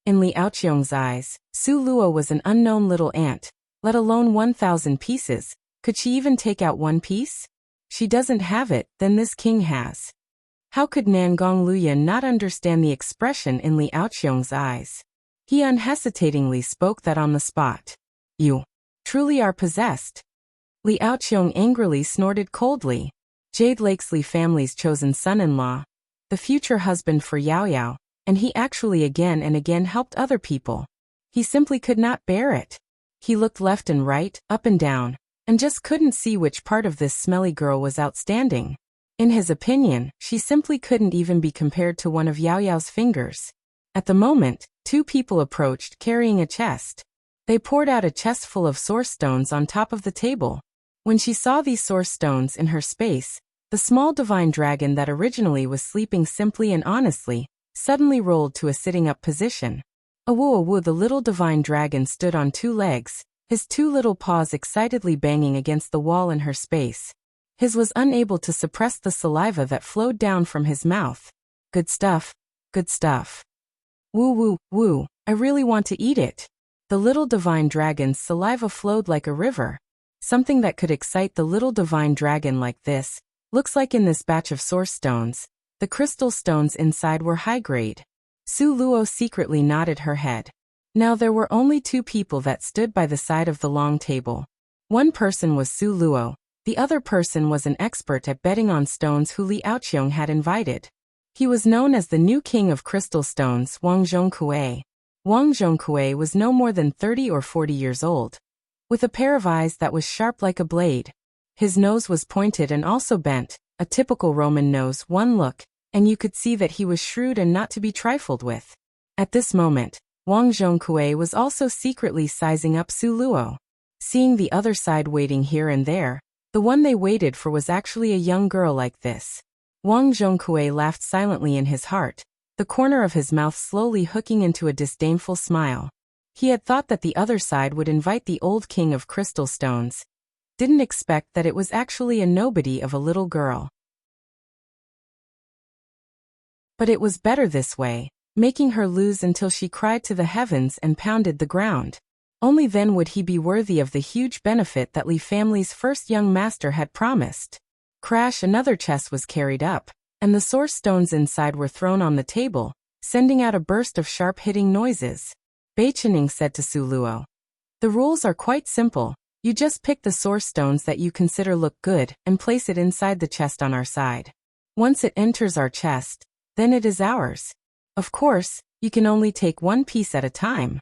In Li Aoqiong's eyes, Su Luo was an unknown little ant, let alone 1,000 pieces. Could she even take out one piece? She doesn't have it, then this king has. How could Nangong Liyun not understand the expression in Li Aoqiong's eyes? He unhesitatingly spoke that on the spot. You truly are possessed. Li Aoqiong angrily snorted coldly. Jade Lakesley family's chosen son-in-law, the future husband for Yao Yao, and he actually again and again helped other people. He simply could not bear it. He looked left and right, up and down, and just couldn't see which part of this smelly girl was outstanding. In his opinion, she simply couldn't even be compared to one of Yao Yao's fingers. At the moment, 2 people approached carrying a chest. They poured out a chest full of source stones on top of the table. When she saw these source stones in her space, the small divine dragon that originally was sleeping simply and honestly, suddenly rolled to a sitting-up position. Awu, the little divine dragon stood on 2 legs, his two little paws excitedly banging against the wall in her space. His was unable to suppress the saliva that flowed down from his mouth. Good stuff, good stuff. Woo woo, woo, I really want to eat it. The little divine dragon's saliva flowed like a river. Something that could excite the little divine dragon like this. Looks like in this batch of source stones, the crystal stones inside were high grade. Su Luo secretly nodded her head. Now there were only two people that stood by the side of the long table. One person was Su Luo. The other person was an expert at betting on stones who Li Aoqiong had invited. He was known as the new king of crystal stones, Wang Zhongkue. Wang Zhongkue was no more than 30 or 40 years old, with a pair of eyes that was sharp like a blade. His nose was pointed and also bent, a typical Roman nose. One look, and you could see that he was shrewd and not to be trifled with. At this moment, Wang Zhongkue was also secretly sizing up Su Luo. Seeing the other side waiting here and there, the one they waited for was actually a young girl like this. Wang Zhongkue laughed silently in his heart, the corner of his mouth slowly hooking into a disdainful smile. He had thought that the other side would invite the old king of crystal stones. Didn't expect that it was actually a nobody of a little girl. But it was better this way, making her lose until she cried to the heavens and pounded the ground. Only then would he be worthy of the huge benefit that Li family's first young master had promised. Crash, another chest was carried up, and the source stones inside were thrown on the table, sending out a burst of sharp hitting noises. Bei Chening said to Su Luo, "The rules are quite simple. You just pick the source stones that you consider look good and place it inside the chest on our side. Once it enters our chest, then it is ours. Of course, you can only take one piece at a time."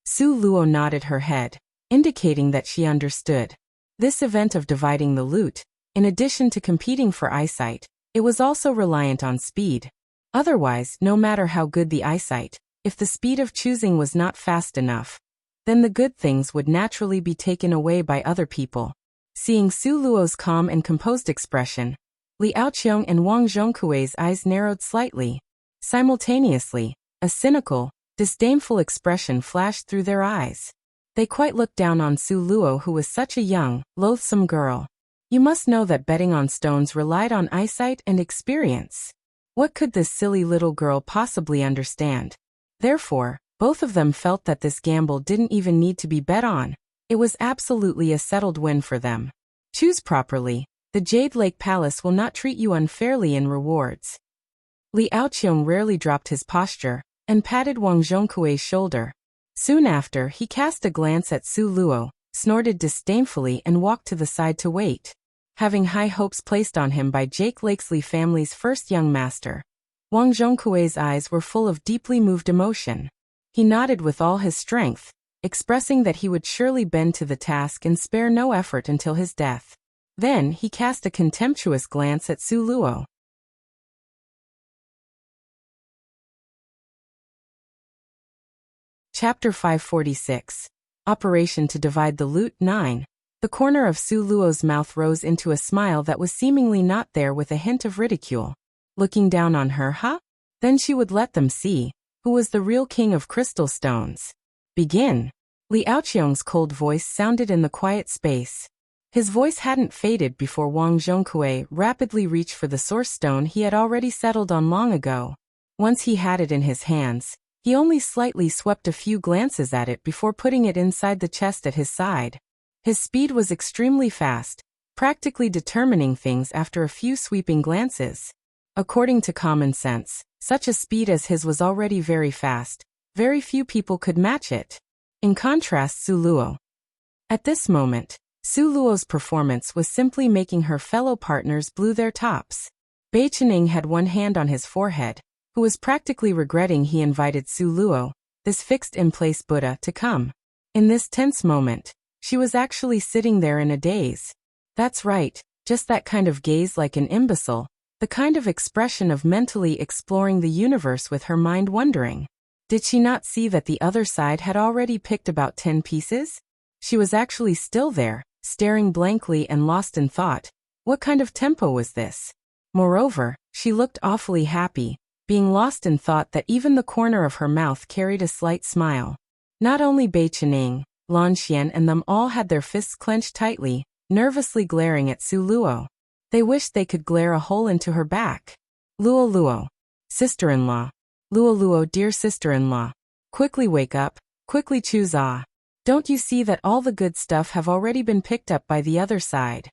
Su Luo nodded her head, indicating that she understood. This event of dividing the loot, in addition to competing for eyesight, it was also reliant on speed. Otherwise, no matter how good the eyesight, if the speed of choosing was not fast enough, then the good things would naturally be taken away by other people. Seeing Su Luo's calm and composed expression, Li Aoqiong and Wang Zhongkue's eyes narrowed slightly. Simultaneously, a cynical, disdainful expression flashed through their eyes. They quite looked down on Su Luo, who was such a young, loathsome girl. You must know that betting on stones relied on eyesight and experience. What could this silly little girl possibly understand? Therefore, both of them felt that this gamble didn't even need to be bet on. It was absolutely a settled win for them. Choose properly. The Jade Lake Palace will not treat you unfairly in rewards. Li Aoqiong rarely dropped his posture and patted Wang Zhongkue's shoulder. Soon after, he cast a glance at Su Luo, snorted disdainfully and walked to the side to wait. Having high hopes placed on him by Jake Lake's Li family's first young master, Wang Zhongkue's eyes were full of deeply moved emotion. He nodded with all his strength, expressing that he would surely bend to the task and spare no effort until his death. Then he cast a contemptuous glance at Su Luo. Chapter 546. Operation to divide the loot. 9. The corner of Su Luo's mouth rose into a smile that was seemingly not there, with a hint of ridicule. Looking down on her, huh? Then she would let them see who was the real king of crystal stones. Begin. Li Aoqiong's cold voice sounded in the quiet space. His voice hadn't faded before Wang Zhongkue rapidly reached for the source stone he had already settled on long ago. Once he had it in his hands, he only slightly swept a few glances at it before putting it inside the chest at his side. His speed was extremely fast, practically determining things after a few sweeping glances. According to common sense, such a speed as his was already very fast. Very few people could match it. In contrast, Su Luo. At this moment, Su Luo's performance was simply making her fellow partners blue their tops. Bei Chening had one hand on his forehead, who was practically regretting he invited Su Luo, this fixed-in-place Buddha, to come. In this tense moment, she was actually sitting there in a daze. That's right, just that kind of gaze like an imbecile, the kind of expression of mentally exploring the universe with her mind wondering. Did she not see that the other side had already picked about 10 pieces? She was actually still there, staring blankly and lost in thought. What kind of tempo was this? Moreover, she looked awfully happy, being lost in thought that even the corner of her mouth carried a slight smile. Not only Bei Chening, Lan Xian and them all had their fists clenched tightly, nervously glaring at Su Luo. They wished they could glare a hole into her back. Luo Luo. Sister-in-law. Luo Luo, dear sister-in-law. Quickly wake up, quickly choose ah. Don't you see that all the good stuff have already been picked up by the other side?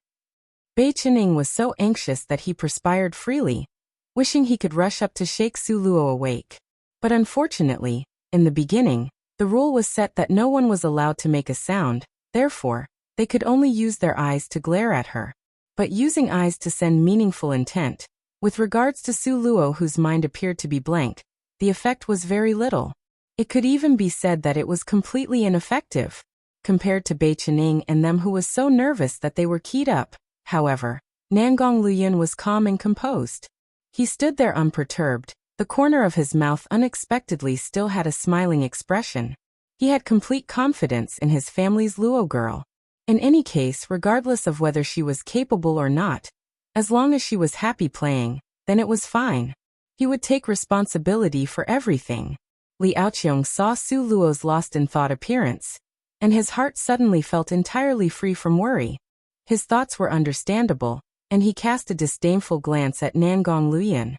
Bei Qining was so anxious that he perspired freely, wishing he could rush up to shake Su Luo awake. But unfortunately, in the beginning, the rule was set that no one was allowed to make a sound, therefore, they could only use their eyes to glare at her. But using eyes to send meaningful intent, with regards to Su Luo whose mind appeared to be blank, the effect was very little. It could even be said that it was completely ineffective, compared to Bei Qining and them who was so nervous that they were keyed up. However, Nangong Luyin was calm and composed. He stood there unperturbed, the corner of his mouth unexpectedly still had a smiling expression. He had complete confidence in his family's Luo girl. In any case, regardless of whether she was capable or not, as long as she was happy playing, then it was fine. He would take responsibility for everything. Li Aoqiong saw Su Luo's lost-in-thought appearance, and his heart suddenly felt entirely free from worry. His thoughts were understandable, and he cast a disdainful glance at Nangong Luyin.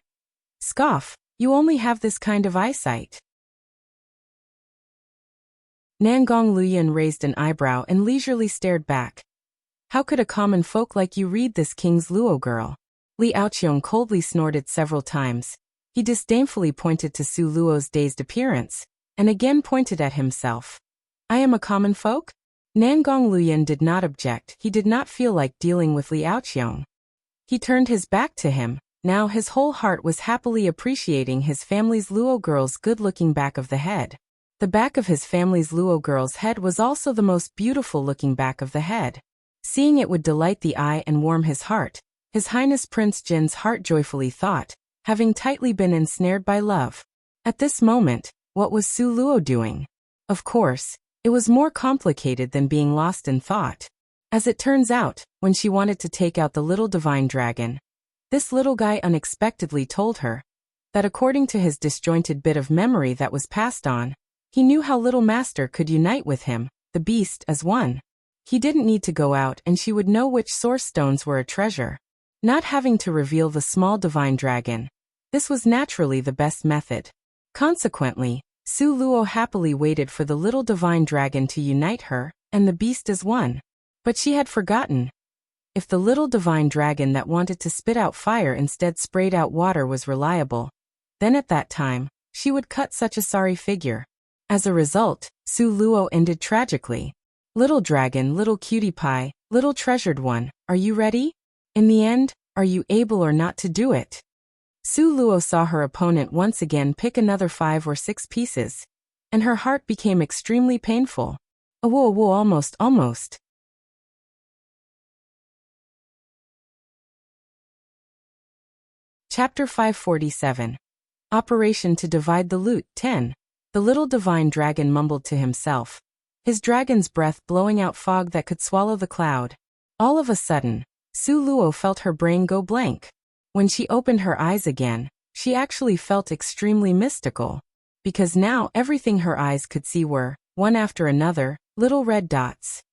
Scoff, you only have this kind of eyesight. Nangong Luyin raised an eyebrow and leisurely stared back. How could a common folk like you read this king's Luo girl? Li Aoqiong coldly snorted several times. He disdainfully pointed to Su Luo's dazed appearance, and again pointed at himself. I am a common folk? Nangong Luyin did not object. He did not feel like dealing with Li Aoqiong. He turned his back to him. Now his whole heart was happily appreciating his family's Luo girl's good-looking back of the head. The back of his family's Luo girl's head was also the most beautiful-looking back of the head. Seeing it would delight the eye and warm his heart, His Highness Prince Jin's heart joyfully thought, having tightly been ensnared by love. At this moment, what was Su Luo doing? Of course, it was more complicated than being lost in thought. As it turns out, when she wanted to take out the little divine dragon, this little guy unexpectedly told her that according to his disjointed bit of memory that was passed on, he knew how little master could unite with him, the beast, as one. He didn't need to go out and she would know which source stones were a treasure. Not having to reveal the small divine dragon, this was naturally the best method. Consequently, Su Luo happily waited for the little divine dragon to unite her and the beast as one. But she had forgotten. If the little divine dragon that wanted to spit out fire instead sprayed out water was reliable, then at that time, she would cut such a sorry figure. As a result, Su Luo ended tragically. Little dragon, little cutie pie, little treasured one, are you ready? In the end, are you able or not to do it? Su Luo saw her opponent once again pick another 5 or 6 pieces, and her heart became extremely painful. Almost. Chapter 547. Operation to divide the loot. 10. The little divine dragon mumbled to himself, his dragon's breath blowing out fog that could swallow the cloud. All of a sudden, Su Luo felt her brain go blank. When she opened her eyes again, she actually felt extremely mystical, because now everything her eyes could see were, one after another, little red dots.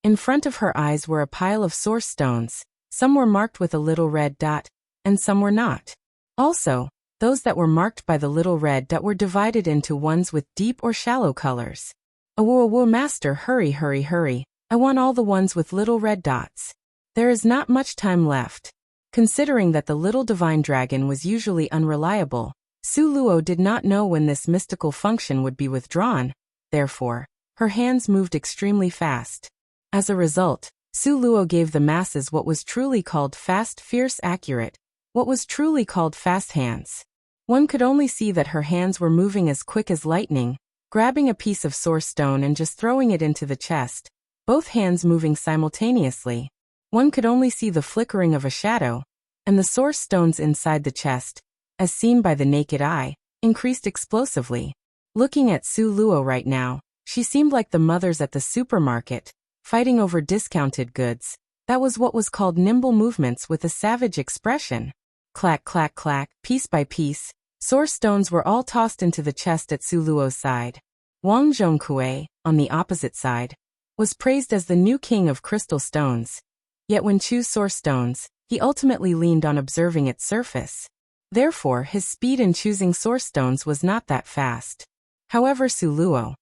In front of her eyes were a pile of source stones, some were marked with a little red dot, and some were not. Also, those that were marked by the little red dot were divided into ones with deep or shallow colors. Master, hurry. I want all the ones with little red dots. There is not much time left. Considering that the little divine dragon was usually unreliable, Su Luo did not know when this mystical function would be withdrawn. Therefore, her hands moved extremely fast. As a result, Su Luo gave the masses what was truly called fast, fierce, accurate, what was truly called fast hands. One could only see that her hands were moving as quick as lightning, grabbing a piece of source stone and just throwing it into the chest, both hands moving simultaneously. One could only see the flickering of a shadow, and the source stones inside the chest, as seen by the naked eye, increased explosively. Looking at Su Luo right now, she seemed like the mothers at the supermarket, fighting over discounted goods. That was what was called nimble movements with a savage expression. Clack, clack, clack, piece by piece, source stones were all tossed into the chest at Su Luo's side. Wang Zhongkue, on the opposite side, was praised as the new king of crystal stones. Yet when choose source stones, he ultimately leaned on observing its surface. Therefore, his speed in choosing source stones was not that fast. However, Su Luo,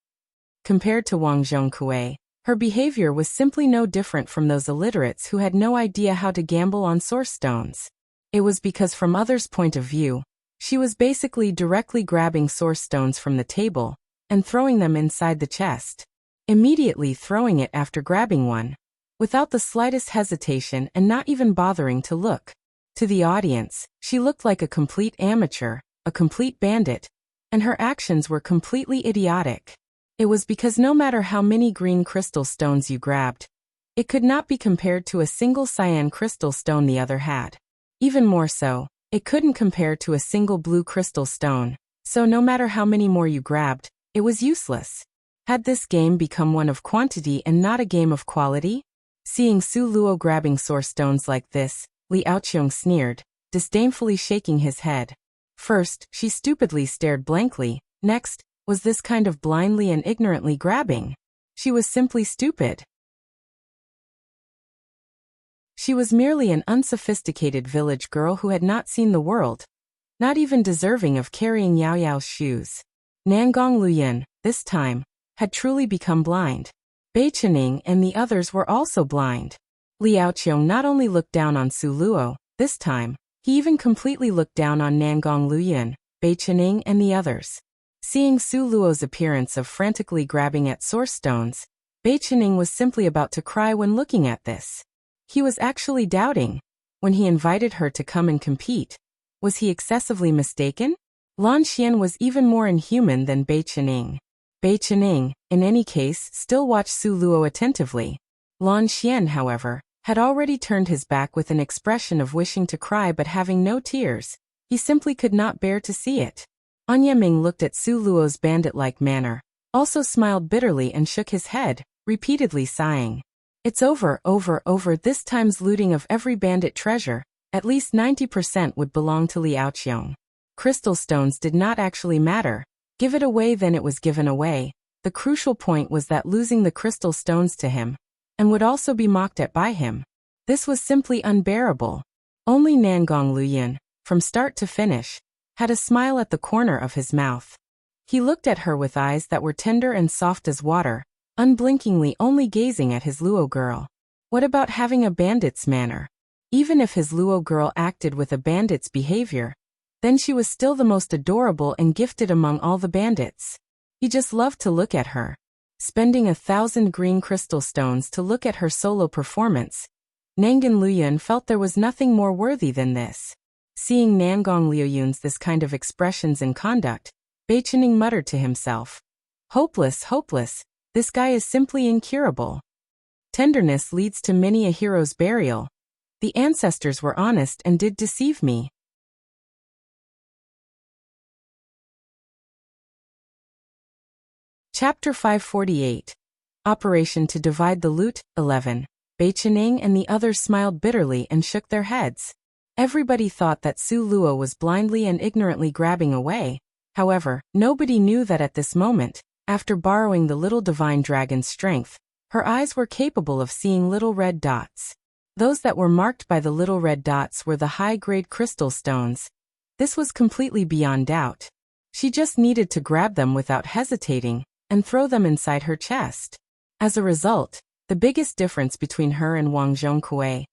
compared to Wang Zhongkue, her behavior was simply no different from those illiterates who had no idea how to gamble on source stones. It was because from others' point of view, she was basically directly grabbing source stones from the table and throwing them inside the chest. Immediately throwing it after grabbing one, without the slightest hesitation and not even bothering to look. To the audience, she looked like a complete amateur, a complete bandit, and her actions were completely idiotic. It was because no matter how many green crystal stones you grabbed, it could not be compared to a single cyan crystal stone the other had. Even more so, it couldn't compare to a single blue crystal stone, so no matter how many more you grabbed, it was useless. Had this game become one of quantity and not a game of quality? Seeing Su Luo grabbing source stones like this, Li Aoqiong sneered, disdainfully shaking his head. First, she stupidly stared blankly. Next, was this kind of blindly and ignorantly grabbing? She was simply stupid. She was merely an unsophisticated village girl who had not seen the world, not even deserving of carrying Yao Yao's shoes. Nangong Luyan, this time, had truly become blind. Bei Chening and the others were also blind. Li Aoqiong not only looked down on Su Luo, this time, he even completely looked down on Nangong Luyan, Bei Chening and the others. Seeing Su Luo's appearance of frantically grabbing at source stones, Bei Chening was simply about to cry when looking at this. He was actually doubting. When he invited her to come and compete, was he excessively mistaken? Lan Xian was even more inhuman than Bei Chening. Bei Chening, in any case, still watched Su Luo attentively. Lan Xian, however, had already turned his back with an expression of wishing to cry but having no tears. He simply could not bear to see it. Anya Ming looked at Su Luo's bandit-like manner, also smiled bitterly and shook his head, repeatedly sighing. It's over, this time's looting of every bandit treasure, at least 90% would belong to Li Aoqiong. Crystal stones did not actually matter. Give it away then it was given away. The crucial point was that losing the crystal stones to him, and would also be mocked at by him. This was simply unbearable. Only Nangong Luyan, from start to finish, had a smile at the corner of his mouth. He looked at her with eyes that were tender and soft as water, unblinkingly only gazing at his Luo girl. What about having a bandit's manner? Even if his Luo girl acted with a bandit's behavior, then she was still the most adorable and gifted among all the bandits. He just loved to look at her. Spending 1,000 green crystal stones to look at her solo performance, Nangan Luyan felt there was nothing more worthy than this. Seeing Nangong Liuyun's this kind of expressions and conduct, Bei Chening muttered to himself. Hopeless, this guy is simply incurable. Tenderness leads to many a hero's burial. The ancestors were honest and did deceive me. Chapter 548. Operation to divide the loot, 11. Bei Chening and the others smiled bitterly and shook their heads. Everybody thought that Su Luo was blindly and ignorantly grabbing away. However, nobody knew that at this moment, after borrowing the little divine dragon's strength, her eyes were capable of seeing little red dots. Those that were marked by the little red dots were the high-grade crystal stones. This was completely beyond doubt. She just needed to grab them without hesitating and throw them inside her chest. As a result, the biggest difference between her and Wang Zhongkue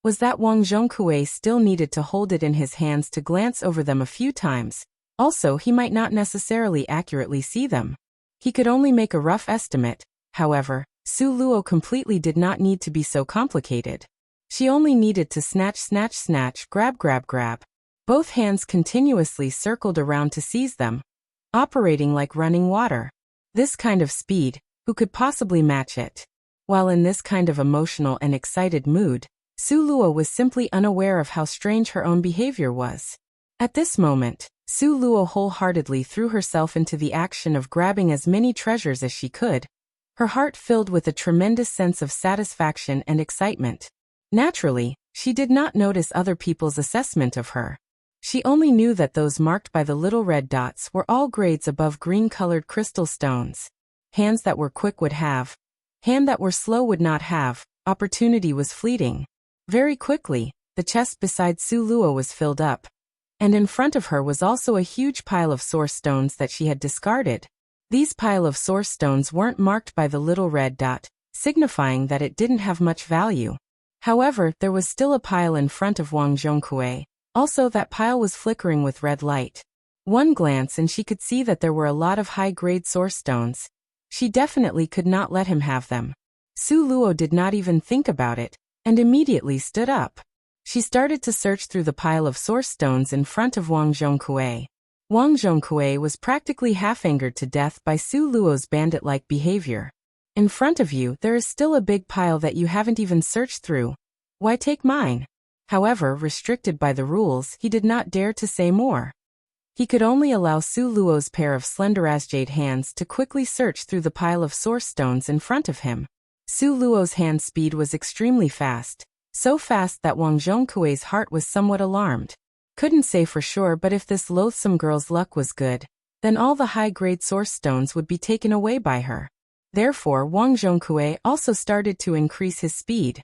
was that Wang Zhongkue still needed to hold it in his hands to glance over them a few times. Also, he might not necessarily accurately see them. He could only make a rough estimate. However, Su Luo completely did not need to be so complicated. She only needed to snatch, grab. Both hands continuously circled around to seize them, operating like running water. This kind of speed, who could possibly match it? While in this kind of emotional and excited mood, Su Luo was simply unaware of how strange her own behavior was. At this moment, Su Luo wholeheartedly threw herself into the action of grabbing as many treasures as she could, her heart filled with a tremendous sense of satisfaction and excitement. Naturally, she did not notice other people's assessment of her. She only knew that those marked by the little red dots were all grades above green-colored crystal stones. hands that were quick would have, hand that were slow would not have, opportunity was fleeting. Very quickly, the chest beside Su Luo was filled up, and in front of her was also a huge pile of source stones that she had discarded. These pile of source stones weren't marked by the little red dot, signifying that it didn't have much value. However, there was still a pile in front of Wang Zhongkui. Also, that pile was flickering with red light. One glance and she could see that there were a lot of high-grade source stones. She definitely could not let him have them. Su Luo did not even think about it, and immediately stood up. She started to search through the pile of source stones in front of Wang Zhongkui. Wang Zhongkui was practically half-angered to death by Su Luo's bandit-like behavior. In front of you, there is still a big pile that you haven't even searched through. Why take mine? However, restricted by the rules, he did not dare to say more. He could only allow Su Luo's pair of slender as jade hands to quickly search through the pile of source stones in front of him. Su Luo's hand speed was extremely fast, so fast that Wang Zhongkui's heart was somewhat alarmed. Couldn't say for sure, but if this loathsome girl's luck was good, then all the high-grade source stones would be taken away by her. Therefore, Wang Zhongkui also started to increase his speed.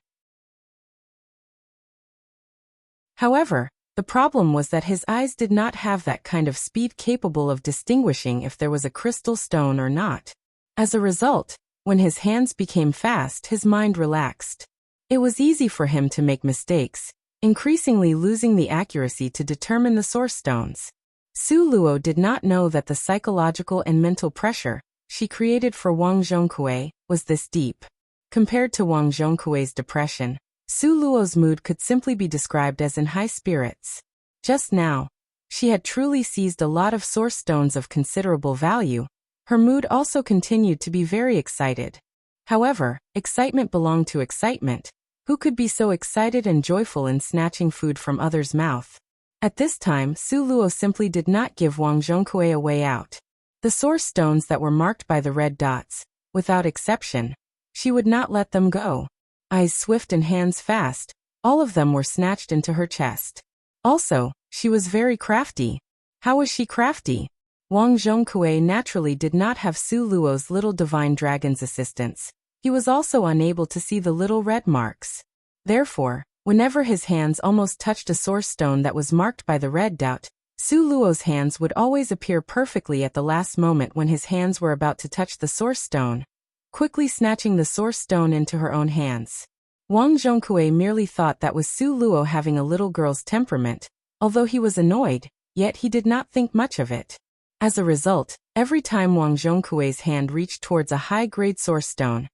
However, the problem was that his eyes did not have that kind of speed capable of distinguishing if there was a crystal stone or not. As a result, when his hands became fast, his mind relaxed. It was easy for him to make mistakes, increasingly losing the accuracy to determine the source stones. Su Luo did not know that the psychological and mental pressure she created for Wang Zhongkui was this deep. Compared to Wang Zhongkui's depression, Su Luo's mood could simply be described as in high spirits. Just now, she had truly seized a lot of source stones of considerable value. Her mood also continued to be very excited. However, excitement belonged to excitement. Who could be so excited and joyful in snatching food from others' mouth? At this time, Su Luo simply did not give Wang Zhongkui a way out. The source stones that were marked by the red dots, without exception, she would not let them go. Eyes swift and hands fast, all of them were snatched into her chest. Also, she was very crafty. How was she crafty? Wang Zhongkui naturally did not have Su Luo's little divine dragon's assistance. He was also unable to see the little red marks. Therefore, whenever his hands almost touched a source stone that was marked by the red dot, Su Luo's hands would always appear perfectly at the last moment when his hands were about to touch the source stone, quickly snatching the source stone into her own hands. Wang Zhongkui merely thought that was Su Luo having a little girl's temperament, although he was annoyed, yet he did not think much of it. As a result, every time Wang Zhongkui's hand reached towards a high-grade source stone,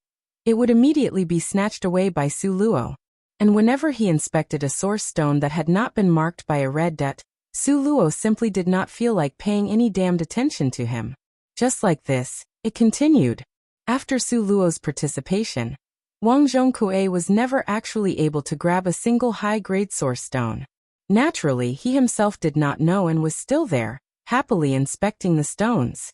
it would immediately be snatched away by Su Luo. And whenever he inspected a source stone that had not been marked by a red dot, Su Luo simply did not feel like paying any damned attention to him. Just like this, it continued. After Su Luo's participation, Wang Zhongkui was never actually able to grab a single high-grade source stone. Naturally, he himself did not know and was still there, happily inspecting the stones.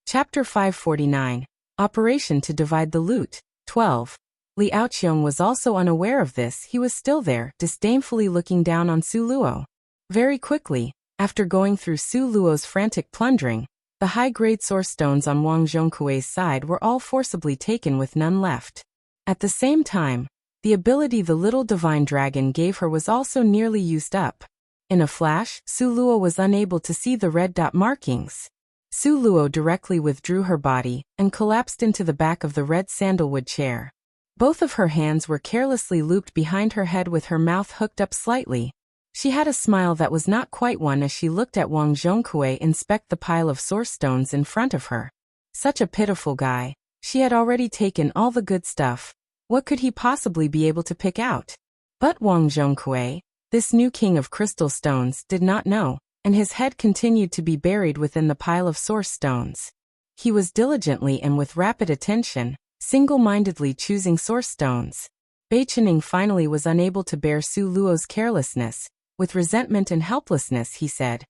Chapter 549. Operation to divide the loot. 12. Li Aoqiong was also unaware of this. He was still there, disdainfully looking down on Su Luo. Very quickly, after going through Su Luo's frantic plundering, the high-grade source stones on Wang Zhongkui's side were all forcibly taken with none left. At the same time, the ability the little divine dragon gave her was also nearly used up. In a flash, Su Luo was unable to see the red dot markings. Su Luo directly withdrew her body and collapsed into the back of the red sandalwood chair. Both of her hands were carelessly looped behind her head with her mouth hooked up slightly. She had a smile that was not quite one as she looked at Wang Zhongkui inspect the pile of source stones in front of her. Such a pitiful guy. She had already taken all the good stuff. What could he possibly be able to pick out? But Wang Zhongkui, this new king of crystal stones, did not know, and his head continued to be buried within the pile of source stones. He was diligently and with rapid attention, single-mindedly choosing source stones. Bei Qining finally was unable to bear Su Luo's carelessness. With resentment and helplessness, he said,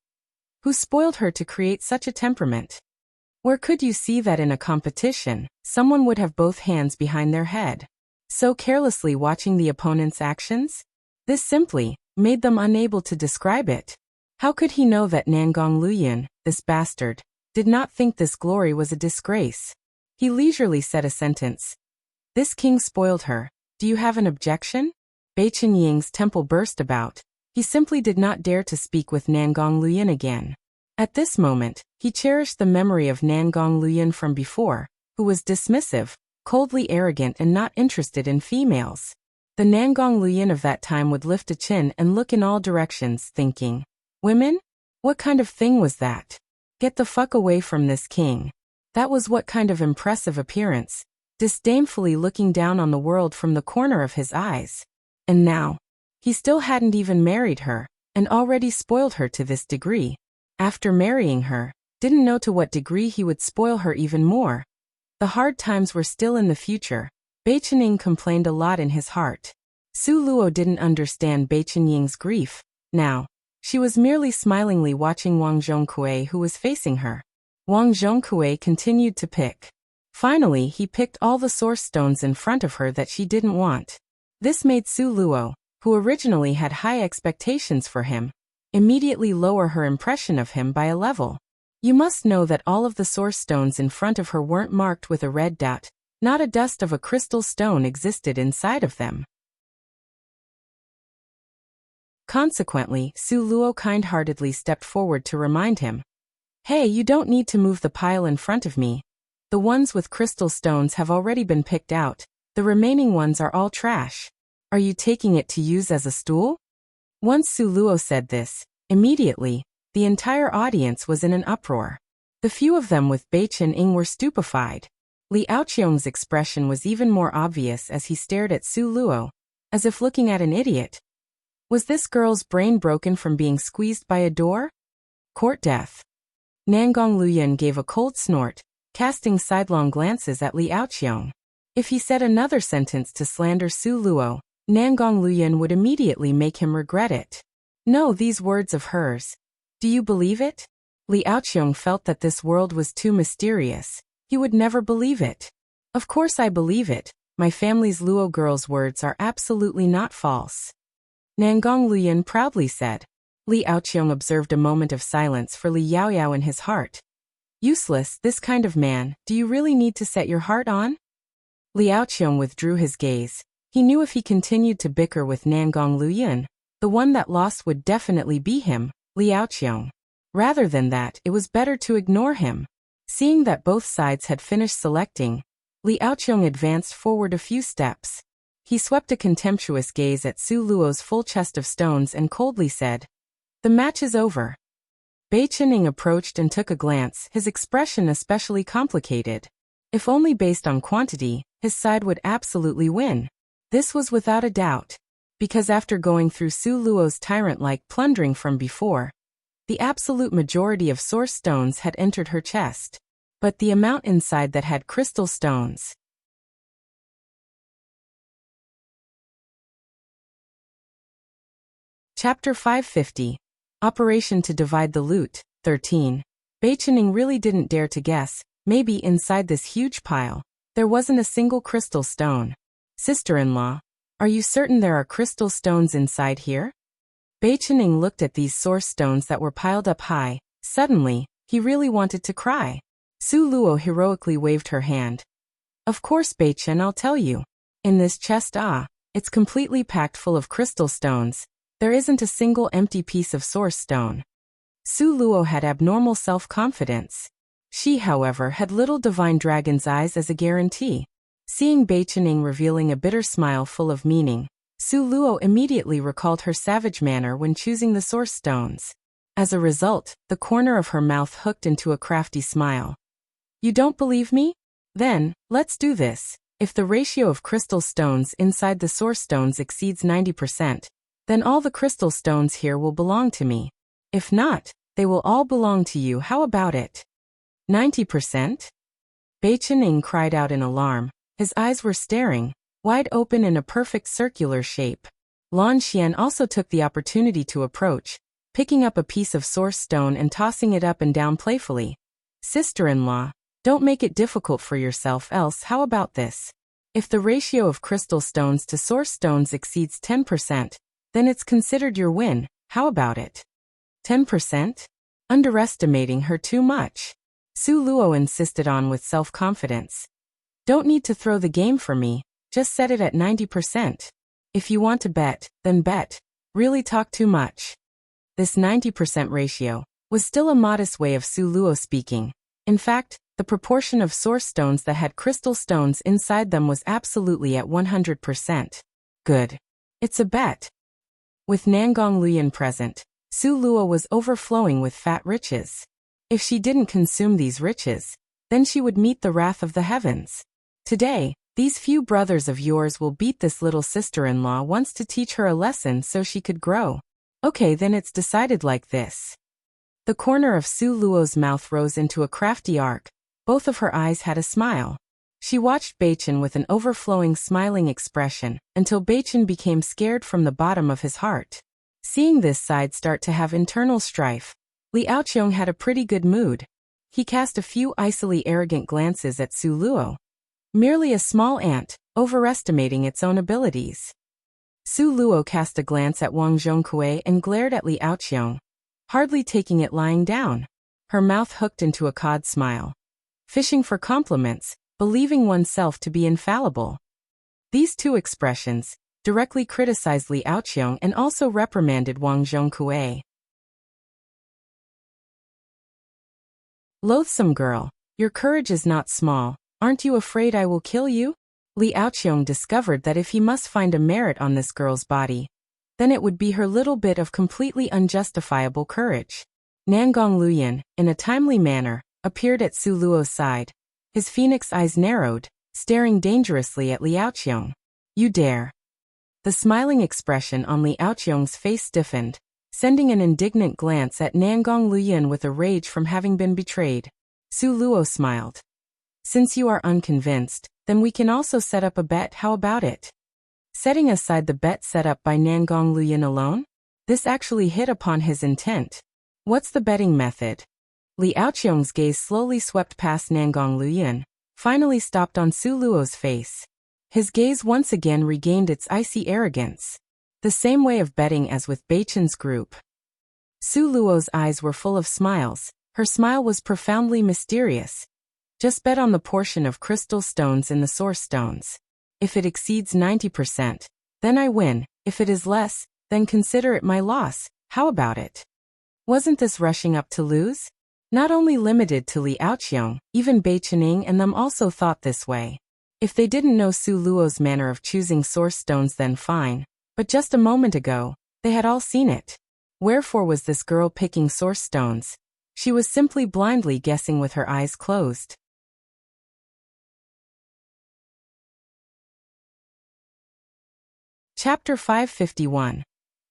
"Who spoiled her to create such a temperament? Where could you see that in a competition, someone would have both hands behind their head? So carelessly watching the opponent's actions? This simply made them unable to describe it." How could he know that Nangong Luyan, this bastard, did not think this glory was a disgrace? He leisurely said a sentence. This king spoiled her. Do you have an objection? Bei Qinying's temple burst about. He simply did not dare to speak with Nangong Luyan again. At this moment, he cherished the memory of Nangong Luyan from before, who was dismissive, coldly arrogant and not interested in females. The Nangong Luyan of that time would lift a chin and look in all directions, thinking, women? What kind of thing was that? Get the fuck away from this king. That was what kind of impressive appearance, disdainfully looking down on the world from the corner of his eyes. And now, he still hadn't even married her, and already spoiled her to this degree. After marrying her, didn't know to what degree he would spoil her even more. The hard times were still in the future. Bei Qinying complained a lot in his heart. Su Luo didn't understand Bei Qinying's grief. Now, she was merely smilingly watching Wang Zhongkui, who was facing her. Wang Zhongkui continued to pick. Finally, he picked all the source stones in front of her that she didn't want. This made Su Luo, who originally had high expectations for him, immediately lower her impression of him by a level. You must know that all of the source stones in front of her weren't marked with a red dot. Not a dust of a crystal stone existed inside of them. Consequently, Su Luo kind-heartedly stepped forward to remind him. Hey, you don't need to move the pile in front of me. The ones with crystal stones have already been picked out. The remaining ones are all trash. Are you taking it to use as a stool? Once Su Luo said this, immediately, the entire audience was in an uproar. The few of them with Bei Qinying were stupefied. Li Aoqiong's expression was even more obvious as he stared at Su Luo, as if looking at an idiot. Was this girl's brain broken from being squeezed by a door? Court death. Nangong Luyan gave a cold snort, casting sidelong glances at Li Aoqiong. If he said another sentence to slander Su Luo, Nangong Luyan would immediately make him regret it. No, these words of hers. Do you believe it? Li Aoqiong felt that this world was too mysterious. He would never believe it. Of course I believe it. My family's Luo girl's words are absolutely not false. Nangong Luyan proudly said. Li Aoqiong observed a moment of silence for Li Yaoyao in his heart. Useless, this kind of man, do you really need to set your heart on? Li Aoqiong withdrew his gaze. He knew if he continued to bicker with Nangong Luyan, the one that lost would definitely be him, Li Aoqiong. Rather than that, it was better to ignore him. Seeing that both sides had finished selecting, Li Aoqiong advanced forward a few steps. He swept a contemptuous gaze at Su Luo's full chest of stones and coldly said, "The match is over." Bei Qinying approached and took a glance, his expression especially complicated. If only based on quantity, his side would absolutely win. This was without a doubt, because after going through Su Luo's tyrant-like plundering from before, the absolute majority of source stones had entered her chest. But the amount inside that had crystal stones. Chapter 550. Operation to divide the loot, 13. Bei Qinying really didn't dare to guess. Maybe inside this huge pile, there wasn't a single crystal stone. Sister-in-law, are you certain there are crystal stones inside here? Bei Qinying looked at these source stones that were piled up high. Suddenly, he really wanted to cry. Su Luo heroically waved her hand. Of course, Bei Qinying, I'll tell you. In this chest, it's completely packed full of crystal stones. There isn't a single empty piece of source stone. Su Luo had abnormal self-confidence. She, however, had little divine dragon's eyes as a guarantee. Seeing Bei Qinying revealing a bitter smile full of meaning, Su Luo immediately recalled her savage manner when choosing the source stones. As a result, the corner of her mouth hooked into a crafty smile. You don't believe me? Then, let's do this. If the ratio of crystal stones inside the source stones exceeds 90%, then all the crystal stones here will belong to me. If not, they will all belong to you. How about it? 90%? Bei Qinying cried out in alarm. His eyes were staring, wide open in a perfect circular shape. Lan Xian also took the opportunity to approach, picking up a piece of source stone and tossing it up and down playfully. Sister-in-law, don't make it difficult for yourself, else how about this? If the ratio of crystal stones to source stones exceeds 10%, then it's considered your win. How about it? 10%? Underestimating her too much. Su Luo insisted on with self-confidence. Don't need to throw the game for me, just set it at 90%. If you want to bet, then bet. Really talk too much. This 90% ratio was still a modest way of Su Luo speaking. In fact, the proportion of source stones that had crystal stones inside them was absolutely at 100%. Good. It's a bet. With Nangong Luyan present, Su Luo was overflowing with fat riches. If she didn't consume these riches, then she would meet the wrath of the heavens. Today, these few brothers of yours will beat this little sister-in-law once to teach her a lesson so she could grow. Okay, then it's decided like this. The corner of Su Luo's mouth rose into a crafty arc. Both of her eyes had a smile. She watched Beichen with an overflowing smiling expression, until Beichen became scared from the bottom of his heart. Seeing this side start to have internal strife, Li Aoqiong had a pretty good mood. He cast a few icily arrogant glances at Su Luo. Merely a small ant, overestimating its own abilities. Su Luo cast a glance at Wang Zhongkui and glared at Li Aoqiong, hardly taking it lying down. Her mouth hooked into a cod smile. Fishing for compliments, believing oneself to be infallible. These two expressions directly criticized Li Aoqiong and also reprimanded Wang Zhongkui. Loathsome girl, your courage is not small. Aren't you afraid I will kill you? Li Aoqiong discovered that if he must find a merit on this girl's body, then it would be her little bit of completely unjustifiable courage. Nangong Luyan, in a timely manner, appeared at Su Luo's side. His phoenix eyes narrowed, staring dangerously at Li Aoqiong. You dare. The smiling expression on Li Aoqiong's face stiffened, sending an indignant glance at Nangong Luyan with a rage from having been betrayed. Su Luo smiled. Since you are unconvinced, then we can also set up a bet. How about it? Setting aside the bet set up by Nangong Luyan alone? This actually hit upon his intent. What's the betting method? Li Aoqiong's gaze slowly swept past Nangong Luyan, finally stopped on Su Luo's face. His gaze once again regained its icy arrogance. The same way of betting as with Beichen's group. Su Luo's eyes were full of smiles. Her smile was profoundly mysterious. Just bet on the portion of crystal stones in the source stones. If it exceeds 90%, then I win. If it is less, then consider it my loss. How about it? Wasn't this rushing up to lose? Not only limited to Li Aoqiong, even Beichening and them also thought this way. If they didn't know Su Luo's manner of choosing source stones, then fine. But just a moment ago, they had all seen it. Wherefore was this girl picking source stones? She was simply blindly guessing with her eyes closed. Chapter 551.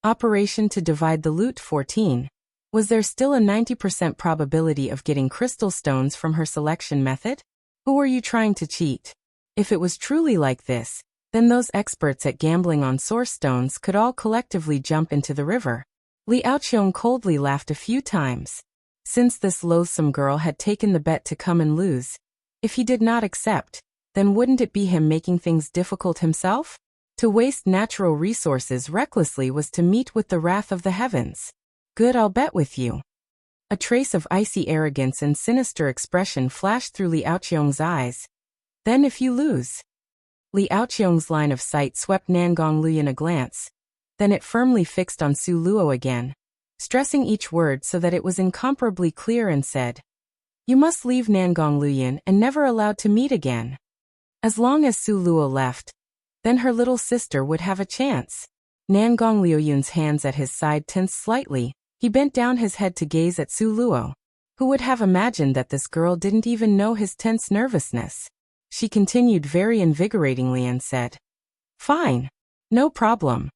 Operation to divide the loot 14. Was there still a 90% probability of getting crystal stones from her selection method? Who were you trying to cheat? If it was truly like this, then those experts at gambling on source stones could all collectively jump into the river. Li Aoqiong coldly laughed a few times. Since this loathsome girl had taken the bet to come and lose, if he did not accept, then wouldn't it be him making things difficult himself? To waste natural resources recklessly was to meet with the wrath of the heavens. Good, I'll bet with you. A trace of icy arrogance and sinister expression flashed through Li Aoqiong's eyes. Then if you lose. Li Aoqiong's line of sight swept Nangong Luyan a glance. Then it firmly fixed on Su Luo again, stressing each word so that it was incomparably clear, and said, You must leave Nangong Luyan and never allowed to meet again. As long as Su Luo left, then her little sister would have a chance. Nangong Luoyun's hands at his side tensed slightly. He bent down his head to gaze at Su Luo. Who would have imagined that this girl didn't even know his tense nervousness? She continued very invigoratingly and said, Fine. No problem.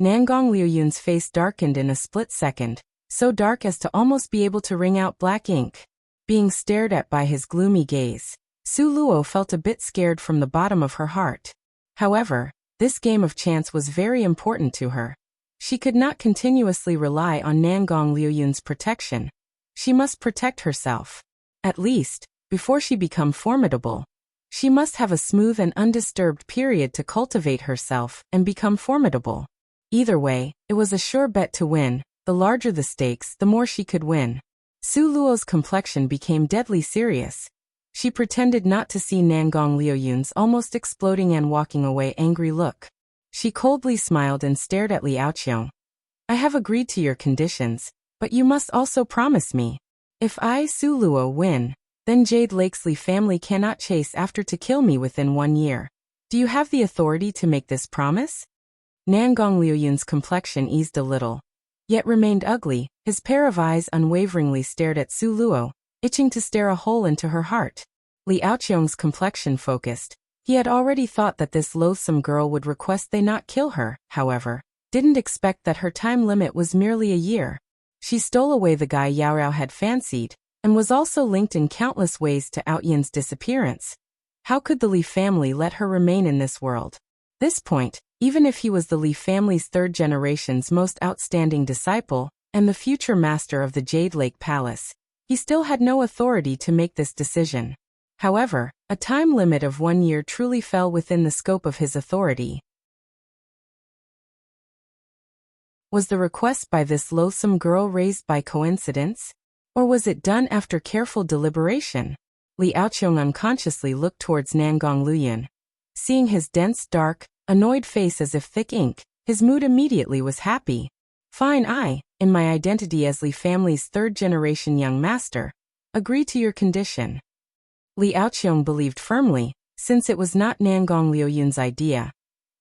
Nangong Luoyun's face darkened in a split second, so dark as to almost be able to wring out black ink. Being stared at by his gloomy gaze, Su Luo felt a bit scared from the bottom of her heart. However, this game of chance was very important to her. She could not continuously rely on Nangong Luoyun's protection. She must protect herself. At least, before she become formidable. She must have a smooth and undisturbed period to cultivate herself and become formidable. Either way, it was a sure bet to win. The larger the stakes, the more she could win. Su Luo's complexion became deadly serious. She pretended not to see Nangong Liuyun's almost exploding and walking away angry look. She coldly smiled and stared at Li Aoqiong. I have agreed to your conditions, but you must also promise me. If I, Su Luo, win, then Jade Lake's Li family cannot chase after to kill me within 1 year. Do you have the authority to make this promise? Nangong Liuyun's complexion eased a little, yet remained ugly. His pair of eyes unwaveringly stared at Su Luo, itching to stare a hole into her heart. Li Aoqiong's complexion focused. He had already thought that this loathsome girl would request they not kill her, however, didn't expect that her time limit was merely a year. She stole away the guy Yao Rao had fancied, and was also linked in countless ways to Outyan's disappearance. How could the Li family let her remain in this world? This point, even if he was the Li family's third generation's most outstanding disciple, and the future master of the Jade Lake Palace, he still had no authority to make this decision. However, a time limit of 1 year truly fell within the scope of his authority. Was the request by this loathsome girl raised by coincidence? Or was it done after careful deliberation? Li Aoqiong unconsciously looked towards Nangong Liuyun. Seeing his dense, dark, annoyed face as if thick ink, his mood immediately was happy. Fine, I, in my identity as Li family's third-generation young master, agree to your condition. Li Aoqiong believed firmly, since it was not Nangong Liuyun's idea,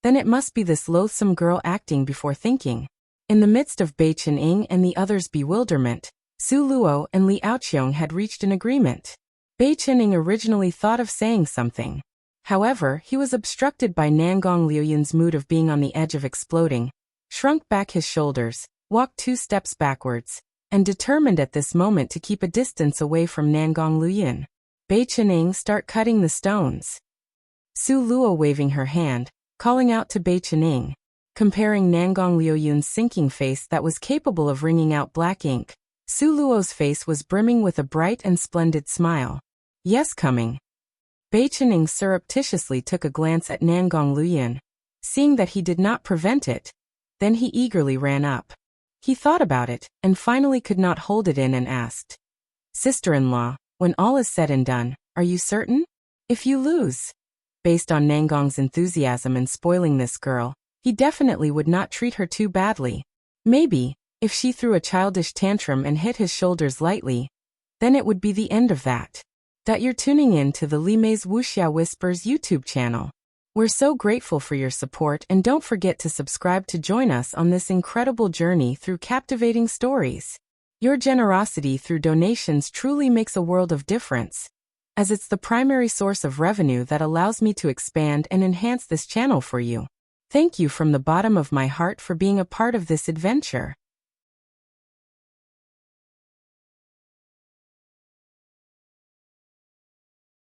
then it must be this loathsome girl acting before thinking. In the midst of Bai Chen-ing and the others' bewilderment, Su Luo and Li Aoqiong had reached an agreement. Bai Chen-ing originally thought of saying something. However, he was obstructed by Nangong Liuyun's mood of being on the edge of exploding, shrunk back his shoulders, walked 2 steps backwards, and determined at this moment to keep a distance away from Nangong Liuyun. Bai Chen-ing, start cutting the stones. Su Luo waving her hand, calling out to Bai Chen-ing, comparing Nangong Liuyun's sinking face that was capable of wringing out black ink. Su Luo's face was brimming with a bright and splendid smile. Yes, coming. Bai Chen-ing surreptitiously took a glance at Nangong Liuyun, seeing that he did not prevent it. Then he eagerly ran up. He thought about it, and finally could not hold it in and asked, Sister-in-law, when all is said and done, are you certain? If you lose. Based on Nangong's enthusiasm in spoiling this girl, he definitely would not treat her too badly. Maybe, if she threw a childish tantrum and hit his shoulders lightly, then it would be the end of that. You're tuning in to the Li Mei's Wuxia Whispers YouTube channel. We're so grateful for your support, and don't forget to subscribe to join us on this incredible journey through captivating stories. Your generosity through donations truly makes a world of difference, as it's the primary source of revenue that allows me to expand and enhance this channel for you. Thank you from the bottom of my heart for being a part of this adventure.